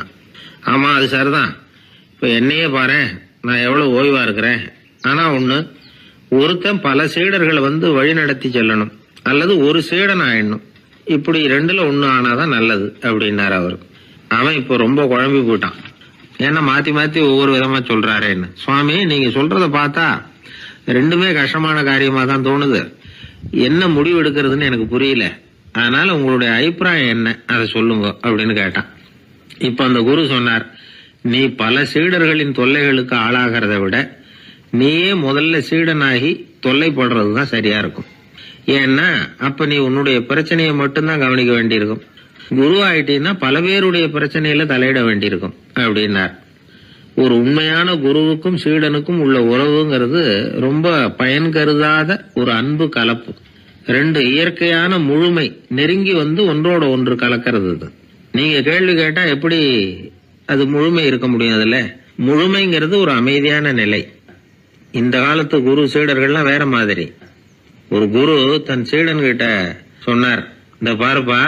ஆமா, அது சரிதான். இப்ப என்னையே பாரு, நான் எவ்வளவு ஓய்வா இருக்கிறேன். ஆனா ஒண்ணு, ஒருத்தன் பல சீடர்களை வந்து வழி நடத்தி செல்லணும், அல்லது ஒரு சீடன் ஆயிடணும். இப்படி ரெண்டுல ஒண்ணு ஆனாதான் நல்லது அப்படின்னாரு அவர். அவன் இப்போ ரொம்ப குழம்பி போயிட்டான். ஏன்னா மாத்தி மாத்தி ஒவ்வொரு விதமா சொல்றாருன்னு. சுவாமி, நீங்க சொல்றத பார்த்தா ரெண்டுமே கஷ்டமான காரியமா தான் தோணுது. என்ன முடிவு எடுக்கிறதுன்னு எனக்கு புரியல. அதனால உங்களுடைய அபிப்பிராயம் என்ன, அதை சொல்லுங்க அப்படின்னு கேட்டான். இப்ப அந்த குரு சொன்னார், நீ பல சீடர்களின் தொல்லைகளுக்கு ஆளாகிறத விட நீயே முதல்ல சீடனாகி தொல்லைப்படுறதுதான் சரியா இருக்கும். ஏன்னா அப்ப நீ உன்னுடைய பிரச்சனையை மட்டும்தான் கவனிக்க வேண்டியிருக்கும். குரு ஆயிட்டீன்னா பல பேருடைய பிரச்சனையில தலையிட வேண்டியிருக்கும் அப்படின்னார். ஒரு உண்மையான குருவுக்கும் சீடனுக்கும் உள்ள உறவுங்கிறது ரொம்ப பயன் கருதாத ஒரு அன்பு கலப்பு. ரெண்டு இயற்கையான முழுமை நெருங்கி வந்து ஒன்றோட ஒன்று கலக்கிறது. நீங்க கேள்வி கேட்டா எப்படி அது முழுமை இருக்க முடியும்? அதுல முழுமைங்கிறது ஒரு அமைதியான நிலை. இந்த காலத்து குரு சீடர்கள்லாம் வேற மாதிரி. ஒரு குரு தன் சீடன் கிட்ட சொன்னார், இந்த பாருப்பா,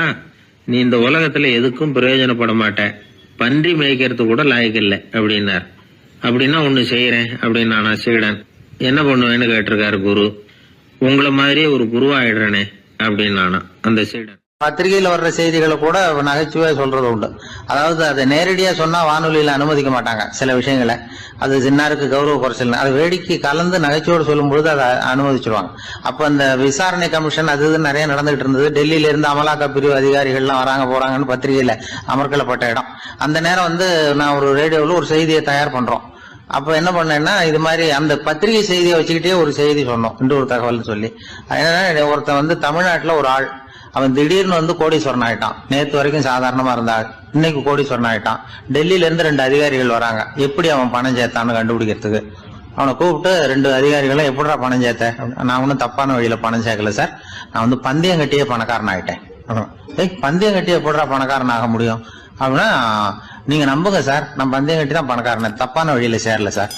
நீ இந்த உலகத்துல எதுக்கும் பிரயோஜனப்பட மாட்ட, பன்றி மேய்க்கிறது கூட லாய்க்கில்லை அப்படின்னார். அப்படின்னா ஒண்ணு செய்யறேன் அப்படின்னா நான் சீடன். என்ன பண்ணுவேன்னு கேட்டிருக்காரு குரு. உங்களை மாதிரியே ஒரு குருவாயிடுறேனே அப்படின்னானா அந்த சீடன். பத்திரிகையில வர்ற செய்திகளை கூட நகைச்சுவையா சொல்றது உண்டு. அதாவது அதை நேரடியா சொன்னா வானொலியில அனுமதிக்க மாட்டாங்க சில விஷயங்களை. அது சின்னாருக்கு கௌரவ குறைச்சல், அதை வேடிக்கை கலந்து நகைச்சுவோடு சொல்லும் பொழுது அதை அனுமதிச்சிருவாங்க. அப்ப அந்த விசாரணை கமிஷன் அது இது நிறைய நடந்துகிட்டு இருந்தது. டெல்லியில இருந்து அமலாக்க பிரிவு அதிகாரிகள்லாம் வராங்க போறாங்கன்னு பத்திரிகையில அமர்க்கலப்பட்ட இடம். அந்த நேரம் வந்து நான் ஒரு ரேடியோவில் ஒரு செய்தியை தயார் பண்றோம். அப்ப என்ன பண்ணேன்னா, இது மாதிரி அந்த பத்திரிகை செய்தியை வச்சுக்கிட்டே ஒரு செய்தி சொன்னோம், இன்னொரு தகவல் சொல்லி. அதனால ஒருத்தன் வந்து தமிழ்நாட்டுல ஒரு ஆள், அவன் திடீர்னு வந்து கோடீஸ்வரன் ஆயிட்டான். நேற்று வரைக்கும் சாதாரணமா இருந்தாள், இன்னைக்கு கோடீஸ்வரன் ஆயிட்டான். டெல்லியில இருந்து 2 அதிகாரிகள் வராங்க, எப்படி அவன் பணம் சேர்த்தான்னு கண்டுபிடிக்கிறதுக்கு. அவனை கூப்பிட்டு 2 அதிகாரிகளும் எப்படிடா பணம் சேர்த்த? நான் ஒன்னும் தப்பான வழியில பணம் சேர்க்கல சார், நான் வந்து பந்தயம் கட்டியே பணக்காரன் ஆயிட்டேன். பந்தயம் கட்டி எப்படிடா பணக்காரன் ஆக முடியும் அப்படின்னா, நீங்க நம்புங்க சார், நான் பந்தயம் கட்டி தான் பணக்காரன், தப்பான வழியில சேரல சார்.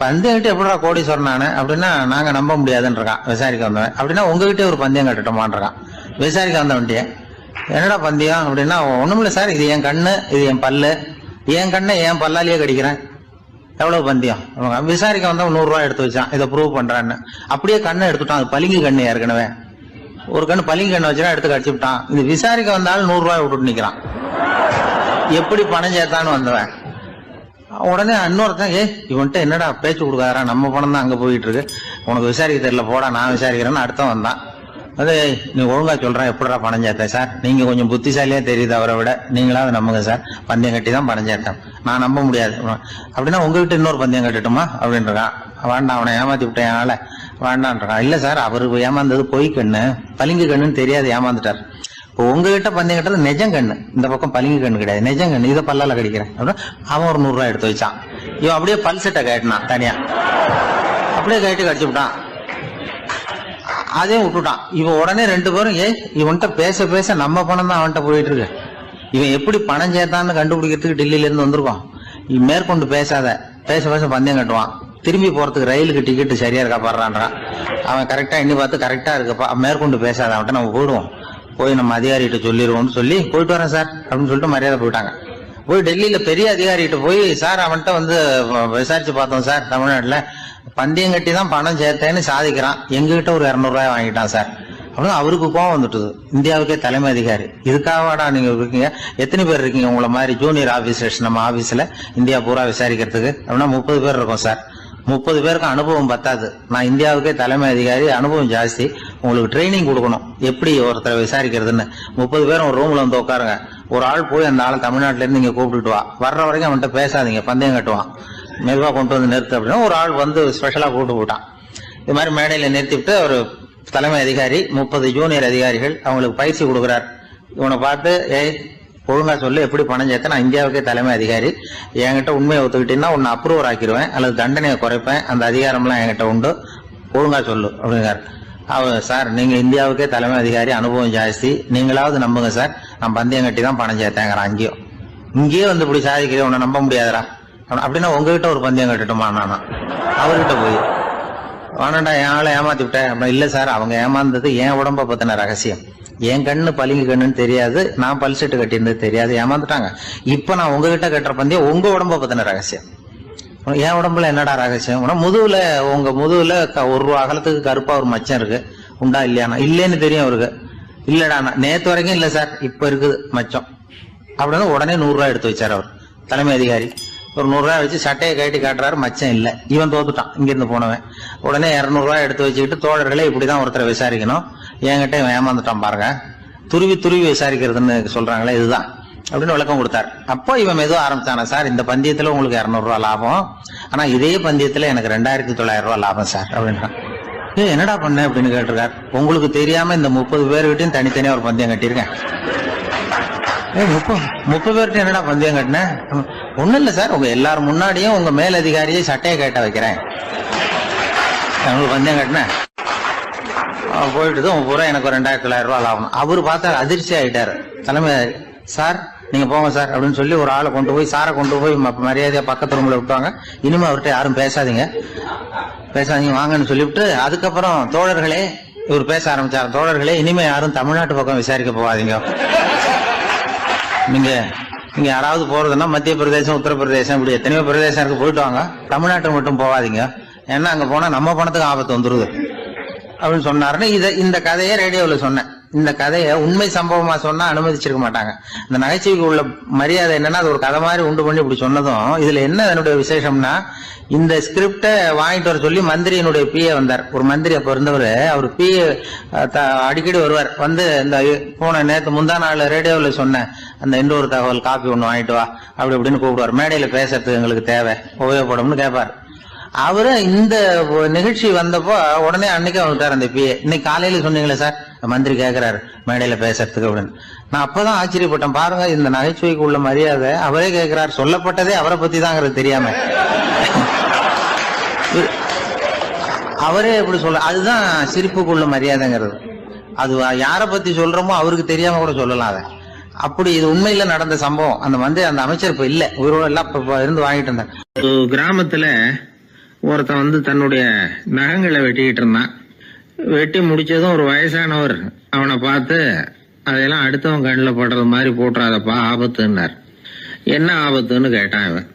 பந்தயம் கட்டி எப்படிடா கோடீஸ்வரன் ஆனேன் அப்படின்னா, நாங்க நம்ப முடியாதுன்னு இருக்கான் விசாரிக்க வந்தவன். அப்படின்னா உங்ககிட்டே ஒரு பந்தயம் கட்டட்டோமான் இருக்கான் விசாரிக்க வந்தவன்ட்டிய. என்னடா பந்தயம் அப்படின்னா, ஒண்ணுமில்ல சார், இது என் கண்ணு, இது என் பல்லு, என் கண்ணை என் பல்லாலேயே கடிக்கிறேன், எவ்வளவு பந்தயம். விசாரிக்க வந்தவன் 100 ரூபாய் எடுத்து வச்சான், இதை ப்ரூவ் பண்றான்னு. அப்படியே கண்ணை எடுத்துட்டான், அது பளிங்கு கண்ணு. ஏற்கனவே ஒரு கண்ணு பளிங்கு கண்ணு வச்சுனா எடுத்து கடிச்சு விட்டான். இது விசாரிக்க வந்தாலும் 100 ரூபாய் விட்டுட்டு நிக்கிறான். எப்படி பணம் சேர்த்தான்னு வந்தவன். உடனே இன்னொருத்தன், இவன்ட்ட என்னடா பேச்சு கொடுக்காரா, நம்ம பணம் தான் அங்க போயிட்டு இருக்கு, உனக்கு விசாரிக்க தெரியல, போடா நான் விசாரிக்கிறேன்னு அடுத்தவன் வந்தான். அது நீ ஒழுங்கா சொல்றேன், எப்படிடா பணம் சேர்த்தேன் சார், நீங்க கொஞ்சம் புத்திசாலியா தெரியுது அவரை விட, நீங்களாவது நம்புங்க சார், பந்தயம் கட்டி தான் பணம் சேர்த்தேன், நான் நம்ப முடியாது. அப்படின்னா உங்ககிட்ட இன்னொரு பந்தயம் கட்டட்டுமா அப்படின்றான். வேண்டாம், அவனை ஏமாத்தி விட்டேன் ஆள வேண்டான்றான். இல்ல சார், அவரு ஏமாந்தது பொய் கண்ணு, பளிங்கு கண்ணுன்னு தெரியாது, ஏமாந்துட்டார். இப்போ உங்ககிட்ட பந்தயம் கட்டுறது நெஜம் கண்ணு, இந்த பக்கம் பளிங்கு கண்ணு கிடையாது, நெஜம் கண்ணு, இதை பல்லால கடிக்கிறேன் அப்படின்னா அவன் ஒரு 100 ரூபாய் எடுத்து வச்சான். இவன் அப்படியே பல்செட்டை கட்டினான் தனியா, அப்படியே கட்டி கடிச்சு விட்டான். அதே விட்டுட்டான். இவன் உடனே 2 பேரும், இவன்கிட்ட பேச பேச நம்ம பணம் தான் அவன்கிட்ட போயிட்டு இருக்கு, இவன் எப்படி பணம் சேர்த்தான்னு கண்டுபிடிக்கிறதுக்கு டெல்லியில இருந்து வந்திருக்கோம், மேற்கொண்டு பேசாத, பேச பேச பந்தயம் கட்டுவான், திரும்பி போறதுக்கு ரயிலுக்கு டிக்கெட் சரியா இருக்கா பாடுறான்றான். அவன் கரெக்டா எண்ணி பார்த்து கரெக்டா இருக்கப்பா, மேற்கொண்டு பேசாத, அவன்கிட்ட நம்ம போயிடுவோம், போய் நம்ம அதிகாரிகிட்ட சொல்லிடுவோம்னு சொல்லி போயிட்டு வரேன் சார் அப்படின்னு சொல்லிட்டு மரியாதை போயிட்டாங்க. போய் டெல்லியில பெரிய அதிகாரிகிட்ட போய், சார் அவன்கிட்ட வந்து விசாரிச்சு பார்த்தோம் சார், தமிழ்நாட்டுல பந்தயம் கட்டி தான் பணம் சேர்த்தேன்னு சாதிக்கிறான், எங்ககிட்ட ஒரு 200 ரூபாய் வாங்கிட்டான் சார் அப்படின்னு அவருக்கு கோவம் வந்துட்டுது. இந்தியாவுக்கே தலைமை அதிகாரி, இதுக்காகவாடா நீங்க இருக்கீங்க, எத்தனை பேர் இருக்கீங்க உங்களை மாதிரி ஜூனியர் ஆபீசர்ஸ் நம்ம ஆபீஸ்ல இந்தியா பூரா விசாரிக்கிறதுக்கு அப்படின்னா 30 பேர் இருக்கோம் சார். 30 பேருக்கு அனுபவம் பத்தாது, நான் இந்தியாவுக்கே தலைமை அதிகாரி, அனுபவம் ஜாஸ்தி, உங்களுக்கு ட்ரைனிங் கொடுக்கணும் எப்படி ஒருத்தரை விசாரிக்கிறதுன்னு. 30 பேரும் ஒரு ரூம்ல வந்து உட்காருங்க, ஒரு ஆள் போய் அந்த ஆளை தமிழ்நாட்டுல இருந்து நீங்க கூப்பிட்டுட்டு வா, வர்ற வரைக்கும் அவன்கிட்ட பேசாதீங்க, பந்தயம் கட்டுவான், மெதுவா கொண்டு வந்து நிறுத்து அப்படின்னா ஒரு ஆள் வந்து ஸ்பெஷலா கூப்பிட்டு போட்டான். இது மாதிரி மேடையில நிறுத்திவிட்டு ஒரு தலைமை அதிகாரி 30 ஜூனியர் அதிகாரிகள் அவங்களுக்கு பயிற்சி கொடுக்குறார். இவனை பார்த்து, ஏய் ஒழுங்கா சொல்லு, எப்படி பணம் சேர்த்த, நான் இந்தியாவுக்கே தலைமை அதிகாரி, என்கிட்ட உண்மையை ஒத்துக்கிட்டீங்கன்னா உன்னை அப்ரூவர் ஆக்கிடுவேன் அல்லது தண்டனையை குறைப்பேன், அந்த அதிகாரம்லாம் என்கிட்ட உண்டு, ஒழுங்கா சொல்லு அப்படிங்கிறார். அவர், சார் நீங்க இந்தியாவுக்கே தலைமை அதிகாரி, அனுபவம் ஜாஸ்தி, நீங்களாவது நம்புங்க சார், நான் பந்தயம் கட்டி தான் பணம் சேர்த்தேங்கிறான். இங்கேயே வந்து இப்படி சாதிக்கிறேன், உன்னை நம்ப முடியாதரா அப்படின்னா உங்ககிட்ட ஒரு பந்தயம் கட்டுட்டுமா நானா அவர்கிட்ட போய், வானண்டா என் ஆளை ஏமாத்தி விட்டேன் அப்படின்னா, இல்ல சார் அவங்க ஏமாந்தது என் உடம்ப பத்தின ரகசியம், என் கண்ணு பளிங்கு கண்ணுன்னு தெரியாது, நான் பல்செட்டு கட்டியிருந்தது தெரியாது, ஏமாந்துட்டாங்க. இப்ப நான் உங்ககிட்ட கட்டுற பந்தயம் உங்க உடம்ப பத்தின ரகசியம். என் உடம்புல என்னடா ரகசியம், முதுகுல, உங்க முதுகுல 1 ரூபா அகலத்துக்கு கருப்பா ஒரு மச்சம் இருக்கு, உண்டா இல்லையானா, இல்லேன்னு தெரியும் அவருக்கு. இல்லடா நேத்து வரைக்கும் இல்ல சார், இப்ப இருக்குது மச்சம் அப்படின்னு உடனே 100 ரூபாய் எடுத்து வச்சார் அவர் தலைமை அதிகாரி. ஒரு 100 ரூபாய் வச்சு சட்டையை கட்டி காட்டுறாரு, மச்சம் இல்ல, இவன் தோத்துட்டான் இங்கிருந்து போனவன். உடனே 200 ரூபாய் எடுத்து வச்சுக்கிட்டு, தோழர்களே இப்படிதான் ஒருத்தரை விசாரிக்கணும், என்கிட்ட இவன் ஏமாந்துட்டான் பாருங்க, துருவி துருவி விசாரிக்கிறதுன்னு சொல்றாங்களே இதுதான் அப்படின்னு விளக்கம் கொடுத்தார். அப்போ இவன் மெதுவா ஆரம்பிச்சானா, சார் இந்த பந்தயத்துல உங்களுக்கு 200 ரூபாய் லாபம், ஆனா இதே பந்தயத்துல எனக்கு 2900 ரூபாய் லாபம் சார் அப்படின்றான். என்னடா பண்ண அப்படின்னு கேட்டிருக்காரு. உங்களுக்கு தெரியாம இந்த 30 பேர்கிட்டையும் தனித்தனியா ஒரு பந்தயம் கட்டியிருக்கேன். 30 பேர்கிட்ட என்னடா பந்தயம் கட்டினேன், ஒண்ணும் இல்ல சார், உங்க எல்லாரும் முன்னாடியும் உங்க மேலதிகாரியை சட்டையை கேட்ட வைக்கிறேன், உங்களுக்கு பந்தயம் கட்டினேன், போயிட்டு பூரா எனக்கு 2900 ரூபாய் லாபம். அவரு பார்த்தா அதிர்ச்சி ஆயிட்டாரு. தலைமை, சார் நீங்க போங்க சார் அப்படின்னு சொல்லி ஒரு ஆளை கொண்டு போய், சாரை கொண்டு போய் மரியாதையா பக்கத்து ரூம்ல விட்டுவாங்க, இனிமே அவர்கிட்ட யாரும் பேசாதீங்க வாங்கன்னு சொல்லிவிட்டு, அதுக்கப்புறம் தோழர்களே, இவர் பேச ஆரம்பிச்சார், தோழர்களே இனிமே யாரும் தமிழ்நாட்டு பக்கம் விசாரிக்க போகாதீங்க, நீங்க யாராவது போறதுன்னா மத்திய பிரதேசம், உத்தரப்பிரதேசம், இப்படி எத்தனையோ பிரதேசம் இருக்கு, போயிட்டு வாங்க, தமிழ்நாட்டுக்கு மட்டும் போகாதீங்க, ஏன்னா அங்க போனா நம்ம பணத்துக்கு ஆபத்து வந்துருது அப்படின்னு சொன்னாருன்னு இந்த கதையை ரேடியோல சொன்னேன். இந்த கதையை உண்மை சம்பவமா சொன்னா அனுமதிச்சிருக்க மாட்டாங்க. இந்த நகைச்சுவைக்கு உள்ள மரியாதை என்னன்னா, அது ஒரு கதை மாதிரி உண்டு பண்ணி இப்படி சொன்னதும், இதுல என்ன என்னுடைய விசேஷம்னா, இந்த ஸ்கிரிப்டை வாங்கிட்டு வர சொல்லி மந்திரியினுடைய பிஏ வந்தார். ஒரு மந்திரி அப்ப இருந்தவர், அவர் பிஏ அடிக்கடி வருவார், வந்து இந்த போன நேற்று முந்தா நாள் ரேடியோவில் சொன்ன அந்த இன்னொரு தகவல் காப்பி ஒண்ணு வாங்கிட்டு வா அப்படி இப்படின்னு கூப்பிடுவார், மேடையில பேசுறதுக்கு எங்களுக்கு தேவை, உபயோகப்படும்னு கேட்பார். அவரு இந்த நிகழ்ச்சி வந்தப்போ உடனே அன்னைக்கு வந்துட்டார் அந்த பிஏ. இன்னைக்கு காலையில சொன்னீங்களே சார், மந்திரி கேட்கிறாரு மேடையில பேசுறதுக்கு அப்படின்னு. நான் அப்பதான் ஆச்சரியப்பட்டேன், பாருங்க இந்த நகைச்சுவைக்கு உள்ள மரியாதை, அவரே கேட்கிறார், சொல்லப்பட்டதே அவரை பத்தி தாங்கிறது தெரியாம அவரே எப்படி சொல்ல, அதுதான் சிரிப்புக்குள்ள மரியாதைங்கிறது. அது யார பத்தி சொல்றோமோ அவருக்கு தெரியாம கூட சொல்லலாம் அதை. அப்படி இது உண்மையில நடந்த சம்பவம். அந்த மந்திரி, அந்த அமைச்சர் இப்ப இல்ல, உயிரோட எல்லாம் இருந்து வாங்கிட்டு இருந்தார். கிராமத்துல ஒருத்தன் வந்து தன்னுடைய நகங்களை வெட்டிக்கிட்டு இருந்தான். வெட்டி முடிச்சதும் ஒரு வயசானவர் அவனை பார்த்து, அதெல்லாம் அடுத்தவன் கண்ணில் படுறது மாதிரி போட்டுறாதப்பா, ஆபத்துன்னார். என்ன ஆபத்துன்னு கேட்டான் இவன்.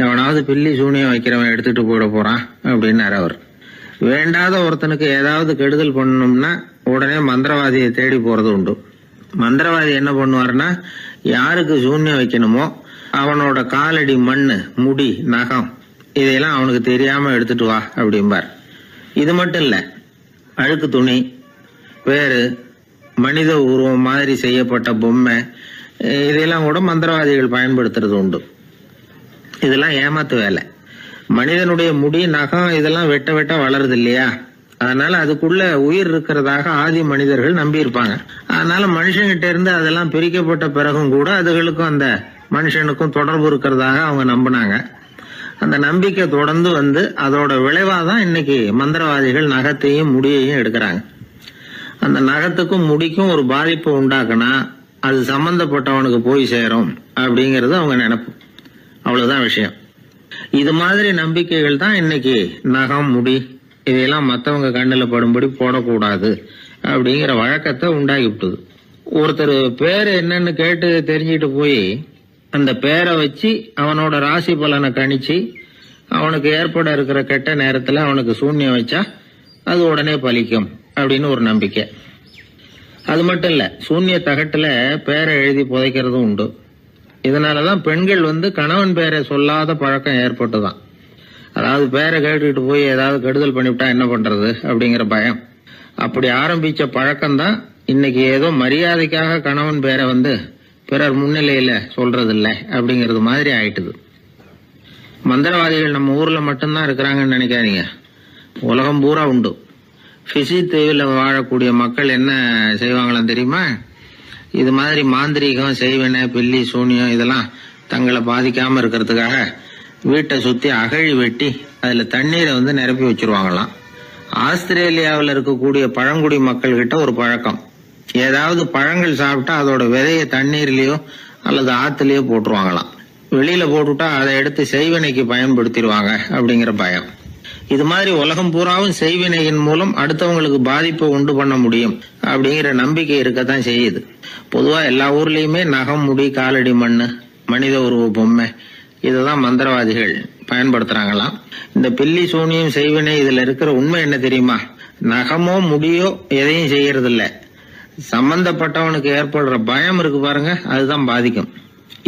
எவனாவது பில்லி சூனியம் வைக்கிறவன் எடுத்துட்டு போயிட போறான் அப்படின்னாரு அவர். வேண்டாத ஒருத்தனுக்கு ஏதாவது கெடுதல் பண்ணணும்னா உடனே மந்திரவாதியை தேடி போறது உண்டு. மந்திரவாதி என்ன பண்ணுவாருன்னா, யாருக்கு சூன்யம் வைக்கணுமோ அவனோட காலடி மண்ணு, முடி, நகம் இதையெல்லாம் அவனுக்கு தெரியாம எடுத்துட்டு வா அப்படிம்பார். இது மட்டும் இல்ல, அழுக்கு துணி, வேறு மனித உருவம் மாதிரி செய்யப்பட்ட பொம்மை, இதெல்லாம் கூட மந்திரவாதிகள் பயன்படுத்துறது உண்டு. இதெல்லாம் ஏமாத்து வேலை. மனிதனுடைய முடி, நகம் இதெல்லாம் வெட்ட வெட்ட வளருது இல்லையா, அதனால அதுக்குள்ள உயிர் இருக்கிறதாக ஆதி மனிதர்கள் நம்பி இருப்பாங்க. அதனால மனுஷங்கிட்ட இருந்து அதெல்லாம் பிரிக்கப்பட்ட பிறகும் கூட அதுகளுக்கும் அந்த மனுஷனுக்கும் தொடர்பு இருக்கிறதாக அவங்க நம்பினாங்க. அந்த நம்பிக்கை தொடர்ந்து வந்து அதோட விளைவாதான் இன்னைக்கு மந்திரவாதிகள் நகத்தையும் முடியையும் எடுக்கிறாங்க. அந்த நகத்துக்கும் முடிக்கும் ஒரு பாதிப்பு உண்டாக்குனா அது சம்பந்தப்பட்டவனுக்கு போய் சேரும் அப்படிங்கறது அவங்க நினைப்பு. அவ்வளவுதான் விஷயம். இது மாதிரி நம்பிக்கைகள் தான் இன்னைக்கு நகம், முடி இதையெல்லாம் மத்தவங்க கண்ணுல படும்படி போடக்கூடாது அப்படிங்கிற வழக்கத்தை உண்டாக்கி விட்டுது. ஒருத்தர் பேரு என்னன்னு கேட்டு தெரிஞ்சுட்டு போய் அந்த பேரை வச்சு அவனோட ராசி பலனை கணிச்சு அவனுக்கு ஏற்பட இருக்கிற கெட்ட நேரத்துல அவனுக்கு சூன்யம் வச்சா அது உடனே பலிக்கும் அப்படின்னு ஒரு நம்பிக்கை. அது மட்டும் இல்ல, சூன்ய தகட்டுல பேரை எழுதி புதைக்கிறதும் உண்டு. இதனாலதான் பெண்கள் கணவன் பேரை சொல்லாத பழக்கம் ஏற்பட்டுதான். அதாவது பேரை கேட்டுக்கிட்டு போய் ஏதாவது கெடுதல் பண்ணிவிட்டா என்ன பண்றது அப்படிங்கிற பயம். அப்படி ஆரம்பிச்ச பழக்கம்தான் இன்னைக்கு ஏதோ மரியாதைக்காக கணவன் பேரை பிறர் முன்னிலையில சொல்றது இல்ல அப்படிங்கறது மாதிரி ஆயிட்டுது. மந்திரவாதிகள் நம்ம ஊர்ல மட்டும்தான் இருக்கிறாங்கன்னு நினைக்காதீங்க, உலகம் பூரா உண்டு. பிசி தீவில் வாழக்கூடிய மக்கள் என்ன செய்வாங்களாம் தெரியுமா? இது மாதிரி மாந்திரீகம், செய்வன, பில்லி, சூனியம் இதெல்லாம் தங்களை பாதிக்காம இருக்கிறதுக்காக வீட்டை சுத்தி அகழி வெட்டி அதுல தண்ணீரை நிரப்பி வச்சிருவாங்களாம். ஆஸ்திரேலியாவில் இருக்கக்கூடிய பழங்குடி மக்கள் கிட்ட ஒரு பழக்கம், ஏதாவது பழங்கள் சாப்பிட்டா அதோட விதைய தண்ணீர்லயோ அல்லது ஆத்துலயோ போட்டுருவாங்களாம். வெளியில போட்டுட்டா அதை எடுத்து செய்வினைக்கு பயன்படுத்திடுவாங்க அப்படிங்கிற பயம். இது மாதிரி உலகம் பூராவும் செய்வினையின் மூலம் அடுத்தவங்களுக்கு பாதிப்பை உண்டு பண்ண முடியும் அப்படிங்கிற நம்பிக்கை இருக்கத்தான் செய்யுது. பொதுவா எல்லா ஊர்லயுமே நகம், முடி, காலடி மண்ணு, மனித உருவ பொம்மை இததான் மந்திரவாதிகள் பயன்படுத்துறாங்களாம். இந்த பில்லி, சூனியம், செய்வினை இதுல இருக்கிற உண்மை என்ன தெரியுமா? நகமோ முடியோ எதையும் செய்யறது இல்ல, சம்பந்தப்பட்டவனுக்கு ஏற்படுற பயம் இருக்கு பாருங்க, அதுதான் பாதிக்கும்.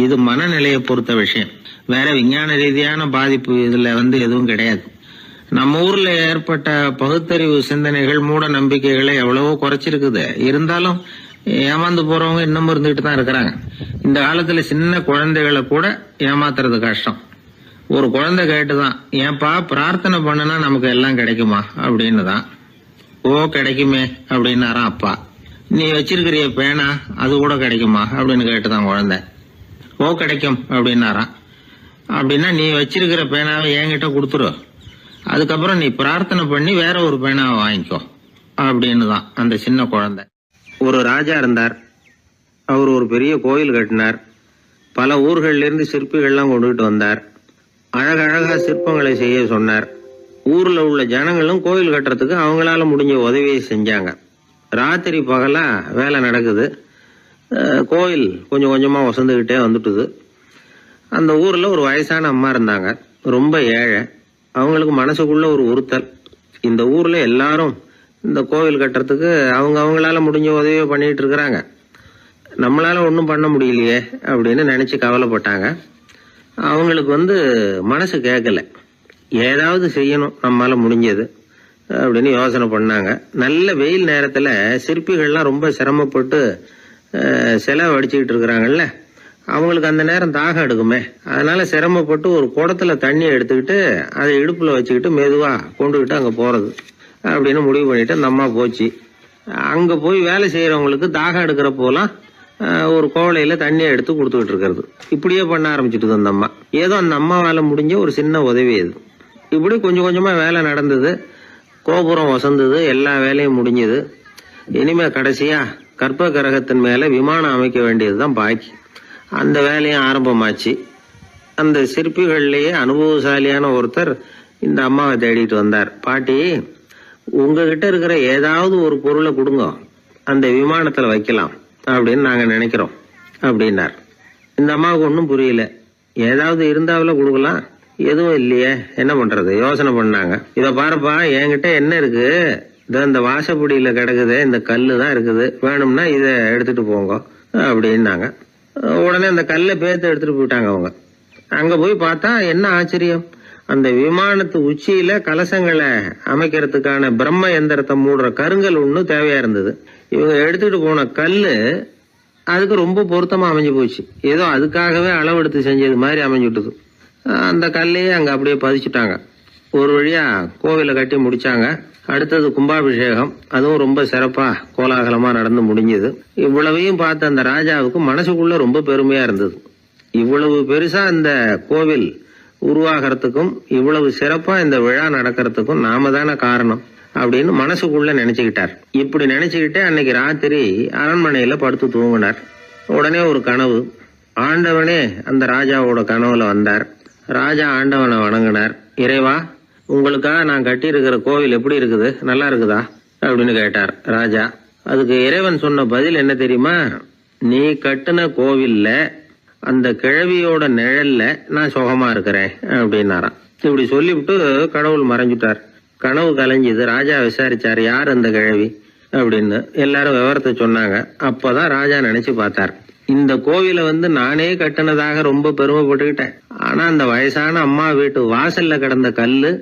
இது மனநிலையை பொறுத்த விஷயம், வேற விஞ்ஞான ரீதியான பாதிப்பு இதுல எதுவும் கிடையாது. நம்ம ஊர்ல ஏற்பட்ட பகுத்தறிவு சிந்தனைகள், மூட நம்பிக்கைகளை எவ்வளவோ குறைச்சிருக்குது. இருந்தாலும் ஏமாந்து போறவங்க இன்னமும் இருந்துகிட்டு தான் இருக்கிறாங்க. இந்த காலத்துல சின்ன குழந்தைகளை கூட ஏமாத்துறது கஷ்டம். ஒரு குழந்தை கேட்டுதான், ஏன்பா பிரார்த்தனை பண்ணுனா நமக்கு எல்லாம் கிடைக்குமா அப்படின்னு தான். ஓ கிடைக்குமே அப்படின்னாராம் அப்பா. நீ வச்சிருக்கிறிய பேனா அது கூட கிடைக்குமா அப்படின்னு கேட்டுதான் குழந்தை. ஓ கிடைக்கும் அப்படின்னாராம். அப்படின்னா நீ வச்சிருக்கிற பேனாவை என்கிட்ட கொடுத்துரு, அதுக்கப்புறம் நீ பிரார்த்தனை பண்ணி வேற ஒரு பேனாவை வாங்கிக்கோ அப்படின்னு தான் அந்த சின்ன குழந்தை. ஒரு ராஜா இருந்தார். அவர் ஒரு பெரிய கோயில் கட்டினார். பல ஊர்கள்ல இருந்து சிற்பிகள்லாம் கொண்டுகிட்டு வந்தார். அழகழகா சிற்பங்களை செய்ய சொன்னார். ஊர்ல உள்ள ஜனங்களும் கோயில் கட்டுறதுக்கு அவங்களால முடிஞ்ச உதவியை செஞ்சாங்க. ராத்திரி பகலா வேலை நடக்குது. கோயில் கொஞ்சம் கொஞ்சமா வசந்துகிட்டே வந்துட்டுது. அந்த ஊர்ல ஒரு வயசான அம்மா இருந்தாங்க, ரொம்ப ஏழை. அவங்களுக்கு மனசுக்குள்ள ஒரு உறுத்தல், இந்த ஊர்ல எல்லாரும் இந்த கோவில் கட்டுறதுக்கு அவங்களால முடிஞ்ச உதவியை பண்ணிட்டு இருக்கிறாங்க, நம்மளால ஒன்றும் பண்ண முடியலையே அப்படின்னு நினைச்சு கவலைப்பட்டாங்க. அவங்களுக்கு மனசு கேட்கல, ஏதாவது செய்யணும் நம்மளால முடிஞ்சது அப்படின்னு யோசனை பண்ணாங்க. நல்ல வெயில் நேரத்துல சிற்பிகள்லாம் ரொம்ப சிரமப்பட்டு சிலை வடிச்சுக்கிட்டு இருக்கிறாங்கல்ல, அவங்களுக்கு அந்த நேரம் தாகம் எடுக்குமே, அதனால சிரமப்பட்டு ஒரு குடத்துல தண்ணியை எடுத்துக்கிட்டு அதை இடுப்புல வச்சுக்கிட்டு மெதுவா கொண்டுகிட்டு அங்க போறது அப்படின்னு முடிவு பண்ணிட்டு அந்த அம்மா போச்சு. அங்க போய் வேலை செய்யறவங்களுக்கு தாகம் எடுக்கிற போலாம் ஒரு கோவலையில தண்ணியை எடுத்து கொடுத்துக்கிட்டு இருக்கிறது. இப்படியே பண்ண ஆரம்பிச்சுட்டு அந்த அம்மா. ஏதோ அந்த அம்மாவால முடிஞ்ச ஒரு சின்ன உதவி இது. இப்படி கொஞ்சம் கொஞ்சமா வேலை நடந்தது. கோபுரம் வசந்தது, எல்லா வேலையும் முடிஞ்சது. இனிமே கடைசியா கற்ப கிரகத்தின் மேல விமானம் அமைக்க வேண்டியதுதான் பாக்கி. அந்த வேலையும் ஆரம்பமாச்சு. அந்த சிற்பிகள்லயே அனுபவசாலியான ஒருத்தர் இந்த அம்மாவை தேடிட்டு வந்தார். பாட்டி, உங்ககிட்ட இருக்கிற ஏதாவது ஒரு பொருளை கொடுங்க, அந்த விமானத்துல வைக்கலாம் அப்படின்னு நாங்க நினைக்கிறோம் அப்படின்னார். இந்த அம்மாவுக்கு ஒன்றும் புரியல. ஏதாவது இருந்தாவில கொடுக்கலாம், எதுவும் இல்லையே, என்ன பண்றது யோசனை பண்ணாங்க. இத பாருப்பா, என்கிட்ட என்ன இருக்கு, இந்த வாசப்படியில கிடக்குது, இந்த கல்லு தான் இருக்குது, வேணும்னா இத எடுத்துட்டு போங்க அப்படின்னாங்க. உடனே அந்த கல்லை பேத்து எடுத்துட்டு போயிட்டாங்க அவங்க. அங்க போய் பார்த்தா என்ன ஆச்சரியம், அந்த விமானத்து உச்சியில கலசங்களை அமைக்கிறதுக்கான பிரம்ம எந்திரத்தை மூடுற கருங்கல் ஒண்ணு தேவையா இருந்தது. இவங்க எடுத்துட்டு போன கல்லு அதுக்கு ரொம்ப பொருத்தமா அமைஞ்சு போச்சு. ஏதோ அதுக்காகவே அளவெடுத்து செஞ்சது மாதிரி அமைஞ்சுட்டுது. அந்த கல்லையே அங்க அப்படியே பதிச்சுட்டாங்க. ஒரு வழியா கோவிலை கட்டி முடிச்சாங்க. அடுத்தது கும்பாபிஷேகம், அதுவும் ரொம்ப சிறப்பா கோலாகலமா நடந்து முடிஞ்சது. இவ்வளவையும் பார்த்த அந்த ராஜாவுக்கு மனசுக்குள்ள ரொம்ப பெருமையா இருந்தது. இவ்வளவு பெருசா இந்த கோவில் உருவாகிறதுக்கும் இவ்வளவு சிறப்பா இந்த விழா நடக்கிறதுக்கும் நாம தானே காரணம் அப்படின்னு மனசுக்குள்ள நினைச்சுக்கிட்டார். இப்படி நினைச்சுக்கிட்டே அன்னைக்கு ராத்திரி அரண்மனையில படுத்து தூங்கினார். உடனே ஒரு கனவு. ஆண்டவனே அந்த ராஜாவோட கனவுல வந்தார். ராஜா ஆண்டவனை வணங்கினார். இறைவா, உங்களுக்காக நான் கட்டியிருக்கிற கோவில் எப்படி இருக்குது, நல்லா இருக்குதா அப்படின்னு கேட்டார் ராஜா. அதுக்கு இறைவன் சொன்ன பதில் என்ன தெரியுமா? நீ கட்டின கோவில்ல அந்த கிழவியோட நிழல்ல நான் சுகமா இருக்கிறேன் அப்படின்னாராம். இப்படி சொல்லிவிட்டு கடவுள் மறைஞ்சுட்டார். கனவு கலைஞ்சுது. ராஜா விசாரிச்சார், யார் அந்த கிழவி அப்படின்னு. எல்லாரும் விவரத்தை சொன்னாங்க. அப்பதான் ராஜா நினைச்சு பார்த்தார், இந்த கோவிலை நானே கட்டினதாக ரொம்ப பெருமைப்பட்டுக்கிட்டேன். ஆனா அந்த வயசான அம்மா வீட்டு வாசல்ல கிடந்த கல்லு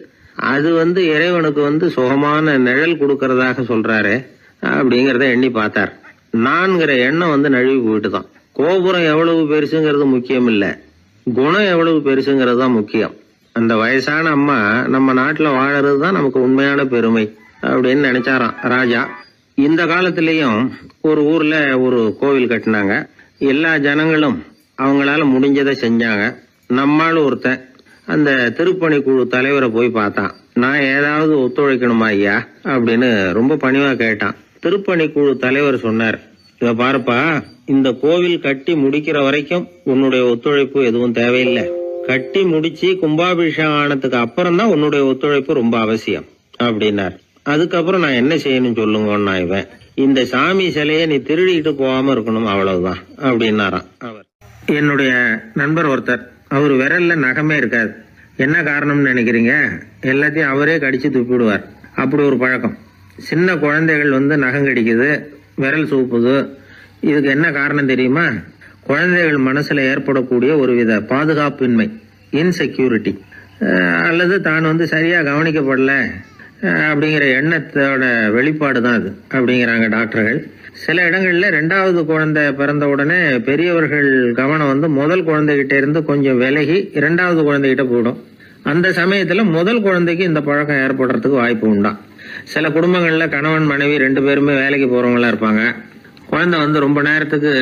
அது இறைவனுக்கு சுகமான நிழல் கொடுக்கறதாக சொல்றாரு அப்படிங்கறத எண்ணி பார்த்தார். நான்கிற எண்ணம் நழுவி போயிட்டுதான். கோபுரம் எவ்வளவு பெருசுங்கிறது முக்கியம் இல்ல, குணம் எவ்வளவு பெருசுங்கிறது தான் முக்கியம். அந்த வயசான அம்மா நம்ம நாட்டுல வாழறது தான் நமக்கு உண்மையான பெருமை அப்படின்னு நினைச்சாராம் ராஜா. இந்த காலத்திலயும் ஒரு ஊர்ல ஒரு கோவில் கட்டினாங்க. எல்லா ஜனங்களும் அவங்களால முடிஞ்சதை செஞ்சாங்க. நம்மால் ஒருத்தன் அந்த திருப்பணி குழு தலைவரை போய் பார்த்தான். நான் ஏதாவது ஒத்துழைக்கணுமா ஐயா அப்படின்னு ரொம்ப பணிவா கேட்டான். திருப்பணி குழு தலைவர் சொன்னார், இத பாருப்பா, இந்த கோவில் கட்டி முடிக்கிற வரைக்கும் உன்னுடைய ஒத்துழைப்பு எதுவும் தேவையில்லை. கட்டி முடிச்சு கும்பாபிஷேகம் ஆனதுக்கு அப்புறம் தான் உன்னுடைய ஒத்துழைப்பு ரொம்ப அவசியம் அப்படின்னார். அதுக்கப்புறம் நான் என்ன செய்யணும் சொல்லுங்கன்னா, இவன் இந்த சாமி சிலையை நீ திருடிட்டு போகாம இருக்கணும், அவ்வளவுதான் அப்படின்னாராம் அவர். என்னுடைய நண்பர் ஒருத்தர், அவர் விரல்ல நகமே இருக்காது. என்ன காரணம்னு நினைக்கிறீங்க? எல்லாத்தையும் அவரே கடிச்சு துப்பிடுவார். அப்படி ஒரு பழக்கம். சின்ன குழந்தைகள் நகம் கடிக்குது, விரல் சூப்புது. இதுக்கு என்ன காரணம் தெரியுமா? குழந்தைகள் மனசுல ஏற்படக்கூடிய ஒருவித பாதுகாப்பின்மை, இன்செக்யூரிட்டி, அல்லது தான் சரியா கவனிக்கப்படல அப்படிங்கிற எண்ணத்தோட வெளிப்பாடு தான் அது அப்படிங்கிறாங்க டாக்டர்கள். சில இடங்கள்ல 2வது குழந்தை பிறந்த உடனே பெரியவர்கள் கவனம் முதல் குழந்தைகிட்ட இருந்து கொஞ்சம் விலகி 2வது குழந்தைகிட்ட போயிடும். அந்த சமயத்துல முதல் குழந்தைக்கு இந்த பழக்கம் ஏற்படுறதுக்கு வாய்ப்பு உண்டாம். சில குடும்பங்கள்ல கணவன் மனைவி 2 பேருமே வேலைக்கு போறவங்களா இருப்பாங்க. குழந்தை ரொம்ப நேரத்துக்கு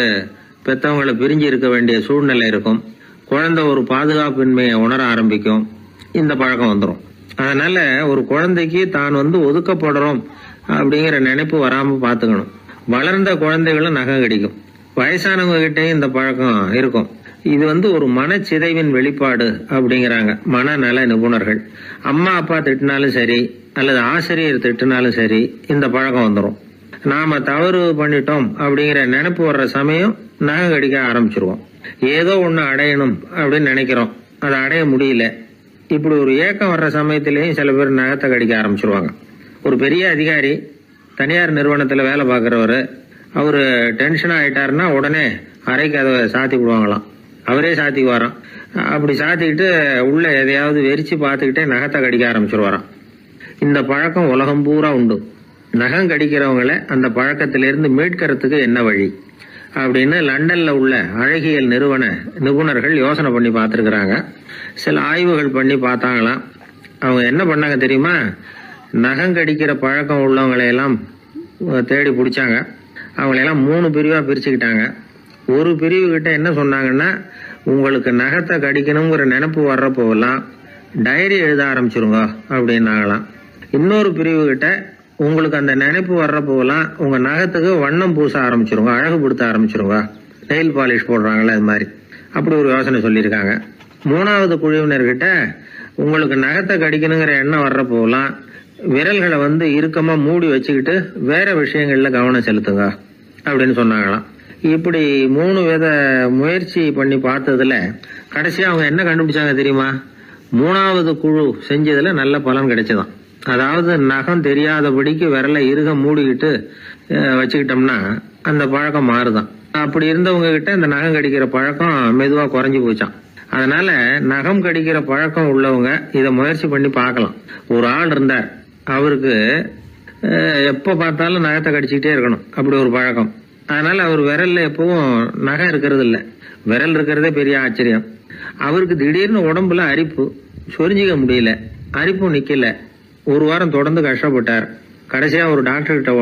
பெத்தவங்களை பிரிஞ்சு இருக்க வேண்டிய சூழ்நிலை இருக்கும். குழந்தை ஒரு பாதுகாப்பின்மையை உணர ஆரம்பிக்கும். இந்த பழக்கம் வந்துடும். அதனால ஒரு குழந்தைக்கு தான் ஒதுக்கப்படுறோம் அப்படிங்கிற நினைப்பு வராம பாத்துக்கணும். வளர்ந்த குழந்தைகளும் நகம் கடிக்கும். வயசானவங்க கிட்டையும் இந்த பழக்கம் இருக்கும். இது ஒரு மனச்சிதைவின் வெளிப்பாடு அப்படிங்கிறாங்க மனநல நிபுணர்கள். அம்மா அப்பா திட்டினாலும் சரி, அல்லது ஆசிரியர் திட்டினாலும் சரி, இந்த பழக்கம் வந்துடும். நாம தவறு பண்ணிட்டோம் அப்படிங்கிற நினைப்பு வர்ற சமயம் நகம் கடிக்க ஆரம்பிச்சிருவோம். ஏதோ ஒண்ணு அடையணும் அப்படின்னு நினைக்கிறோம், அதை அடைய முடியல. இப்படி ஒரு ஏக்கம் வர்ற சமயத்திலேயும் சில பேர் நகத்தை கடிக்க ஆரம்பிச்சிருவாங்க. ஒரு பெரிய அதிகாரி, தனியார் நிறுவனத்துல வேலை பார்க்கிறவரு, அவரு டென்ஷனா ஆயிட்டாருன்னா உடனே அறைக்கு அதை சாத்தி விடுவாங்களாம். அவரே சாத்திக்குவாராம். அப்படி சாத்திக்கிட்டு உள்ள எதையாவது வெறிச்சு பார்த்துக்கிட்டே நகத்தை கடிக்க ஆரம்பிச்சிருவாராம். இந்த பழக்கம் உலகம் பூரா உண்டு. நகம் கடிக்கிறவங்களை அந்த பழக்கத்திலிருந்து மீட்கிறதுக்கு என்ன வழி அப்படின்னு லண்டன்ல உள்ள அழகியல் நிபுணர்கள் யோசனை பண்ணி பார்த்திருக்கிறாங்க. சில ஆய்வுகள் பண்ணி பார்த்தாங்களாம். அவங்க என்ன பண்ணாங்க தெரியுமா? நகம் கடிக்கிற பழக்கம் உள்ளவங்களை எல்லாம் தேடி பிடிச்சாங்க. அவங்களையெல்லாம் 3 பிரிவா பிரிச்சுக்கிட்டாங்க. ஒரு பிரிவு கிட்ட என்ன சொன்னாங்கன்னா, உங்களுக்கு நகத்தை கடிக்கணுங்கிற நினைப்பு வர்றப்போலாம் டைரி எழுத ஆரம்பிச்சிருங்க அப்படின்னாங்களாம். இன்னொரு பிரிவு கிட்ட, உங்களுக்கு அந்த நினைப்பு வர்றப்போலாம் உங்க நகத்துக்கு வண்ணம் பூச ஆரம்பிச்சிருங்க, அழகுபடுத்த ஆரம்பிச்சிருங்க, நெயில் பாலிஷ் போடுறாங்களே அது மாதிரி. அப்படி ஒரு யோசனை சொல்லியிருக்காங்க. 3வது குழுவினர்கிட்ட, உங்களுக்கு நகத்தை கடிக்கணுங்கிற எண்ணம் வர்றப்போலாம் விரல்களை இறுக்கமா மூடி வச்சுக்கிட்டு வேற விஷயங்கள்ல கவனம் செலுத்துங்க அப்படின்னு சொன்னாங்களாம். இப்படி 3 வித முயற்சி பண்ணி பார்த்ததுல கடைசியா அவங்க என்ன கண்டுபிடிச்சாங்க தெரியுமா? 3வது குழு செஞ்சதுல நல்ல பலன் கிடைச்சதாம். அதாவது நகம் தெரியாதபடிக்கு விரலை இறுக மூடிக்கிட்டு வச்சுக்கிட்டோம்னா அந்த பழக்கம் மாறுதான். அப்படி இருந்தவங்க கிட்ட இந்த நகம் கடிக்கிற பழக்கம் மெதுவா குறைஞ்சு போச்சான். அதனால நகம் கடிக்கிற பழக்கம் உள்ளவங்க இதை முயற்சி பண்ணி பார்க்கலாம். ஒரு ஆள் இருந்தார், அவருக்கு எப்ப பார்த்தாலும் நகத்தை கடிச்சுக்கிட்டே இருக்கணும், அப்படி ஒரு பழக்கம். அதனால அவர் விரல்ல எப்பவும் நகம் இருக்கிறது இல்ல, விரல் இருக்கிறதே பெரிய ஆச்சரியம். அவருக்கு திடீர்னு உடம்புல அரிப்பு, சொரிஞ்சிக்க முடியல, அரிப்பும் நிக்கல. 1 வாரம் தொடர்ந்து கஷ்டப்பட்டார். கடைசியா ஒரு டாக்டர் கிட்ட